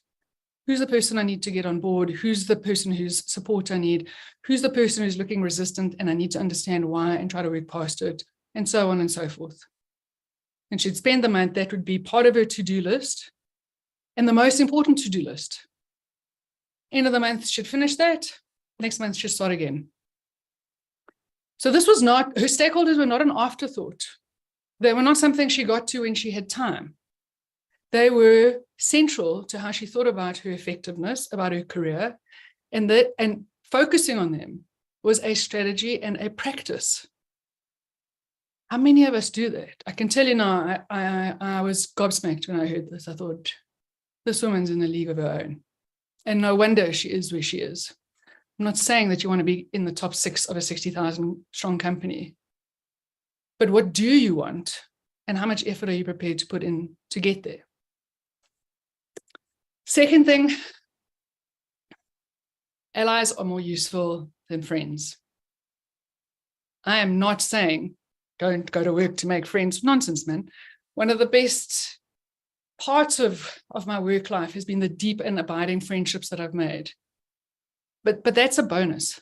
Who's the person I need to get on board? Who's the person whose support I need? Who's the person who's looking resistant and I need to understand why and try to work past it, and so on and so forth. And she'd spend the month, that would be part of her to-do list and the most important to-do list. End of the month, she'd finish that. Next month, she'd start again. So this was not, her stakeholders were not an afterthought. They were not something she got to when she had time. They were central to how she thought about her effectiveness, about her career, and focusing on them was a strategy and a practice. How many of us do that? I can tell you now, I was gobsmacked when I heard this. I thought, this woman's in a league of her own. And no wonder she is where she is. I'm not saying that you want to be in the top 6 of a 60,000 strong company. But what do you want? And how much effort are you prepared to put in to get there? Second thing, allies are more useful than friends. I am not saying don't go to work to make friends. Nonsense, man. One of the best parts of my work life has been the deep and abiding friendships that I've made. But that's a bonus.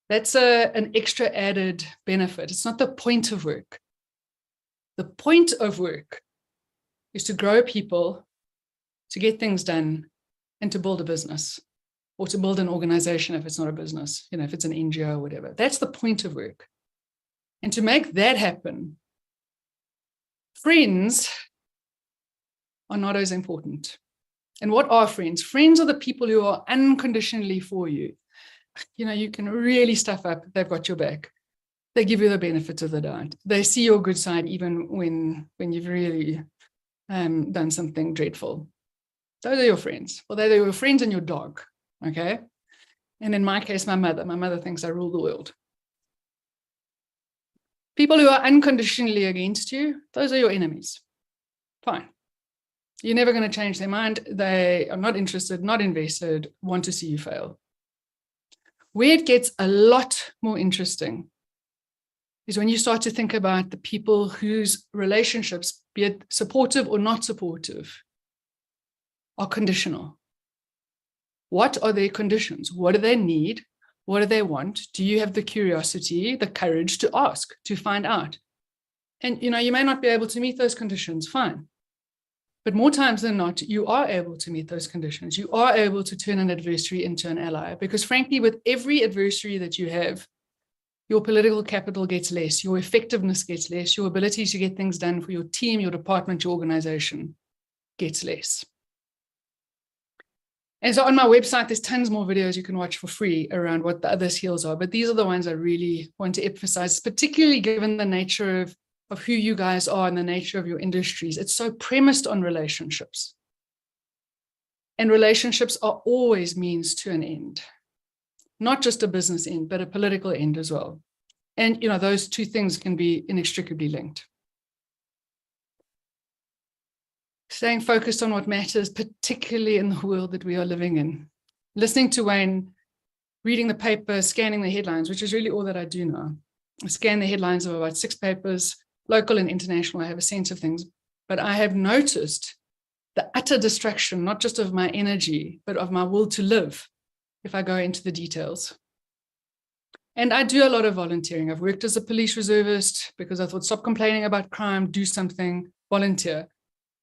That's an extra added benefit. It's not the point of work. The point of work is to grow people, to get things done, and to build a business, or to build an organization if it's not a business, if it's an NGO or whatever. That's the point of work. And to make that happen, friends are not as important. And what are friends? Friends are the people who are unconditionally for you. You can really stuff up, they've got your back. They give you the benefit of the doubt. They see your good side even when you've really done something dreadful. Those are your friends. Well, they're your friends and your dog, okay? And in my case, my mother thinks I rule the world. People who are unconditionally against you, those are your enemies. Fine. You're never going to change their mind. They are not interested, not invested, want to see you fail. Where it gets a lot more interesting is when you start to think about the people whose relationships, be it supportive or not supportive, are conditional. What are their conditions? What do they need? What do they want? Do you have the curiosity, the courage to ask, to find out? And, you may not be able to meet those conditions, fine. But more times than not, you are able to meet those conditions. You are able to turn an adversary into an ally, because frankly, with every adversary that you have, your political capital gets less, your effectiveness gets less, your ability to get things done for your team, your department, your organization gets less. And so on my website, there's tons more videos you can watch for free around what the other skills are. But these are the ones I really want to emphasize, particularly given the nature of who you guys are and the nature of your industries. It's so premised on relationships. And relationships are always means to an end. Not just a business end, but a political end as well. And, those two things can be inextricably linked. Staying focused on what matters, particularly in the world that we are living in. Listening to Wayne, reading the paper, scanning the headlines, which is really all that I do now. I scan the headlines of about 6 papers, local and international. I have a sense of things. But I have noticed the utter destruction, not just of my energy, but of my will to live, if I go into the details. And I do a lot of volunteering. I've worked as a police reservist because I thought, stop complaining about crime, do something, volunteer.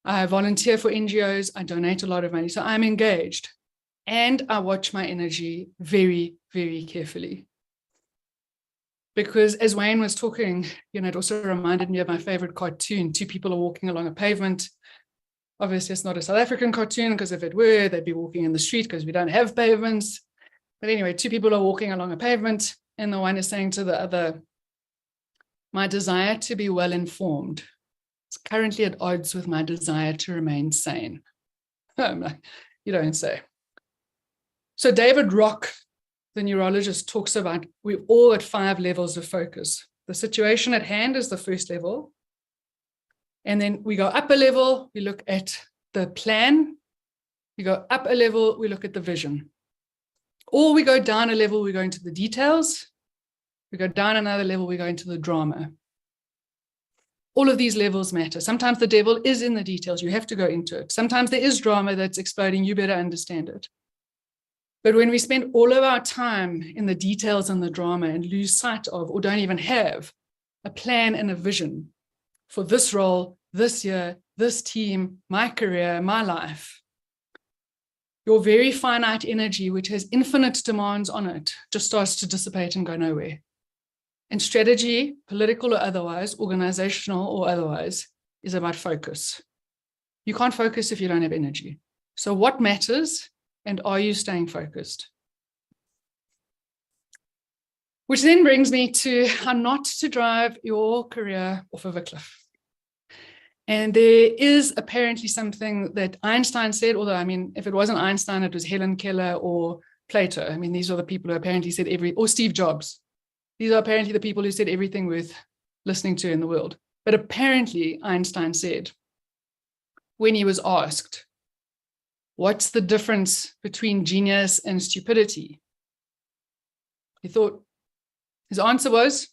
I volunteer for NGOs. I donate a lot of money. So I'm engaged. And I watch my energy very, very carefully. Because as Wayne was talking, it also reminded me of my favorite cartoon. 2 people are walking along a pavement. Obviously, it's not a South African cartoon, because if it were, they'd be walking in the street because we don't have pavements. But anyway, 2 people are walking along a pavement, and the one is saying to the other, my desire to be well informed is currently at odds with my desire to remain sane. I'm like, you don't say. So David Rock, the neurologist, talks about we're all at 5 levels of focus. The situation at hand is the first level. And then we go up a level, we look at the plan. We go up a level, we look at the vision. Or we go down a level, we go into the details. We go down another level, we go into the drama. All of these levels matter. Sometimes the devil is in the details. You have to go into it. Sometimes there is drama that's exploding. You better understand it. But when we spend all of our time in the details and the drama and lose sight of, or don't even have, a plan and a vision for this role, this year, this team, my career, my life, your very finite energy, which has infinite demands on it, just starts to dissipate and go nowhere. And strategy, political or otherwise, organizational or otherwise, is about focus. You can't focus if you don't have energy. So what matters, and are you staying focused? Which then brings me to how not to drive your career off of a cliff. And there is apparently something that Einstein said, although, I mean, if it wasn't Einstein, it was Helen Keller or Plato. I mean, these are the people who apparently said or Steve Jobs. These are apparently the people who said everything worth listening to in the world. But apparently Einstein said, when he was asked, what's the difference between genius and stupidity? He thought, his answer was,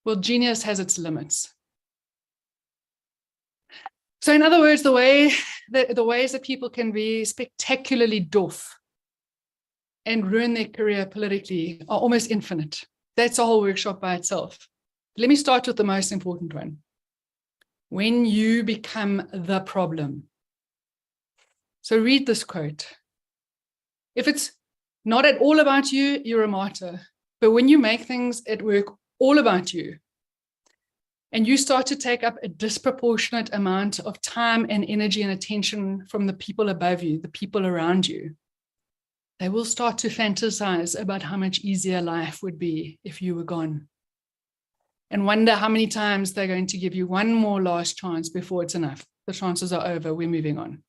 well, genius has its limits. So in other words, the ways that people can be spectacularly doof and ruin their career politically are almost infinite. That's a whole workshop by itself. Let me start with the most important one. When you become the problem. So read this quote. If it's not at all about you, you're a martyr. But when you make things at work all about you, and you start to take up a disproportionate amount of time and energy and attention from the people above you, the people around you, they will start to fantasize about how much easier life would be if you were gone. And wonder how many times they're going to give you one more last chance before it's enough. The chances are over, we're moving on.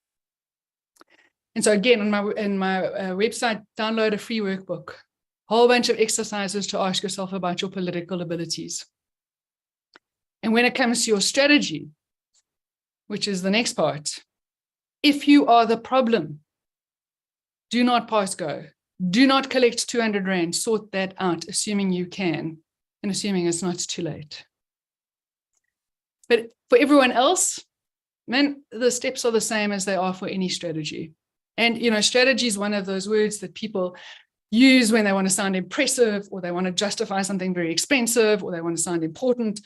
And so again, on my website, download a free workbook, a whole bunch of exercises to ask yourself about your political abilities. And when it comes to your strategy, which is the next part, if you are the problem, do not pass go. Do not collect 200 Rand, sort that out, assuming you can, and assuming it's not too late. But for everyone else, man, the steps are the same as they are for any strategy. And, you know, strategy is one of those words that people use when they want to sound impressive, or they want to justify something very expensive, or they want to sound important.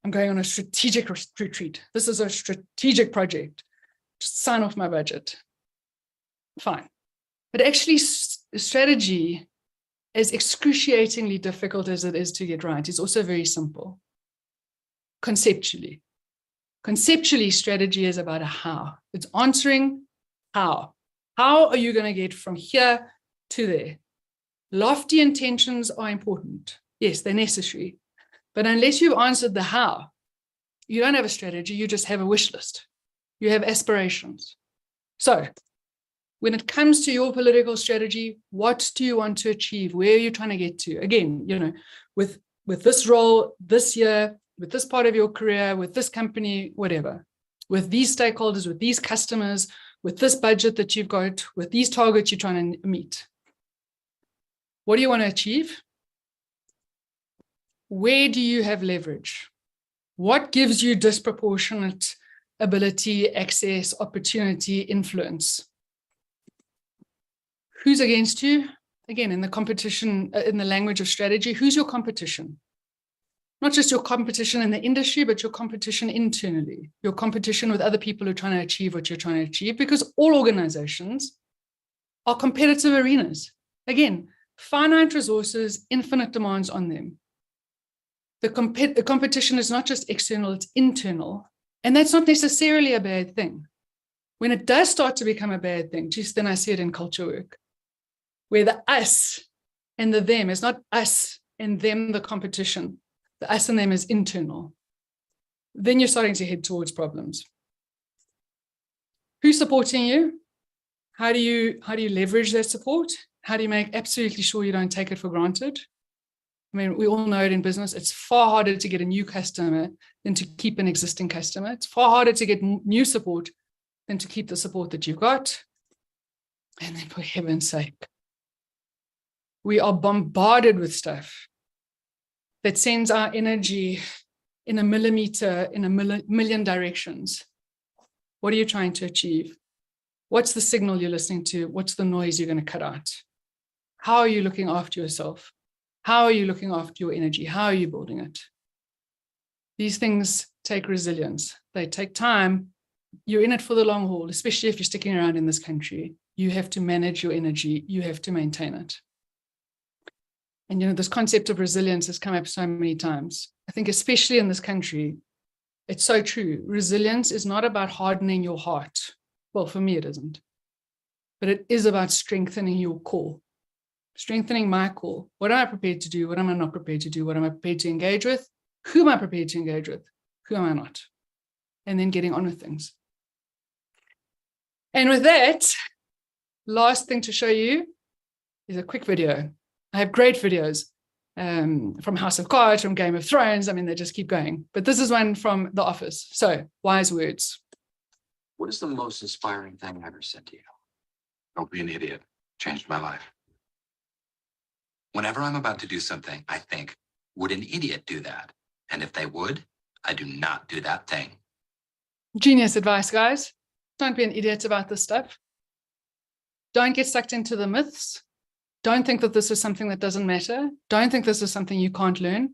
I'm going on a strategic retreat. This is a strategic project. Just sign off my budget. Fine. But actually, strategy, as excruciatingly difficult as it is to get right, is also very simple. Conceptually. Conceptually, strategy is about a how. It's answering how. How are you going to get from here to there? Lofty intentions are important. Yes, they're necessary. But unless you've answered the how, you don't have a strategy, you just have a wish list. You have aspirations. So when it comes to your political strategy, what do you want to achieve? Where are you trying to get to? Again, you know, with this role, this year, with this part of your career, with this company, whatever, with these stakeholders, with these customers, with this budget that you've got, with these targets you're trying to meet. What do you want to achieve? Where do you have leverage? What gives you disproportionate ability, access, opportunity, influence? Who's against you? Again, in the competition, in the language of strategy, who's your competition? Not just your competition in the industry, but your competition internally, your competition with other people who are trying to achieve what you're trying to achieve, because all organizations are competitive arenas. Again, finite resources, infinite demands on them. The competition is not just external, it's internal. And that's not necessarily a bad thing. When it does start to become a bad thing, just then I see it in culture work, where the us and the them is not us and them, the competition, The us and them is internal. Then you're starting to head towards problems. Who's supporting you? How do you leverage that support? How do you make absolutely sure you don't take it for granted? I mean, we all know it in business. It's far harder to get a new customer than to keep an existing customer. It's far harder to get new support than to keep the support that you've got. And then for heaven's sake, we are bombarded with stuff that sends our energy in a millimeter, in a million directions. What are you trying to achieve? What's the signal you're listening to? What's the noise you're going to cut out? How are you looking after yourself? How are you looking after your energy? How are you building it? These things take resilience. They take time. You're in it for the long haul, especially if you're sticking around in this country. You have to manage your energy. You have to maintain it. And, you know, this concept of resilience has come up so many times. I think especially in this country, it's so true. Resilience is not about hardening your heart. Well, for me, it isn't. But it is about strengthening your core. Strengthening my core. What am I prepared to do? What am I not prepared to do? What am I prepared to engage with? Who am I prepared to engage with? Who am I not? And then getting on with things. And with that, last thing to show you is a quick video. I have great videos from House of Cards, from Game of Thrones. I mean, they just keep going. But this is one from The Office. So, wise words. What is the most inspiring thing I ever said to you? Don't be an idiot. Changed my life. Whenever I'm about to do something, I think, would an idiot do that? And if they would, I do not do that thing. Genius advice, guys. Don't be an idiot about this stuff. Don't get sucked into the myths. Don't think that this is something that doesn't matter. Don't think this is something you can't learn.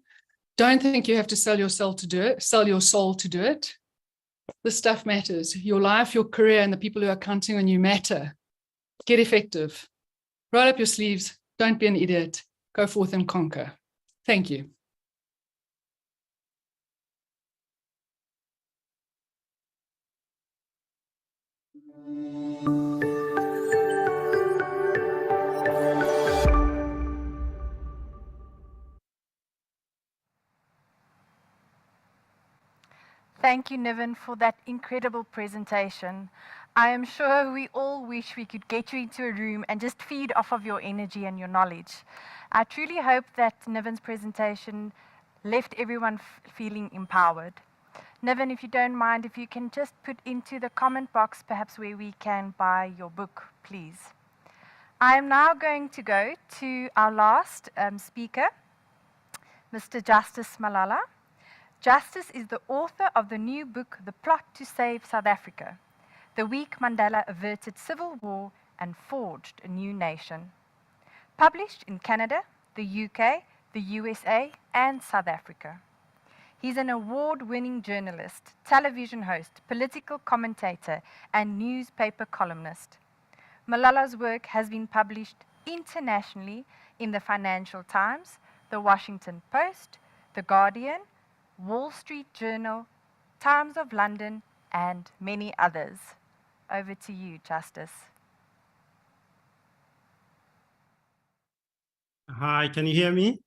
Don't think you have to sell your soul to do it. Sell your soul to do it. This stuff matters. Your life, your career, and the people who are counting on you matter. Get effective. Roll up your sleeves. Don't be an idiot. Go forth and conquer. Thank you. Thank you, Niven, for that incredible presentation. I am sure we all wish we could get you into a room and just feed off of your energy and your knowledge. I truly hope that Niven's presentation left everyone feeling empowered. Niven, if you don't mind, if you can just put into the comment box perhaps where we can buy your book, please. I am now going to go to our last speaker, Mr. Justice Malala. Justice is the author of the new book, The Plot to Save South Africa, the week Mandela averted civil war and forged a new nation. Published in Canada, the UK, the USA, and South Africa. He's an award-winning journalist, television host, political commentator, and newspaper columnist. Malala's work has been published internationally in the Financial Times, the Washington Post, the Guardian, Wall Street Journal, Times of London, and many others. Over to you, Justice. Hi, can you hear me?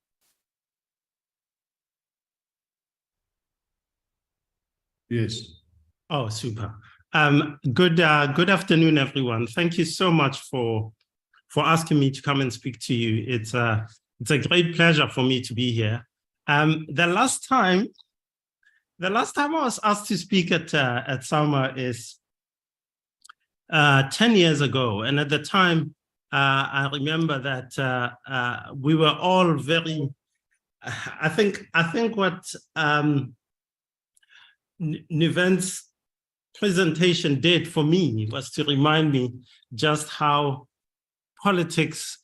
Yes. Oh, super. Good afternoon, everyone. Thank you so much for asking me to come and speak to you. It's a great pleasure for me to be here. The last time I was asked to speak at SAUMA is 10 years ago, and at the time I remember that we were all very. I think what Niven's presentation did for me was to remind me just how politics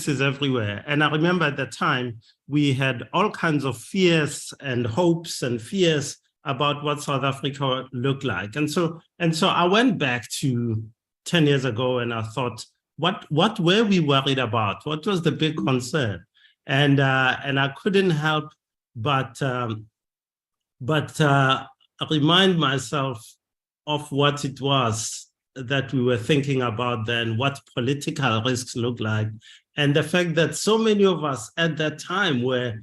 is everywhere. And I remember at the time we had all kinds of fears and hopes and fears about what South Africa looked like. And so I went back to 10 years ago and I thought, what were we worried about? What was the big concern? And I couldn't help but remind myself of what it was that we were thinking about then, what political risks look like, and the fact that so many of us at that time were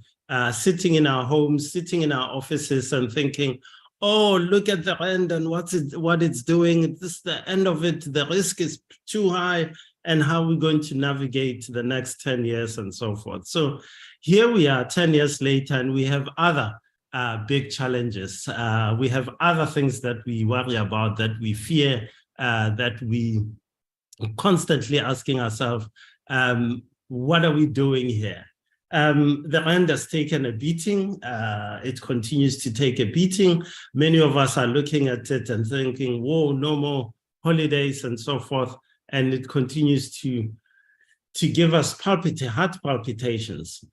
sitting in our homes, sitting in our offices and thinking, oh, look at the rand and what it's doing. This is the end of it. The risk is too high. And how we're going to navigate the next 10 years and so forth. So here we are 10 years later, and we have other big challenges. We have other things that we worry about, that we fear, that we constantly asking ourselves, what are we doing here? The rand has taken a beating. It continues to take a beating. Many of us are looking at it and thinking, whoa, no more holidays and so forth. And it continues to give us heart palpitations.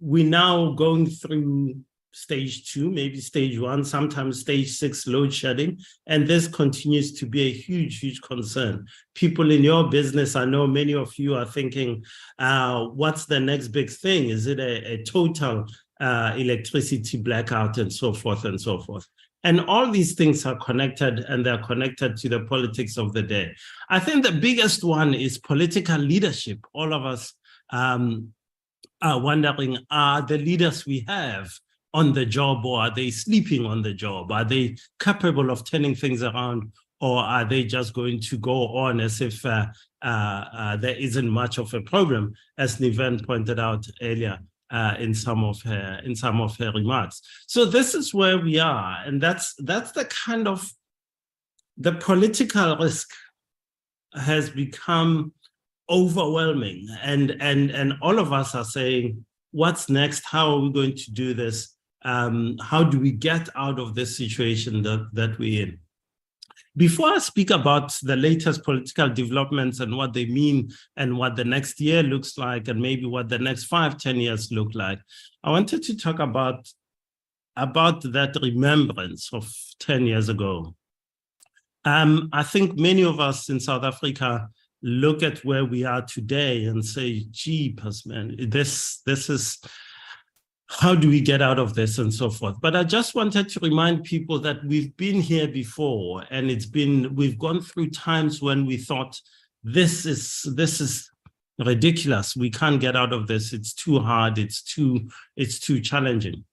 We're now going through stage 2, maybe stage 1, sometimes stage 6 load shedding. And this continues to be a huge, huge concern. People in your business, I know many of you are thinking, what's the next big thing? Is it a total electricity blackout and so forth and so forth? And all these things are connected, and they're connected to the politics of the day. I think the biggest one is political leadership. All of us are wondering, are the leaders we have on the job, or are they sleeping on the job? Are they capable of turning things around, or are they just going to go on as if there isn't much of a problem, as Niven pointed out earlier in some of her remarks? So this is where we are, and that's the kind of, the political risk has become overwhelming, and all of us are saying, what's next? How are we going to do this? How do we get out of this situation that we're in? Before I speak about the latest political developments and what they mean and what the next year looks like and maybe what the next 5-10 years look like, I wanted to talk about that remembrance of 10 years ago. I think many of us in South Africa look at where we are today and say, jeepers, man, this is, how do we get out of this and so forth? But I just wanted to remind people that we've been here before, and we've gone through times when we thought, this is ridiculous. We can't get out of this. It's too hard. It's too challenging.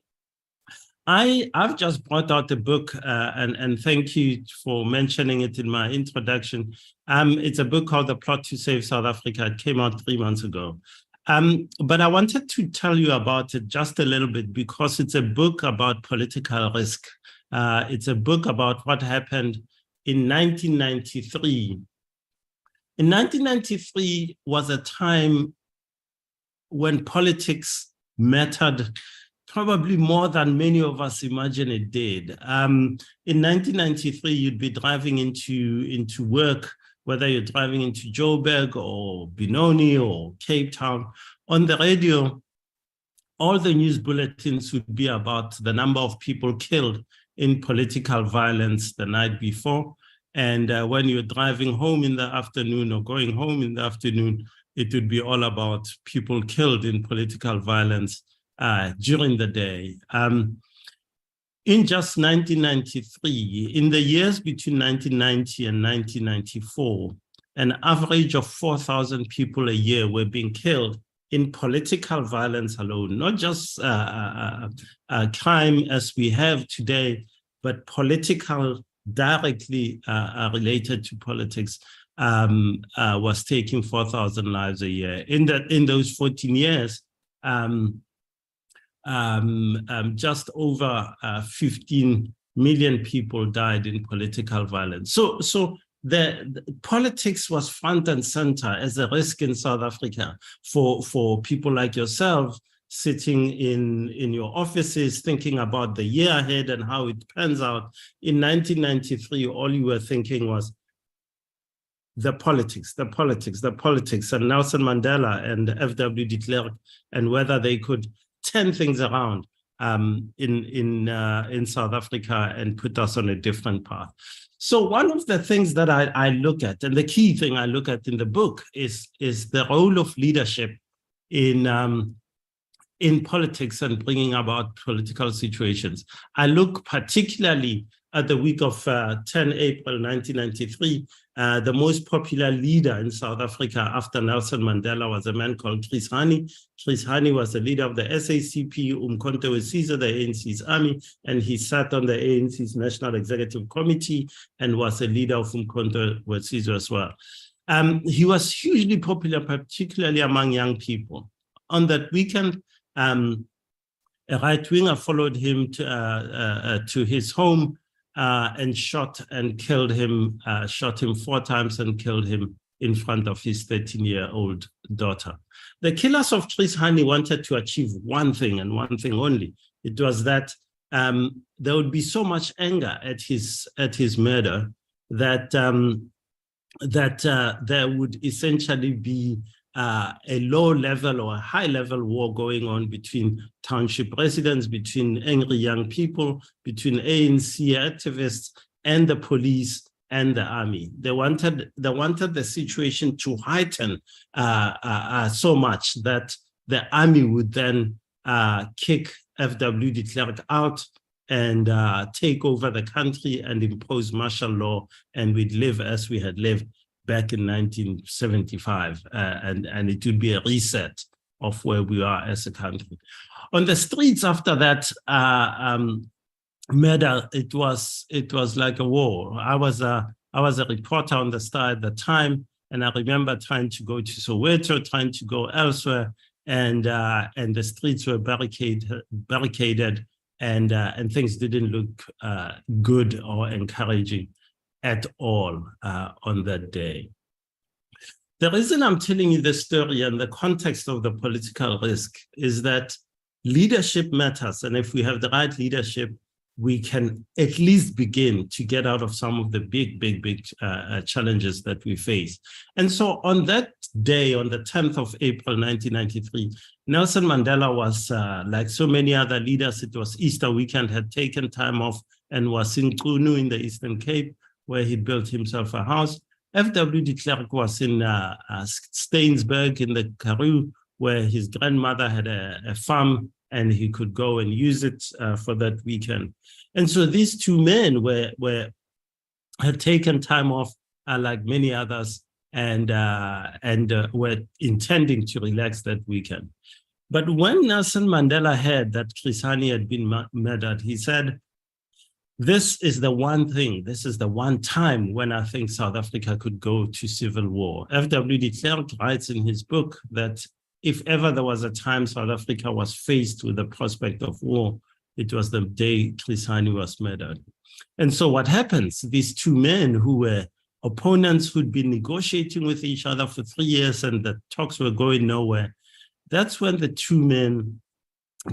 I've just brought out the book, and thank you for mentioning it in my introduction. It's a book called The Plot to Save South Africa. It came out 3 months ago. But I wanted to tell you about it just a little bit because it's a book about political risk. It's a book about what happened in 1993. In 1993 was a time when politics mattered probably more than many of us imagine it did. In 1993, you'd be driving into work, whether you're driving into Joburg or Benoni or Cape Town. On the radio, all the news bulletins would be about the number of people killed in political violence the night before. And when you're driving home in the afternoon or going home in the afternoon, it would be all about people killed in political violence during the day. In just 1993, in the years between 1990 and 1994, an average of 4,000 people a year were being killed in political violence alone, not just crime as we have today, but political, directly related to politics, was taking 4,000 lives a year. In those 14 years, just over 15 million people died in political violence. So the politics was front and center as a risk in South Africa for people like yourself sitting in your offices thinking about the year ahead and how it pans out. In 1993, all you were thinking was the politics, and Nelson Mandela and F.W. de Klerk, and whether they could turn things around in South Africa and put us on a different path. So one of the things that I look at, and the key thing I look at in the book, is the role of leadership in politics and bringing about political situations. I look particularly at the week of 10 April 1993, the most popular leader in South Africa after Nelson Mandela was a man called Chris Hani. Chris Hani was the leader of the SACP, Umkhonto weSizwe, the ANC's army, and he sat on the ANC's National Executive Committee and was a leader of Umkhonto weSizwe as well. He was hugely popular, particularly among young people. On that weekend, a right-winger followed him to his home and shot and killed him, shot him 4 times and killed him in front of his 13-year-old daughter. The killers of Chris Hani wanted to achieve one thing and one thing only. It was that there would be so much anger at his murder that there would essentially be a low-level or a high-level war going on between township residents, between angry young people, between ANC activists and the police and the army. They wanted the situation to heighten so much that the army would then kick F.W. de Klerk out and take over the country and impose martial law, and we'd live as we had lived back in 1975, and it would be a reset of where we are as a country. On the streets after that murder, it was like a war. I was a reporter on the Star at the time, and I remember trying to go to Soweto, trying to go elsewhere, and the streets were barricaded, and things didn't look good or encouraging at all on that day. The reason I'm telling you this story and the context of the political risk is that leadership matters, and if we have the right leadership, we can at least begin to get out of some of the big challenges that we face. And so on that day, on the 10th of April, 1993, Nelson Mandela was, like so many other leaders, it was Easter weekend, had taken time off and was in Qunu in the Eastern Cape, where he built himself a house. F.W. de Klerk was in Steynsburg in the Karoo, where his grandmother had a farm, and he could go and use it for that weekend. And so these two men had taken time off, like many others, and were intending to relax that weekend. But when Nelson Mandela heard that Chris Hani had been murdered, he said, "This is the one thing, this is the one time when I think South Africa could go to civil war." F.W. de Klerk writes in his book that if ever there was a time South Africa was faced with the prospect of war, it was the day Chris Hani was murdered. And so what happens? These two men who were opponents who'd been negotiating with each other for 3 years and the talks were going nowhere, that's when the two men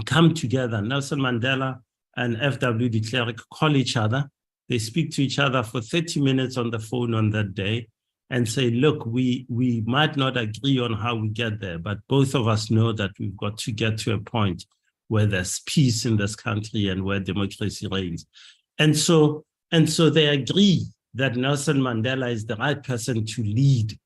come together. Nelson Mandela and F.W. de Klerk call each other. They speak to each other for 30 minutes on the phone on that day and say, look, we might not agree on how we get there, but both of us know that we've got to get to a point where there's peace in this country and where democracy reigns. And so they agree that Nelson Mandela is the right person to lead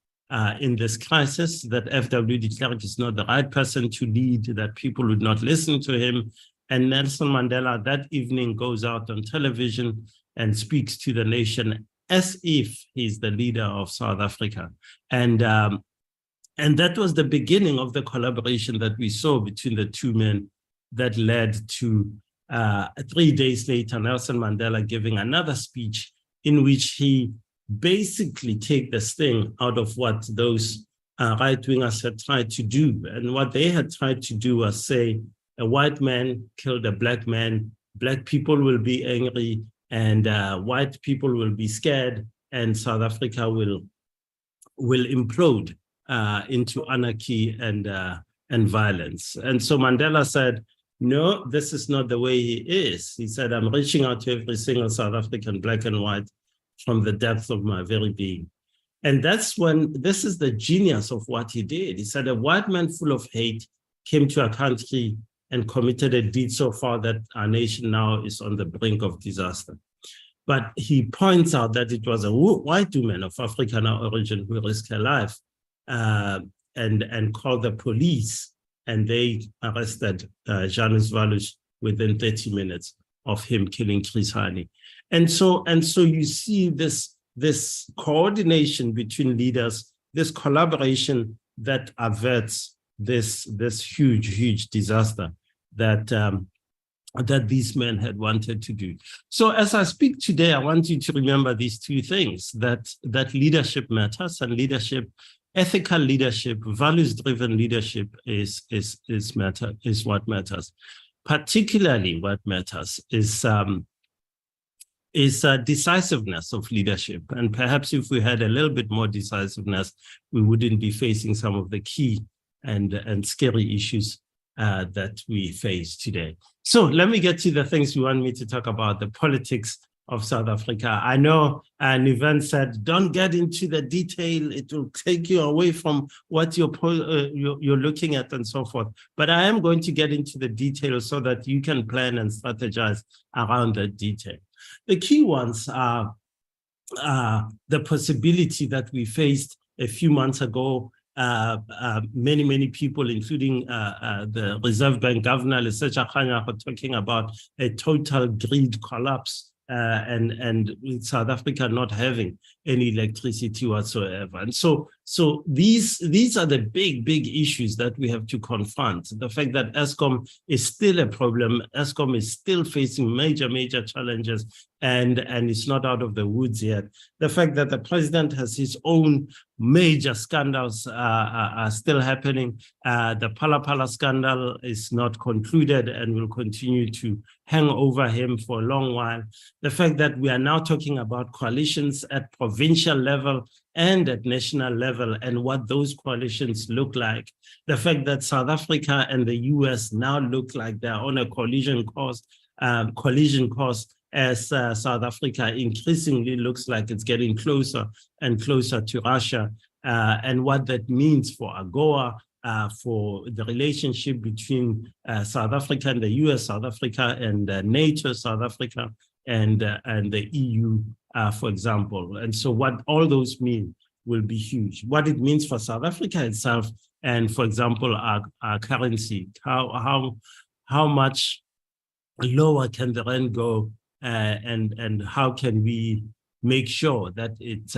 in this crisis, that F.W. de Klerk is not the right person to lead, that people would not listen to him. And Nelson Mandela that evening goes out on television and speaks to the nation as if he's the leader of South Africa. And that was the beginning of the collaboration that we saw between the two men that led to 3 days later, Nelson Mandela giving another speech in which he basically take the sting out of what those right-wingers had tried to do. And what they had tried to do was say, a white man killed a black man, black people will be angry, and white people will be scared, and South Africa will implode into anarchy and violence. And so Mandela said, no, this is not the way he is. He said, I'm reaching out to every single South African, black and white, from the depths of my very being. And that's when, this is the genius of what he did. He said, a white man full of hate came to our country and committed a deed so far that our nation now is on the brink of disaster. But he points out that it was a white woman of African origin who risked her life and called the police, and they arrested Janus Valush within 30 minutes of him killing Chris Hani. And so you see this coordination between leaders, this collaboration that averts this huge disaster that that these men had wanted to do. So as I speak today, I want you to remember these two things, that leadership matters, and leadership, ethical leadership, values-driven leadership is what matters. Particularly what matters is decisiveness of leadership. And perhaps if we had a little bit more decisiveness, we wouldn't be facing some of the key and scary issues that we face today. So let me get to the things you want me to talk about, the politics of South Africa. I know Niven said, don't get into the detail. It will take you away from what you're looking at and so forth. But I am going to get into the details so that you can plan and strategize around that detail. The key ones are the possibility that we faced a few months ago. Many people, including the Reserve Bank Governor, Lesetja Kganya, are talking about a total grid collapse and South Africa not having any electricity whatsoever. And so these are the big issues that we have to confront. The fact that Eskom is still a problem, Eskom is still facing major challenges and it's not out of the woods yet. The fact that the president has his own major scandals are still happening. The Phala scandal is not concluded and will continue to hang over him for a long while. The fact that we are now talking about coalitions at provincial level and at national level and what those coalitions look like. The fact that South Africa and the US now look like they're on a collision course as South Africa increasingly looks like it's getting closer and closer to Russia, and what that means for AGOA, for the relationship between South Africa and the US, South Africa and NATO, South Africa and the EU, for example. And so what all those mean will be huge. What it means for South Africa itself and, for example, our currency, how much lower can the rand go, and how can we make sure that it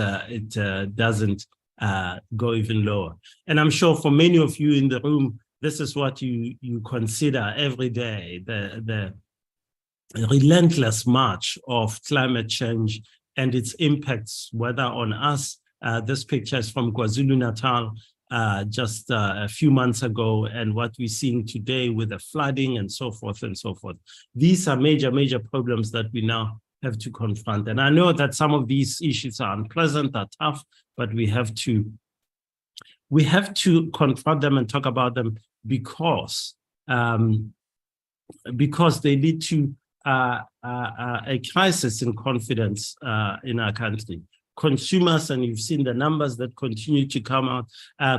doesn't go even lower. And I'm sure for many of you in the room, this is what you consider every day, the relentless march of climate change and its impacts, whether on us. This picture is from KwaZulu-Natal just a few months ago, and what we're seeing today with the flooding and so forth and so forth. These are major problems that we now have to confront. And I know that some of these issues are unpleasant, are tough, but we have to confront them and talk about them because they lead to a crisis in confidence in our country. Consumers, and you've seen the numbers that continue to come out,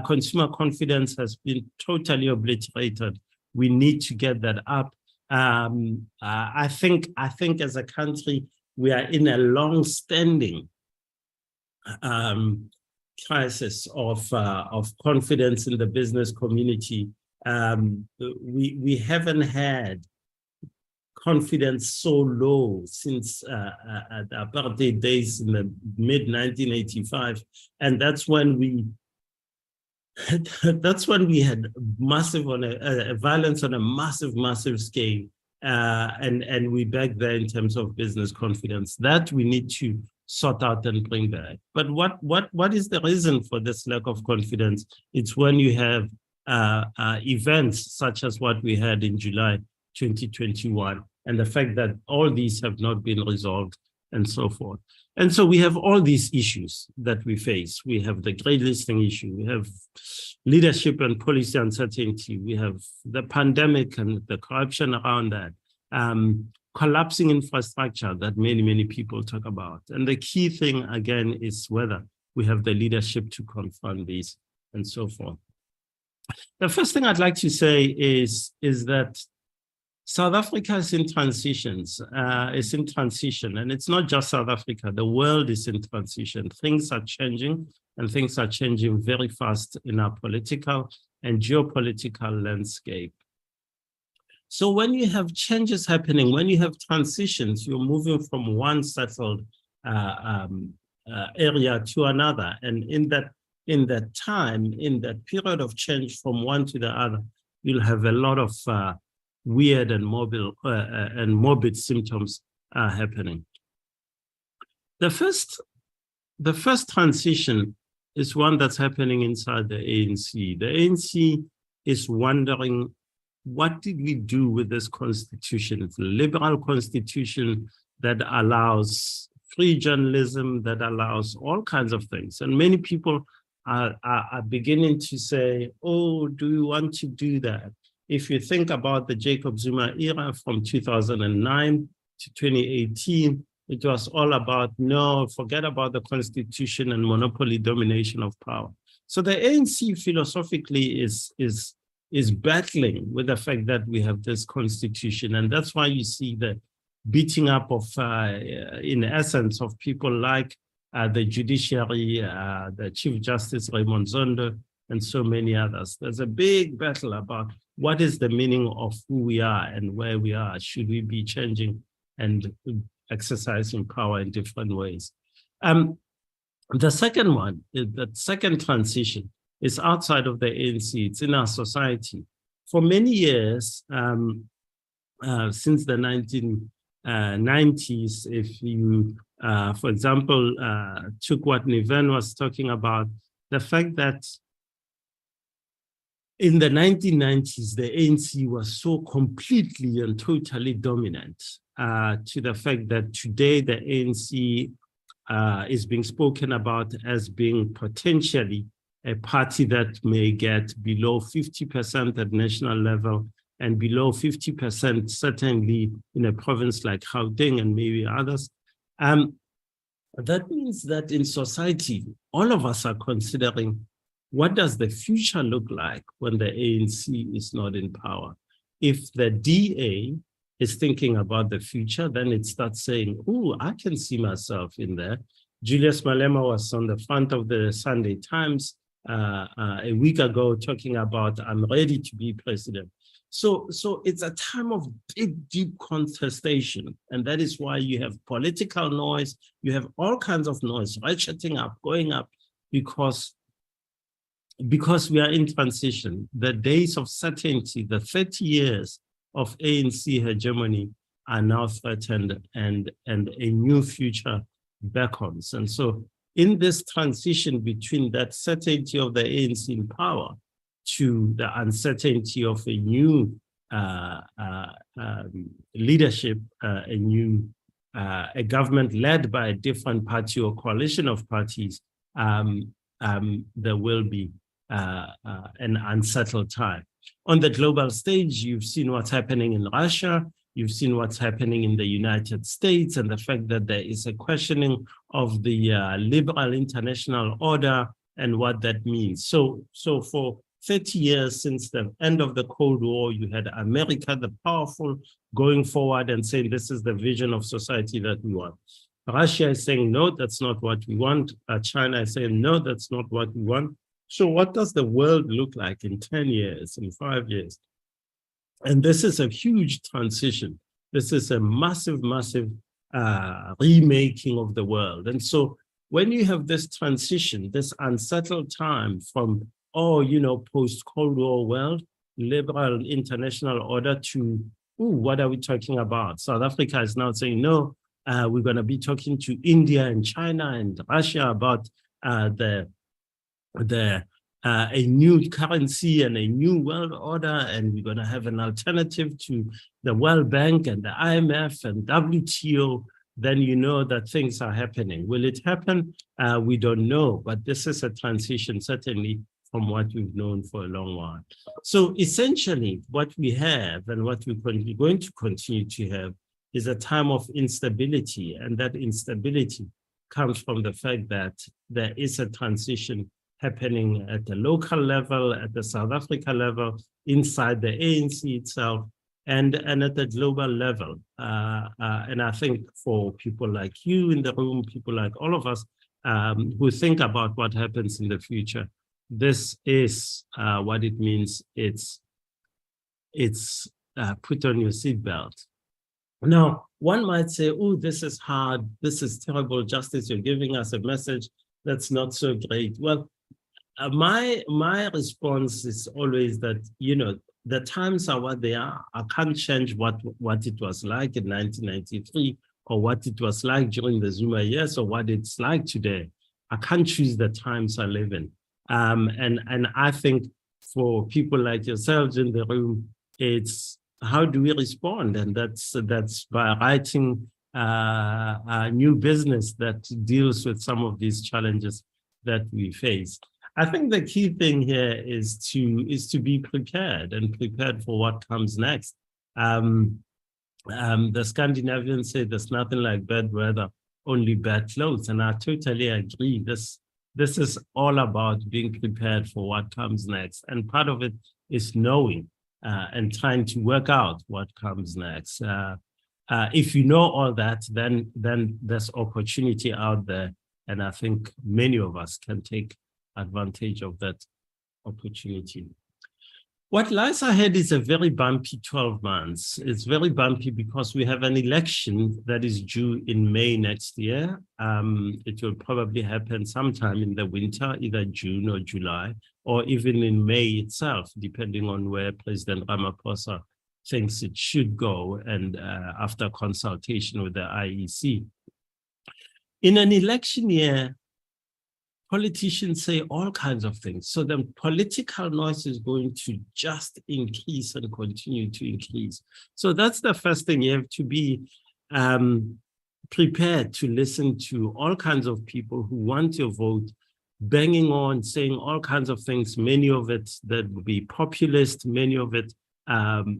consumer confidence has been totally obliterated. We need to get that up. I think as a country, we are in a long-standing crisis of confidence in the business community. We haven't had confidence so low since the apartheid days in the mid-1985, and that's when we had massive violence on a massive scale, and we back there in terms of business confidence that we need to sort out and bring back. But what is the reason for this lack of confidence? It's when you have events such as what we had in July 2021, and the fact that all these have not been resolved and so forth. And so we have all these issues that we face. We have the grey listing issue, we have leadership and policy uncertainty, we have the pandemic and the corruption around that, collapsing infrastructure that many people talk about. And the key thing, again, is whether we have the leadership to confront these and so forth. The first thing I'd like to say is that South Africa is in transitions, and it's not just South Africa, the world is in transition. Things are changing, and things are changing very fast in our political and geopolitical landscape. So when you have changes happening, when you have transitions, you're moving from one settled area to another. And in that time, in that period of change from one to the other, you'll have a lot of weird and morbid symptoms happening. The first transition is one that's happening inside the ANC. The ANC is wondering, what did we do with this constitution? It's a liberal constitution that allows free journalism, that allows all kinds of things. And many people are beginning to say, oh, do we want to do that? If you think about the Jacob Zuma era from 2009 to 2018, it was all about, no, forget about the constitution and monopoly domination of power. So the ANC philosophically is battling with the fact that we have this constitution. And that's why you see the beating up of, in essence, of people like the judiciary, the Chief Justice Raymond Zondo, and so many others. There's a big battle about what is the meaning of who we are and where we are. Should we be changing and exercising power in different ways? The second one, the second transition, is outside of the ANC. It's in our society. For many years, since the 1990s, if you, for example, took what Niven was talking about, the fact that in the 1990s, the ANC was so completely and totally dominant to the fact that today the ANC is being spoken about as being potentially a party that may get below 50% at national level and below 50% certainly in a province like Gauteng and maybe others. That means that in society, all of us are considering, what does the future look like when the ANC is not in power? If the DA is thinking about the future, then it starts saying, oh, I can see myself in there. Julius Malema was on the front of the Sunday Times a week ago talking about, I'm ready to be president. So it's a time of deep contestation. And that is why you have political noise, you have all kinds of noise, ratcheting up, going up, because we are in transition. The days of certainty, the 30 years of ANC hegemony are now threatened, and a new future beckons. And so in this transition between that certainty of the ANC in power to the uncertainty of a new leadership, a government led by a different party or coalition of parties, there will be an unsettled time. On the global stage, you've seen what's happening in Russia, you've seen what's happening in the United States, and the fact that there is a questioning of the liberal international order and what that means. So for 30 years since the end of the Cold War, you had America, the powerful, going forward and saying, this is the vision of society that we want. Russia is saying, no, that's not what we want. China is saying, no, that's not what we want. So what does the world look like in 10 years, in 5 years? And this is a huge transition. This is a massive, massive remaking of the world. And so when you have this transition, this unsettled time from, post-Cold War world, liberal international order to, what are we talking about? South Africa is now saying, no, we're going to be talking to India and China and Russia about a new currency and a new world order, and we're going to have an alternative to the World Bank and the IMF and WTO, then you know that things are happening. Will it happen? We don't know, but this is a transition, certainly, from what we've known for a long while. So essentially, what we have and what we're going to continue to have is a time of instability, and that instability comes from the fact that there is a transition happening at the local level, at the South Africa level, inside the ANC itself, and at the global level. And I think for people like you in the room, people like all of us who think about what happens in the future, this is what it means. It's put on your seatbelt. Now, one might say, oh, this is hard, this is terrible, Justice, you're giving us a message that's not so great. Well, my response is always that, the times are what they are. I can't change what it was like in 1993 or what it was like during the Zuma years or what it's like today. I can't choose the times I live in. And I think for people like yourselves in the room, it's how do we respond? And that's by writing a new business that deals with some of these challenges that we face. I think the key thing here is to be prepared and prepared for what comes next. The Scandinavians say there's nothing like bad weather, only bad clothes, and I totally agree. This is all about being prepared for what comes next, and part of it is knowing and trying to work out what comes next. If you know all that, then there's opportunity out there, and I think many of us can take advantage of that opportunity. What lies ahead is a very bumpy 12 months. It's very bumpy because we have an election that is due in May next year. It will probably happen sometime in the winter, either June or July, or even in May itself, depending on where President Ramaphosa thinks it should go, and after consultation with the IEC. In an election year, politicians say all kinds of things. So the political noise is going to just increase and continue to increase. So that's the first thing. You have to be prepared to listen to all kinds of people who want your vote, banging on, saying all kinds of things, many of it that will be populist, many of it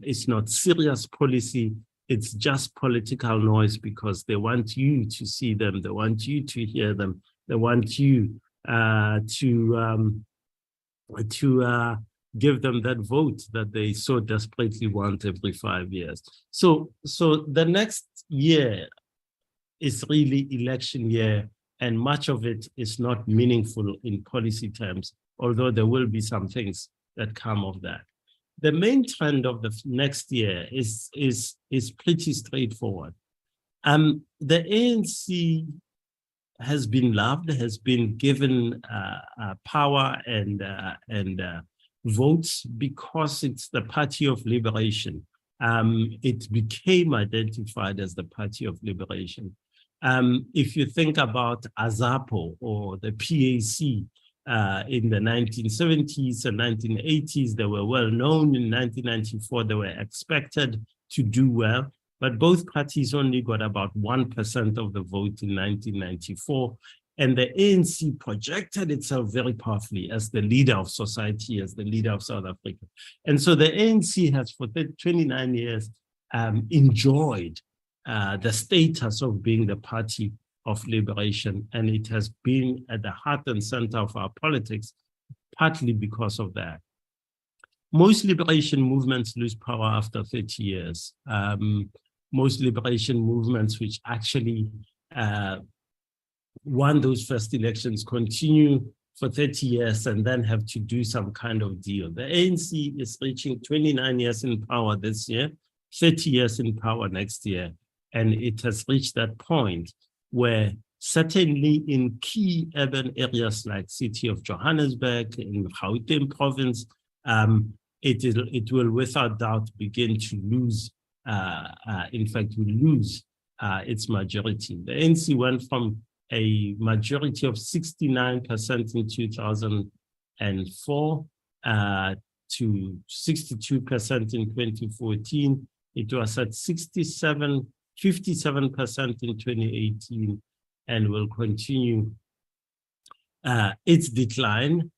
is not serious policy. It's just political noise because they want you to see them, they want you to hear them, they want you to give them that vote that they so desperately want every 5 years. So the next year is really election year, and much of it is not meaningful in policy terms, although there will be some things that come of that. The main trend of the next year is pretty straightforward. The ANC has been loved, has been given power and votes because it's the party of liberation. It became identified as the party of liberation. If you think about AZAPO or the PAC in the 1970s and 1980s, they were well known. In 1994, they were expected to do well. But both parties only got about 1% of the vote in 1994. And the ANC projected itself very powerfully as the leader of society, as the leader of South Africa. And so the ANC has for 29 years enjoyed the status of being the party of liberation. And it has been at the heart and center of our politics, partly because of that. Most liberation movements lose power after 30 years. Most liberation movements which actually won those first elections continue for 30 years and then have to do some kind of deal. The ANC is reaching 29 years in power this year, 30 years in power next year. And it has reached that point where certainly in key urban areas like city of Johannesburg, in Gauteng province, it will without doubt begin to lose, in fact, will lose its majority. The ANC went from a majority of 69% in 2004 to 62% in 2014. It was at 57% in 2018 and will continue its decline,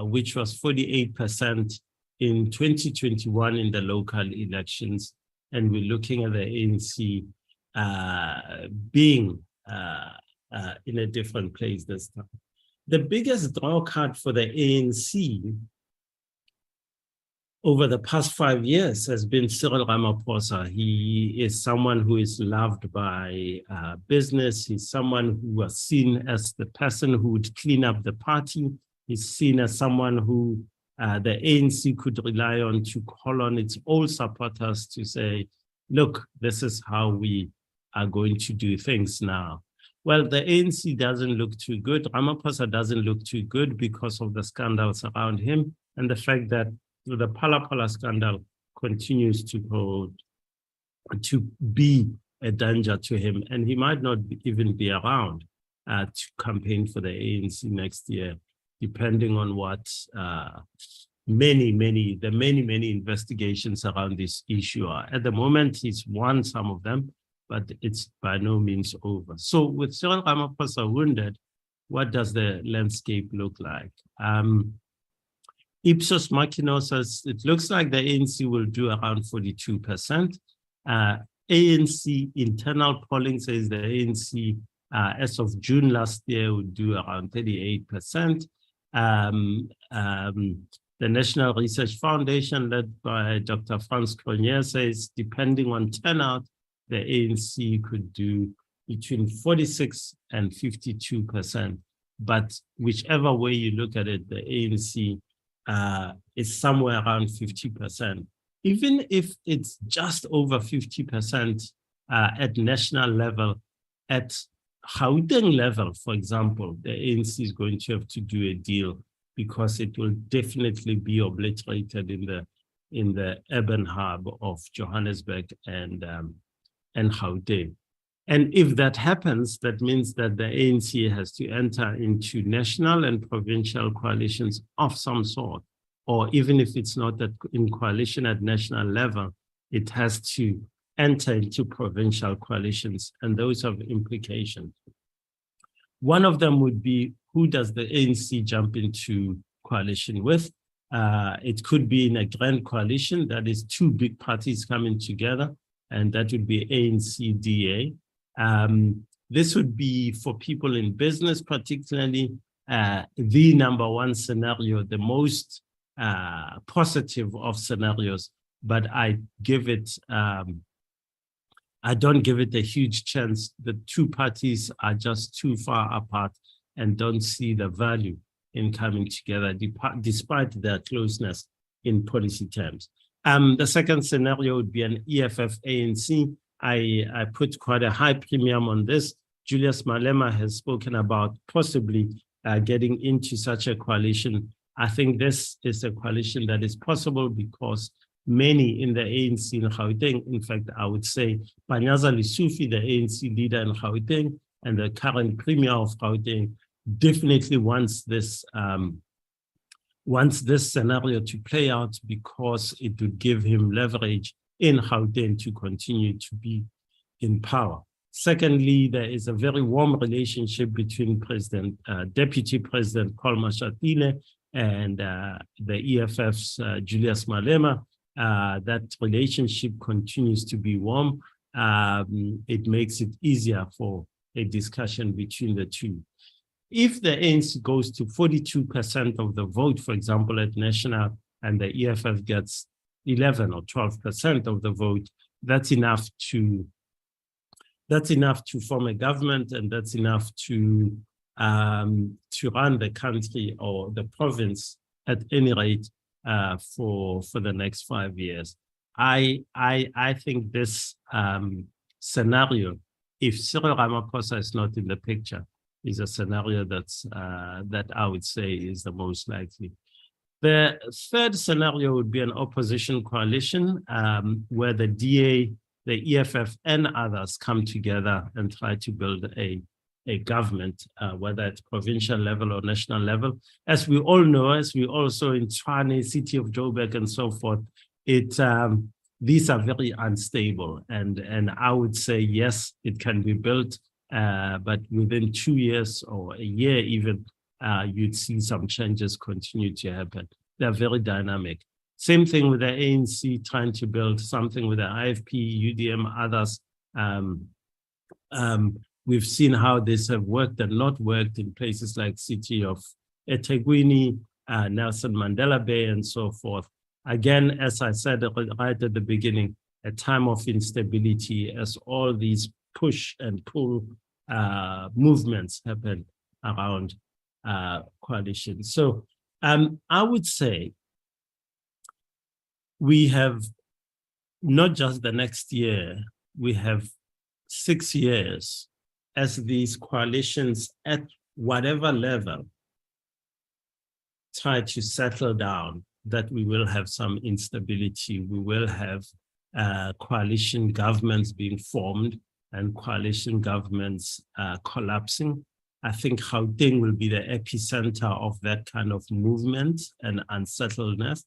which was 48% in 2021 in the local elections. And we're looking at the ANC being in a different place this time. The biggest draw card for the ANC over the past 5 years has been Cyril Ramaphosa. He is someone who is loved by business. He's someone who was seen as the person who would clean up the party. He's seen as someone who the ANC could rely on to call on its old supporters to say, look, this is how we are going to do things now. Well, the ANC doesn't look too good. Ramaphosa doesn't look too good because of the scandals around him and the fact that the Phala scandal continues to be a danger to him, and he might not even be around to campaign for the ANC next year, depending on what many investigations around this issue are. At the moment, he's won some of them, but it's by no means over. So with Cyril Ramaphosa wounded, what does the landscape look like? Ipsos Machina says it looks like the ANC will do around 42%. ANC internal polling says the ANC, as of June last year, would do around 38%. The National Research Foundation, led by Dr. Franz Cronje, says depending on turnout, the ANC could do between 46 and 52%. But whichever way you look at it, the ANC is somewhere around 50%. Even if it's just over 50% at national level, at Gauteng level, for example, the ANC is going to have to do a deal because it will definitely be obliterated in the urban hub of Johannesburg and Gauteng. And if that happens, that means that the ANC has to enter into national and provincial coalitions of some sort. Or even if it's not that in coalition at national level, it has to enter into provincial coalitions, and those have implications. One of them would be, who does the ANC jump into coalition with? It could be in a grand coalition, that is two big parties coming together, and that would be ANC-DA. This would be for people in business, particularly the number one scenario, the most positive of scenarios, but I don't give it a huge chance. The two parties are just too far apart and don't see the value in coming together, despite their closeness in policy terms. The second scenario would be an EFF-ANC. I put quite a high premium on this. Julius Malema has spoken about possibly getting into such a coalition. I think this is a coalition that is possible because many in the ANC in Gauteng, in fact, I would say Panyaza Lesufi, the ANC leader in Gauteng and the current premier of Gauteng, definitely wants this scenario to play out because it would give him leverage in Gauteng to continue to be in power. Secondly, there is a very warm relationship between Deputy President Paul Mashatile and the EFF's Julius Malema. That relationship continues to be warm. It makes it easier for a discussion between the two. If the ANC goes to 42% of the vote, for example, at national, and the EFF gets 11 or 12% of the vote, that's enough to form a government, and that's enough to run the country or the province at any rate for the next 5 years. I think this scenario, if Cyril Ramaphosa is not in the picture, is a scenario that I would say is the most likely. The third scenario would be an opposition coalition where the DA, the EFF, and others come together and try to build a government, whether at provincial level or national level. As we all know, as we also in Tshwane, city of Joburg, and so forth, these are very unstable. And I would say, yes, it can be built, but within 2 years or a year even, you'd see some changes continue to happen. They're very dynamic. Same thing with the ANC trying to build something with the IFP, UDM, others. We've seen how this have worked and not worked in places like city of eThekwini, Nelson Mandela Bay, and so forth. Again, as I said right at the beginning, a time of instability as all these push and pull movements happen around coalitions. So I would say we have not just the next year, we have 6 years as these coalitions at whatever level try to settle down, that we will have some instability. We will have coalition governments being formed and coalition governments collapsing. I think Gauteng will be the epicenter of that kind of movement and unsettledness.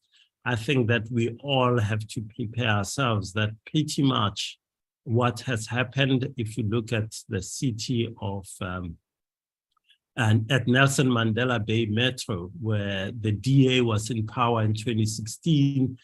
I think that we all have to prepare ourselves that pretty much what has happened, if you look at the city of, and at Nelson Mandela Bay Metro, where the DA was in power in 2016,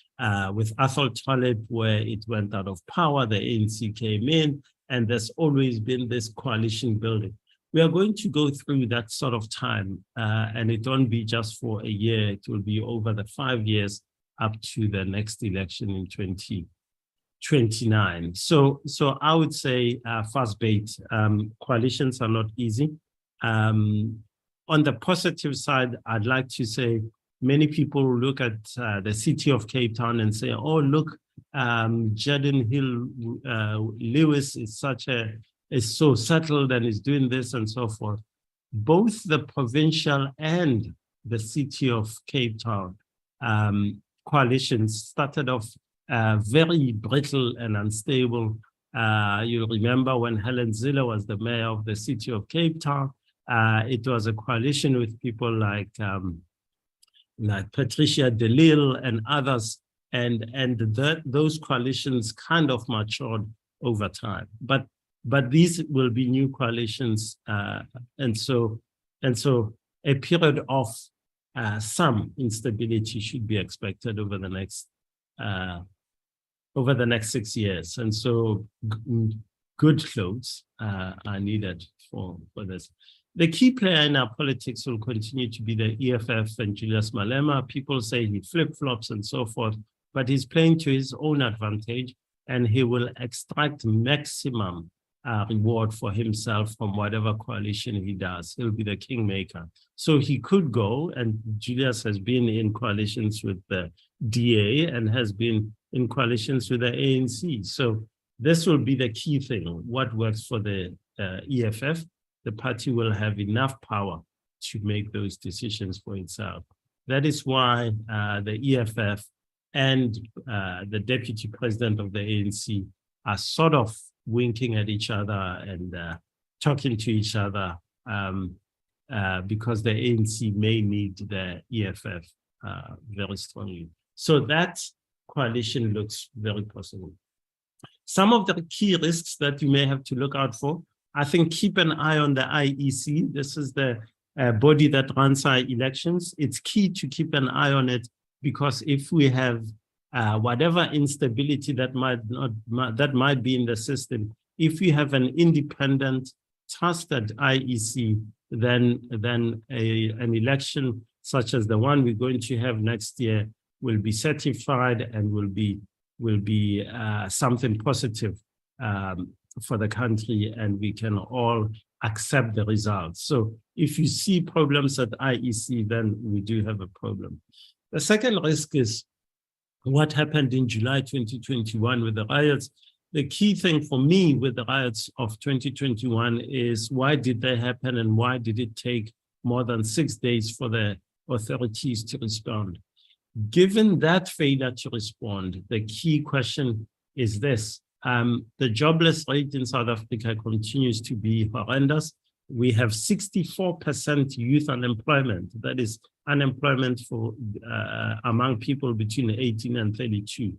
with Athol Talib, where it went out of power, the ANC came in, and there's always been this coalition building. We are going to go through that sort of time, and it won't be just for a year, it will be over the 5 years up to the next election in 2029. So I would say, fast bait, coalitions are not easy. On the positive side, I'd like to say many people look at the city of Cape Town and say, oh, look, Jaden Hill Lewis is so settled and is doing this and so forth. Both the provincial and the city of Cape Town coalitions started off very brittle and unstable. You remember when Helen Zille was the mayor of the city of Cape Town, it was a coalition with people like Patricia de Lille and others, and those coalitions kind of matured over time. But these will be new coalitions, and so a period of some instability should be expected over the next 6 years, and so good clothes are needed for this. The key player in our politics will continue to be the EFF and Julius Malema. People say he flip-flops and so forth, but he's playing to his own advantage, and he will extract maximum reward for himself from whatever coalition he does. He'll be the kingmaker. So he could go, and Julius has been in coalitions with the DA and has been in coalitions with the ANC. So this will be the key thing. What works for the EFF? The party will have enough power to make those decisions for itself. That is why the EFF and the deputy president of the ANC are sort of winking at each other and talking to each other because the ANC may need the EFF very strongly. So that coalition looks very possible. Some of the key risks that you may have to look out for, I think keep an eye on the IEC. This is the body that runs our elections. It's key to keep an eye on it, because if we have whatever instability that might be in the system, if we have an independent, trusted IEC, then an election such as the one we're going to have next year will be certified and will be something positive for the country, and we can all accept the results. So if you see problems at IEC, then we do have a problem. The second risk is what happened in July 2021 with the riots. The key thing for me with the riots of 2021 is, why did they happen and why did it take more than 6 days for the authorities to respond? Given that failure to respond, the key question is this. The jobless rate in South Africa continues to be horrendous. We have 64% youth unemployment. That is unemployment for among people between 18 and 32.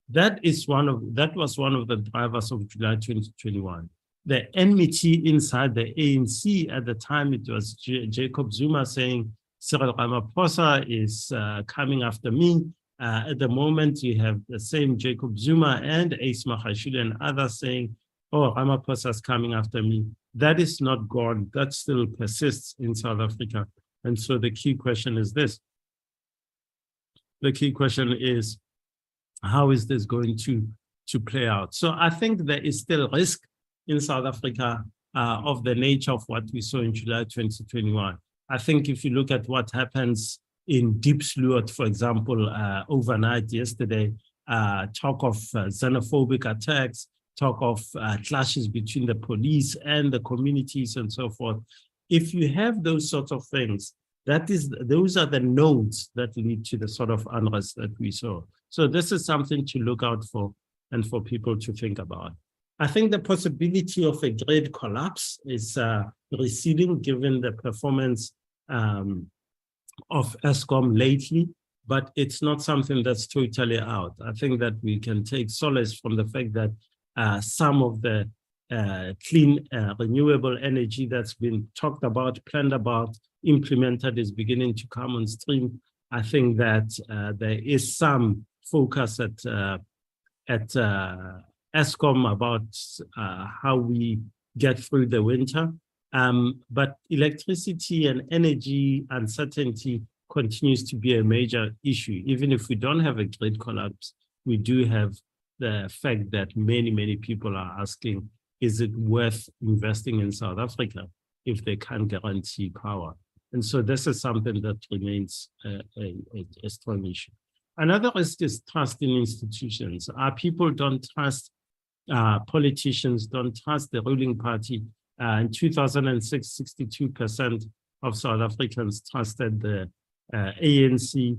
That was one of the drivers of July 2021. The enmity inside the ANC at the time, it was Jacob Zuma saying, Cyril Ramaphosa is coming after me. At the moment, you have the same Jacob Zuma and Ace Magashule and others saying, oh, Ramaphosa is coming after me. That is not gone. That still persists in South Africa. And so the key question is this. The key question is, how is this going to play out? So I think there is still risk in South Africa of the nature of what we saw in July 2021. I think if you look at what happens in Diepsloot, for example, overnight yesterday, talk of xenophobic attacks, talk of clashes between the police and the communities and so forth. If you have those sorts of things, those are the nodes that lead to the sort of unrest that we saw. So this is something to look out for and for people to think about. I think the possibility of a grid collapse is receding given the performance of ESCOM lately, but it's not something that's totally out. I think that we can take solace from the fact that some of the clean renewable energy that's been talked about, planned about, implemented is beginning to come on stream. I think that there is some focus at ESCOM about how we get through the winter. But electricity and energy uncertainty continues to be a major issue. Even if we don't have a grid collapse, we do have the fact that many people are asking, is it worth investing in South Africa if they can't guarantee power? And so this is something that remains a strong issue. Another risk is trust in institutions. Our people don't trust politicians, don't trust the ruling party. In 2006, 62% of South Africans trusted the ANC.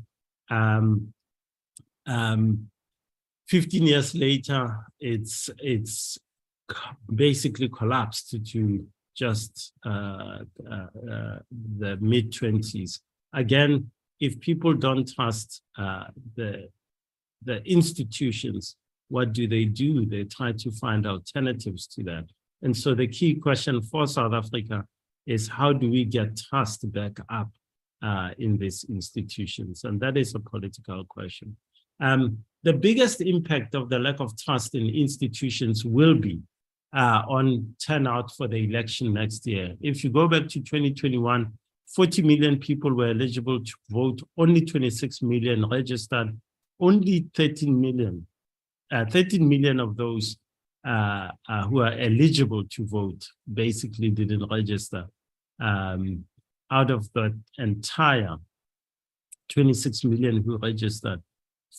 15 years later, it's basically collapsed to just the mid-20s. Again, if people don't trust the institutions, what do? They try to find alternatives to that. And so the key question for South Africa is, how do we get trust back up in these institutions? And that is a political question. The biggest impact of the lack of trust in institutions will be on turnout for the election next year. If you go back to 2021, 40 million people were eligible to vote, only 26 million registered, only 13 million of those who are eligible to vote basically didn't register. Out of the entire 26 million who registered,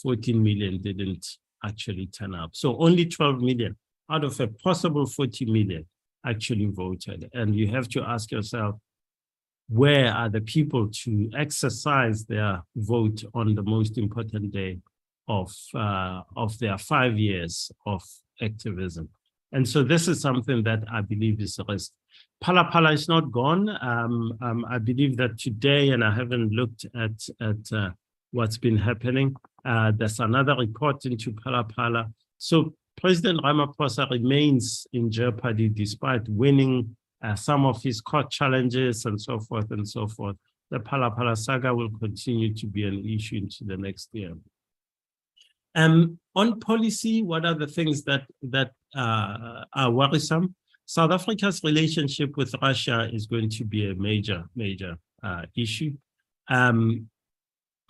14 million didn't actually turn up. So only 12 million out of a possible 40 million actually voted. And you have to ask yourself, where are the people to exercise their vote on the most important day of their 5 years of activism? And so this is something that I believe is a risk. Phala Phala is not gone. I believe that today, and I haven't looked at what's been happening, there's another report into Phala Phala. So President Ramaphosa remains in jeopardy despite winning some of his court challenges and so forth and so forth. The Phala Phala saga will continue to be an issue into the next year. On policy, what are the things that are worrisome? South Africa's relationship with Russia is going to be a major issue.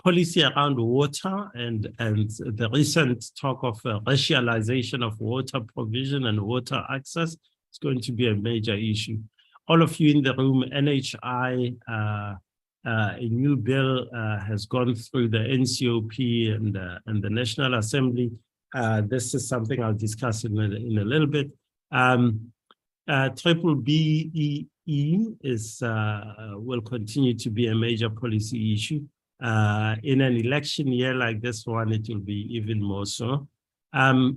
Policy around water and the recent talk of racialization of water provision and water access is going to be a major issue. All of you in the room, NHI, a new bill has gone through the NCOP and the National Assembly. This is something I'll discuss in a little bit. BBEE will continue to be a major policy issue. In an election year like this one, it will be even more so.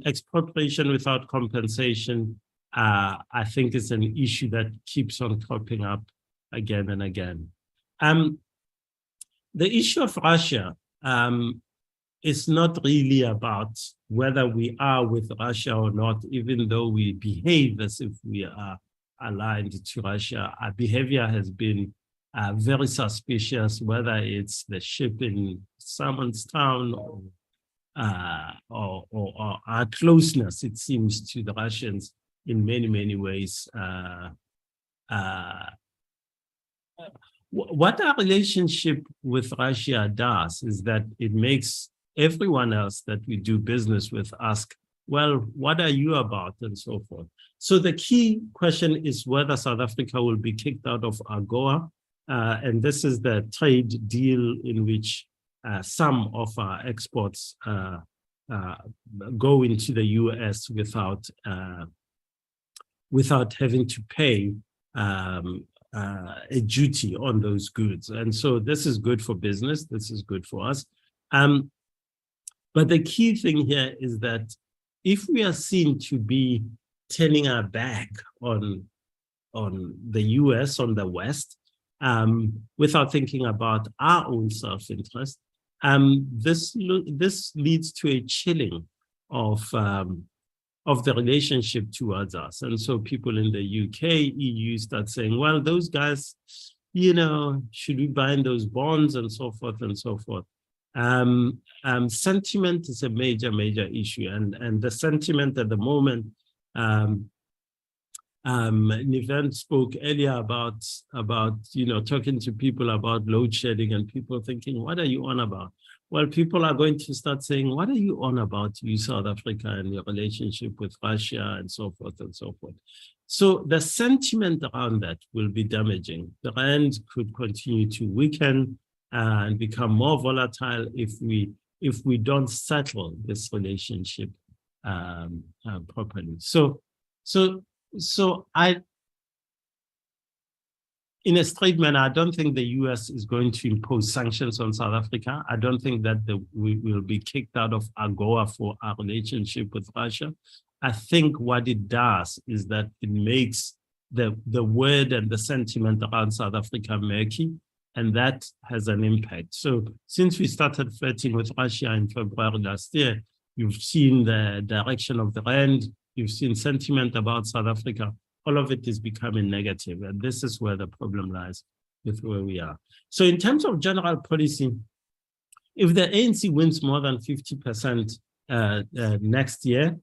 Expropriation without compensation, I think, is an issue that keeps on cropping up again and again. The issue of Russia is not really about whether we are with Russia or not, even though we behave as if we are aligned to Russia. Our behavior has been very suspicious, whether it's the ship in Simonstown or our closeness, it seems, to the Russians in many ways. What our relationship with Russia does is that it makes everyone else that we do business with ask, well, what are you about, and so forth. So the key question is whether South Africa will be kicked out of AGOA. And this is the trade deal in which some of our exports go into the US without having to pay a duty on those goods. And so this is good for business. This is good for us. But the key thing here is that if we are seen to be turning our back on the US, on the West, without thinking about our own self-interest, this leads to a chilling of the relationship towards us. And so people in the UK, EU start saying, well, those guys, you know, should we bind those bonds and so forth and so forth. Sentiment is a major issue. And the sentiment at the moment, Niven spoke earlier about, you know, talking to people about load shedding and people thinking, what are you on about? Well, people are going to start saying, what are you on about, you South Africa and your relationship with Russia and so forth and so forth. So the sentiment around that will be damaging. The rand could continue to weaken and become more volatile if we don't settle this relationship properly. So I, in a straight manner, I don't think the US is going to impose sanctions on South Africa. I don't think that we will be kicked out of AGOA for our relationship with Russia. I think what it does is that it makes the word and the sentiment around South Africa murky, and that has an impact. So since we started flirting with Russia in February last year, you've seen the direction of the rand, you've seen sentiment about South Africa. All of it is becoming negative, and this is where the problem lies with where we are. So in terms of general policy, if the ANC wins more than 50% next year,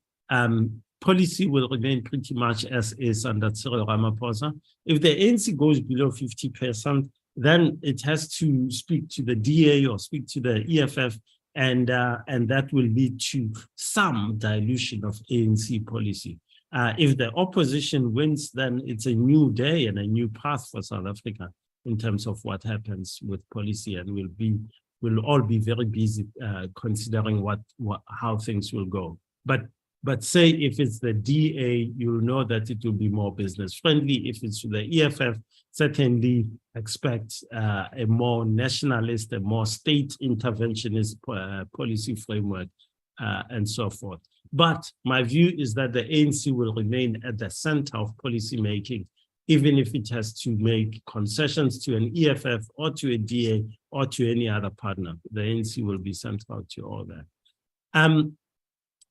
policy will remain pretty much as is under Cyril Ramaphosa. If the ANC goes below 50%, then it has to speak to the DA or speak to the EFF, and that will lead to some dilution of ANC policy. If the opposition wins, then it's a new day and a new path for South Africa in terms of what happens with policy, and we'll all be very busy considering how things will go. But say if it's the DA, you'll know that it will be more business friendly. If it's the EFF, certainly expect a more nationalist, a more state interventionist policy framework and so forth. But my view is that the ANC will remain at the center of policy making, even if it has to make concessions to an EFF or to a DA or to any other partner. The ANC will be central to all that.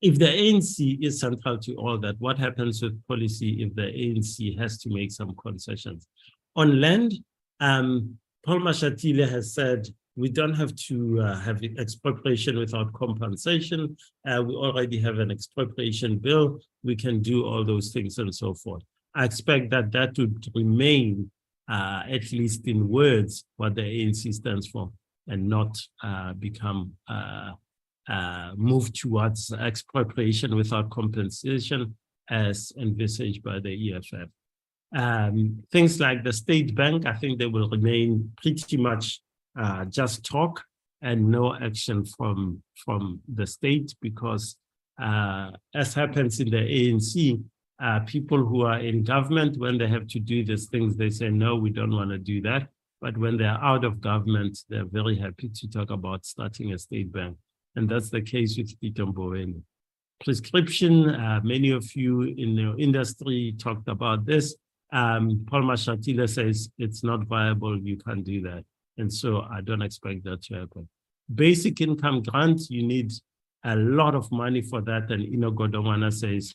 If the ANC is central to all that, what happens with policy if the ANC has to make some concessions? On land, Paul Mashatile has said, we don't have to have expropriation without compensation. We already have an expropriation bill. We can do all those things and so forth. I expect that would remain, at least in words, what the ANC stands for, and not become move towards expropriation without compensation as envisaged by the EFF. Things like the state bank, I think they will remain pretty much just talk and no action from the state, because as happens in the ANC, people who are in government, when they have to do these things, they say, no, we don't want to do that. But when they're out of government, they're very happy to talk about starting a state bank. And that's the case with Peter Mboweni. Prescription, many of you in the industry talked about this. Paul Mashatile says it's not viable, you can't do that. And so I don't expect that to happen. Basic income grant, you need a lot of money for that. And Ino Godomana says,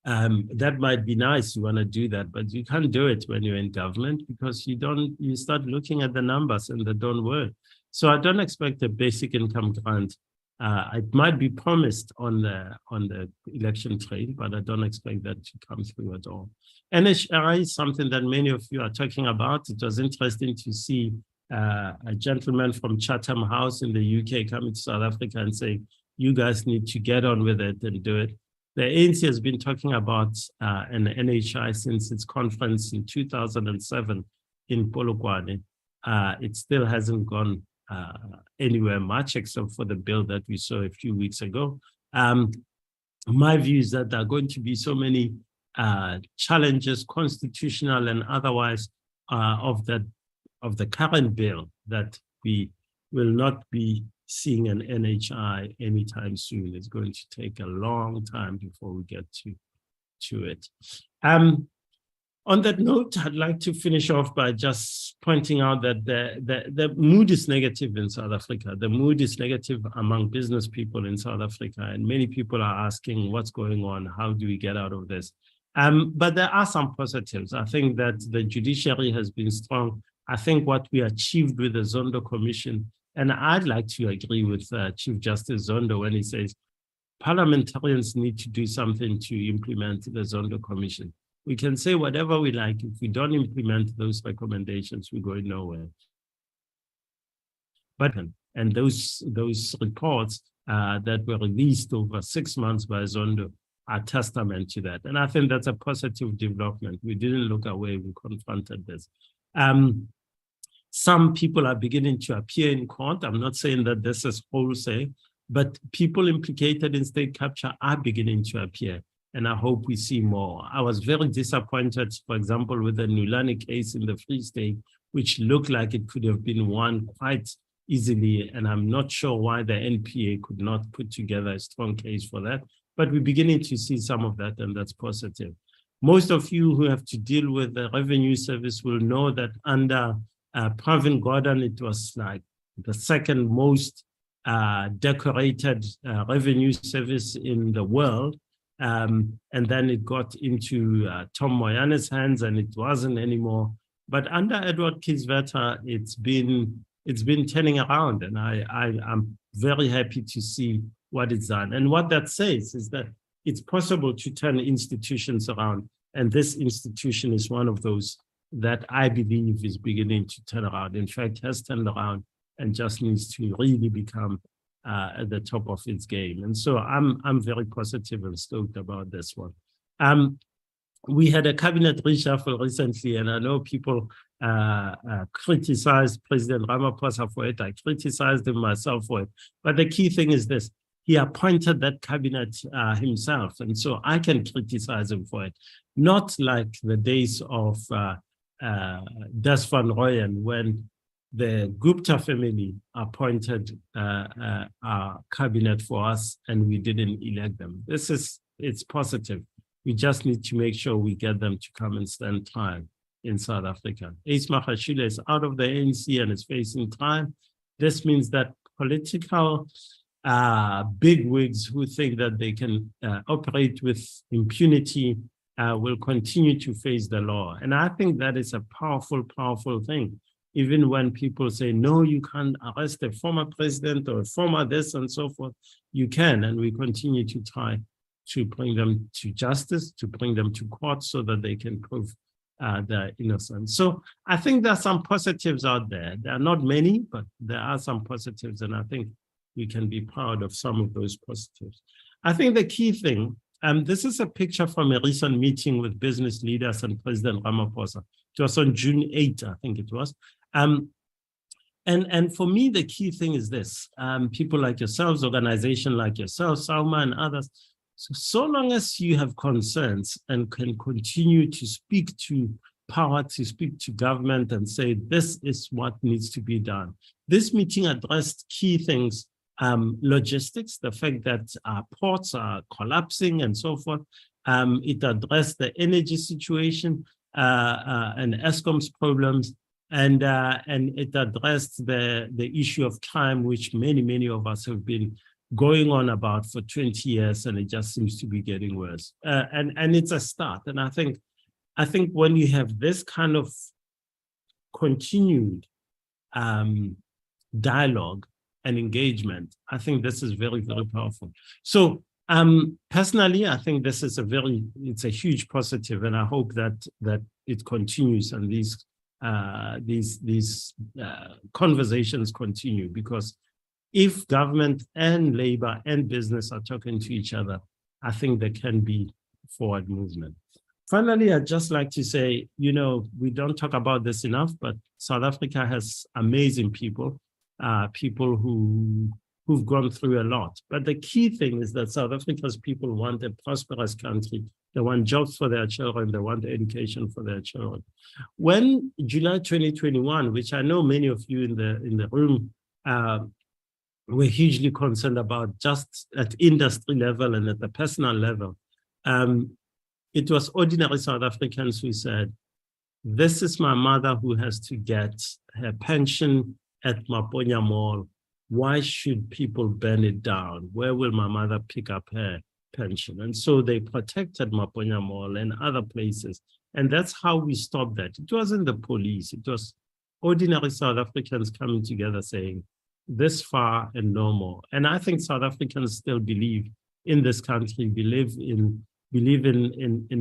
that might be nice, you want to do that, but you can't do it when you're in government, because you start looking at the numbers and they don't work. So I don't expect a basic income grant. It might be promised on the election trail, but I don't expect that to come through at all. NHRI is something that many of you are talking about. It was interesting to see a gentleman from Chatham House in the UK coming to South Africa and saying, you guys need to get on with it and do it. The ANC has been talking about an NHI since its conference in 2007 in Polokwane. It still hasn't gone anywhere much, except for the bill that we saw a few weeks ago. My view is that there are going to be so many challenges, constitutional and otherwise, of the current bill that we will not be seeing an NHI anytime soon. It's going to take a long time before we get to it. On that note, I'd like to finish off by just pointing out that the mood is negative in South Africa. The mood is negative among business people in South Africa, and many people are asking what's going on, how do we get out of this? But there are some positives. I think that the judiciary has been strong. I think what we achieved with the Zondo Commission, and I'd like to agree with Chief Justice Zondo when he says parliamentarians need to do something to implement the Zondo Commission. We can say whatever we like. If we don't implement those recommendations, we're going nowhere. And those reports that were released over 6 months by Zondo are testament to that. And I think that's a positive development. We didn't look away, we confronted this. Some people are beginning to appear in court. I'm not saying that this is wholesale, but people implicated in state capture are beginning to appear. And I hope we see more. I was very disappointed, for example, with the Nulani case in the Free State, which looked like it could have been won quite easily. And I'm not sure why the NPA could not put together a strong case for that. But we're beginning to see some of that, and that's positive. Most of you who have to deal with the revenue service will know that under Pravin Gordhan, it was like the second most decorated revenue service in the world. And then it got into Tom Moyane's hands, and it wasn't anymore. But under Edward Kieswetter, it's been turning around, and I'm very happy to see what it's done. And what that says is that it's possible to turn institutions around, and this institution is one of those that I believe is beginning to turn around. In fact, has turned around and just needs to really become at the top of its game. And so I'm very positive and stoked about this one. We had a cabinet reshuffle recently, and I know people criticized President Ramaphosa for it. I criticized him myself for it. But the key thing is this: he appointed that cabinet himself, and so I can criticize him for it. Not like the days of Des Van Rooyen, when the Gupta family appointed our cabinet for us and we didn't elect them. It's positive. We just need to make sure we get them to come and stand trial in South Africa. Ace Magashule is out of the ANC and is facing trial. This means that political bigwigs who think that they can operate with impunity will continue to face the law. And I think that is a powerful, powerful thing. Even when people say, no, you can't arrest a former president or a former this and so forth, you can. And we continue to try to bring them to justice, to bring them to court so that they can prove their innocence. So I think there are some positives out there. There are not many, but there are some positives. And I think we can be proud of some of those positives. I think the key thing, this is a picture from a recent meeting with business leaders and President Ramaphosa. It was on June 8th, I think it was. And for me, the key thing is this: people like yourselves, organizations like yourself, SAUMA and others, so long as you have concerns and can continue to speak to power, to speak to government and say, this is what needs to be done. This meeting addressed key things, logistics, the fact that our ports are collapsing and so forth. It addressed the energy situation and Eskom's problems. And it addressed the issue of crime, which many of us have been going on about for 20 years, and it just seems to be getting worse. And it's a start. And I think when you have this kind of continued dialogue and engagement, I think this is very, very powerful. So personally, I think this is it's a huge positive, and I hope that it continues and these conversations continue, because if government and labor and business are talking to each other, I think there can be forward movement. Finally, I'd just like to say, we don't talk about this enough, but South Africa has amazing people. people who've gone through a lot. But the key thing is that South Africa's people want a prosperous country. They want jobs for their children. They want education for their children. When July 2021, which I know many of you in the room were hugely concerned about, just at industry level and at the personal level, it was ordinary South Africans who said, this is my mother who has to get her pension at Maponya Mall. Why should people burn it down? Where will my mother pick up her pension? And so they protected Maponya Mall and other places. And that's how we stopped that. It wasn't the police. It was ordinary South Africans coming together saying, this far and no more. And I think South Africans still believe in this country, believe in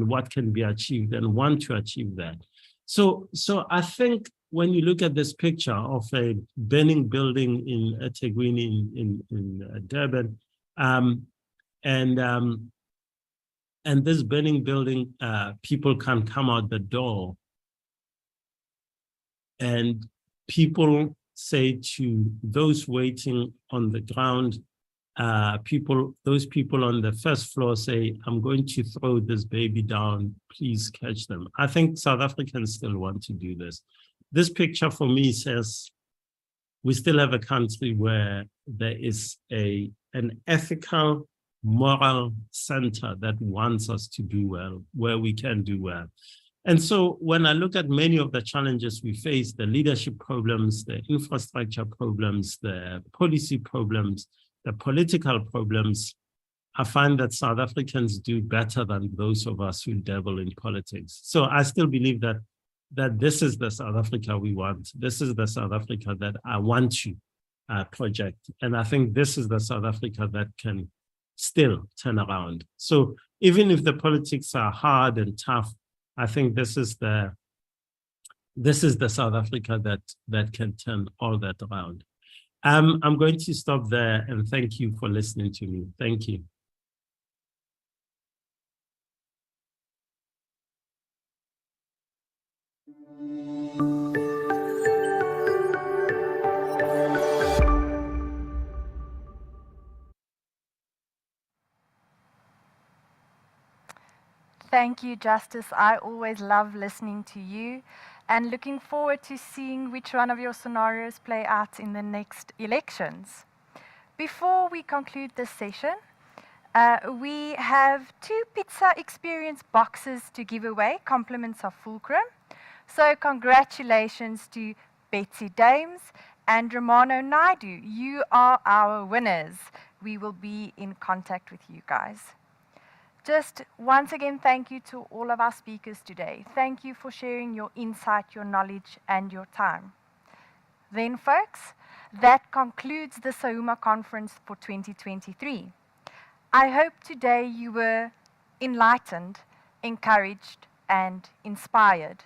what can be achieved and want to achieve that. So I think when you look at this picture of a burning building in eThekwini in Durban, and this burning building, people can come out the door, and people say to those waiting on the ground, those people on the first floor say, I'm going to throw this baby down, please catch them. I think South Africans still want to do this. This picture for me says, we still have a country where there is an ethical, moral center that wants us to do well, where we can do well. And so when I look at many of the challenges we face, the leadership problems, the infrastructure problems, the policy problems, the political problems, I find that South Africans do better than those of us who dabble in politics. So I still believe that this is the South Africa we want. This is the South Africa that I want to project. And I think this is the South Africa that can still turn around. So even if the politics are hard and tough, I think this is the South Africa that can turn all that around. I'm going to stop there and thank you for listening to me. Thank you. Thank you, Justice. I always love listening to you and looking forward to seeing which one of your scenarios play out in the next elections. Before we conclude this session, we have 2 pizza experience boxes to give away, compliments of Fulcrum. So congratulations to Betsy Dames and Romano Naidu. You are our winners. We will be in contact with you guys. Just once again, thank you to all of our speakers today. Thank you for sharing your insight, your knowledge, and your time. Then, folks, that concludes the SAUMA conference for 2023. I hope today you were enlightened, encouraged, and inspired.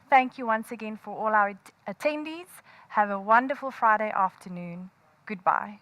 Thank you once again for all our attendees. Have a wonderful Friday afternoon. Goodbye.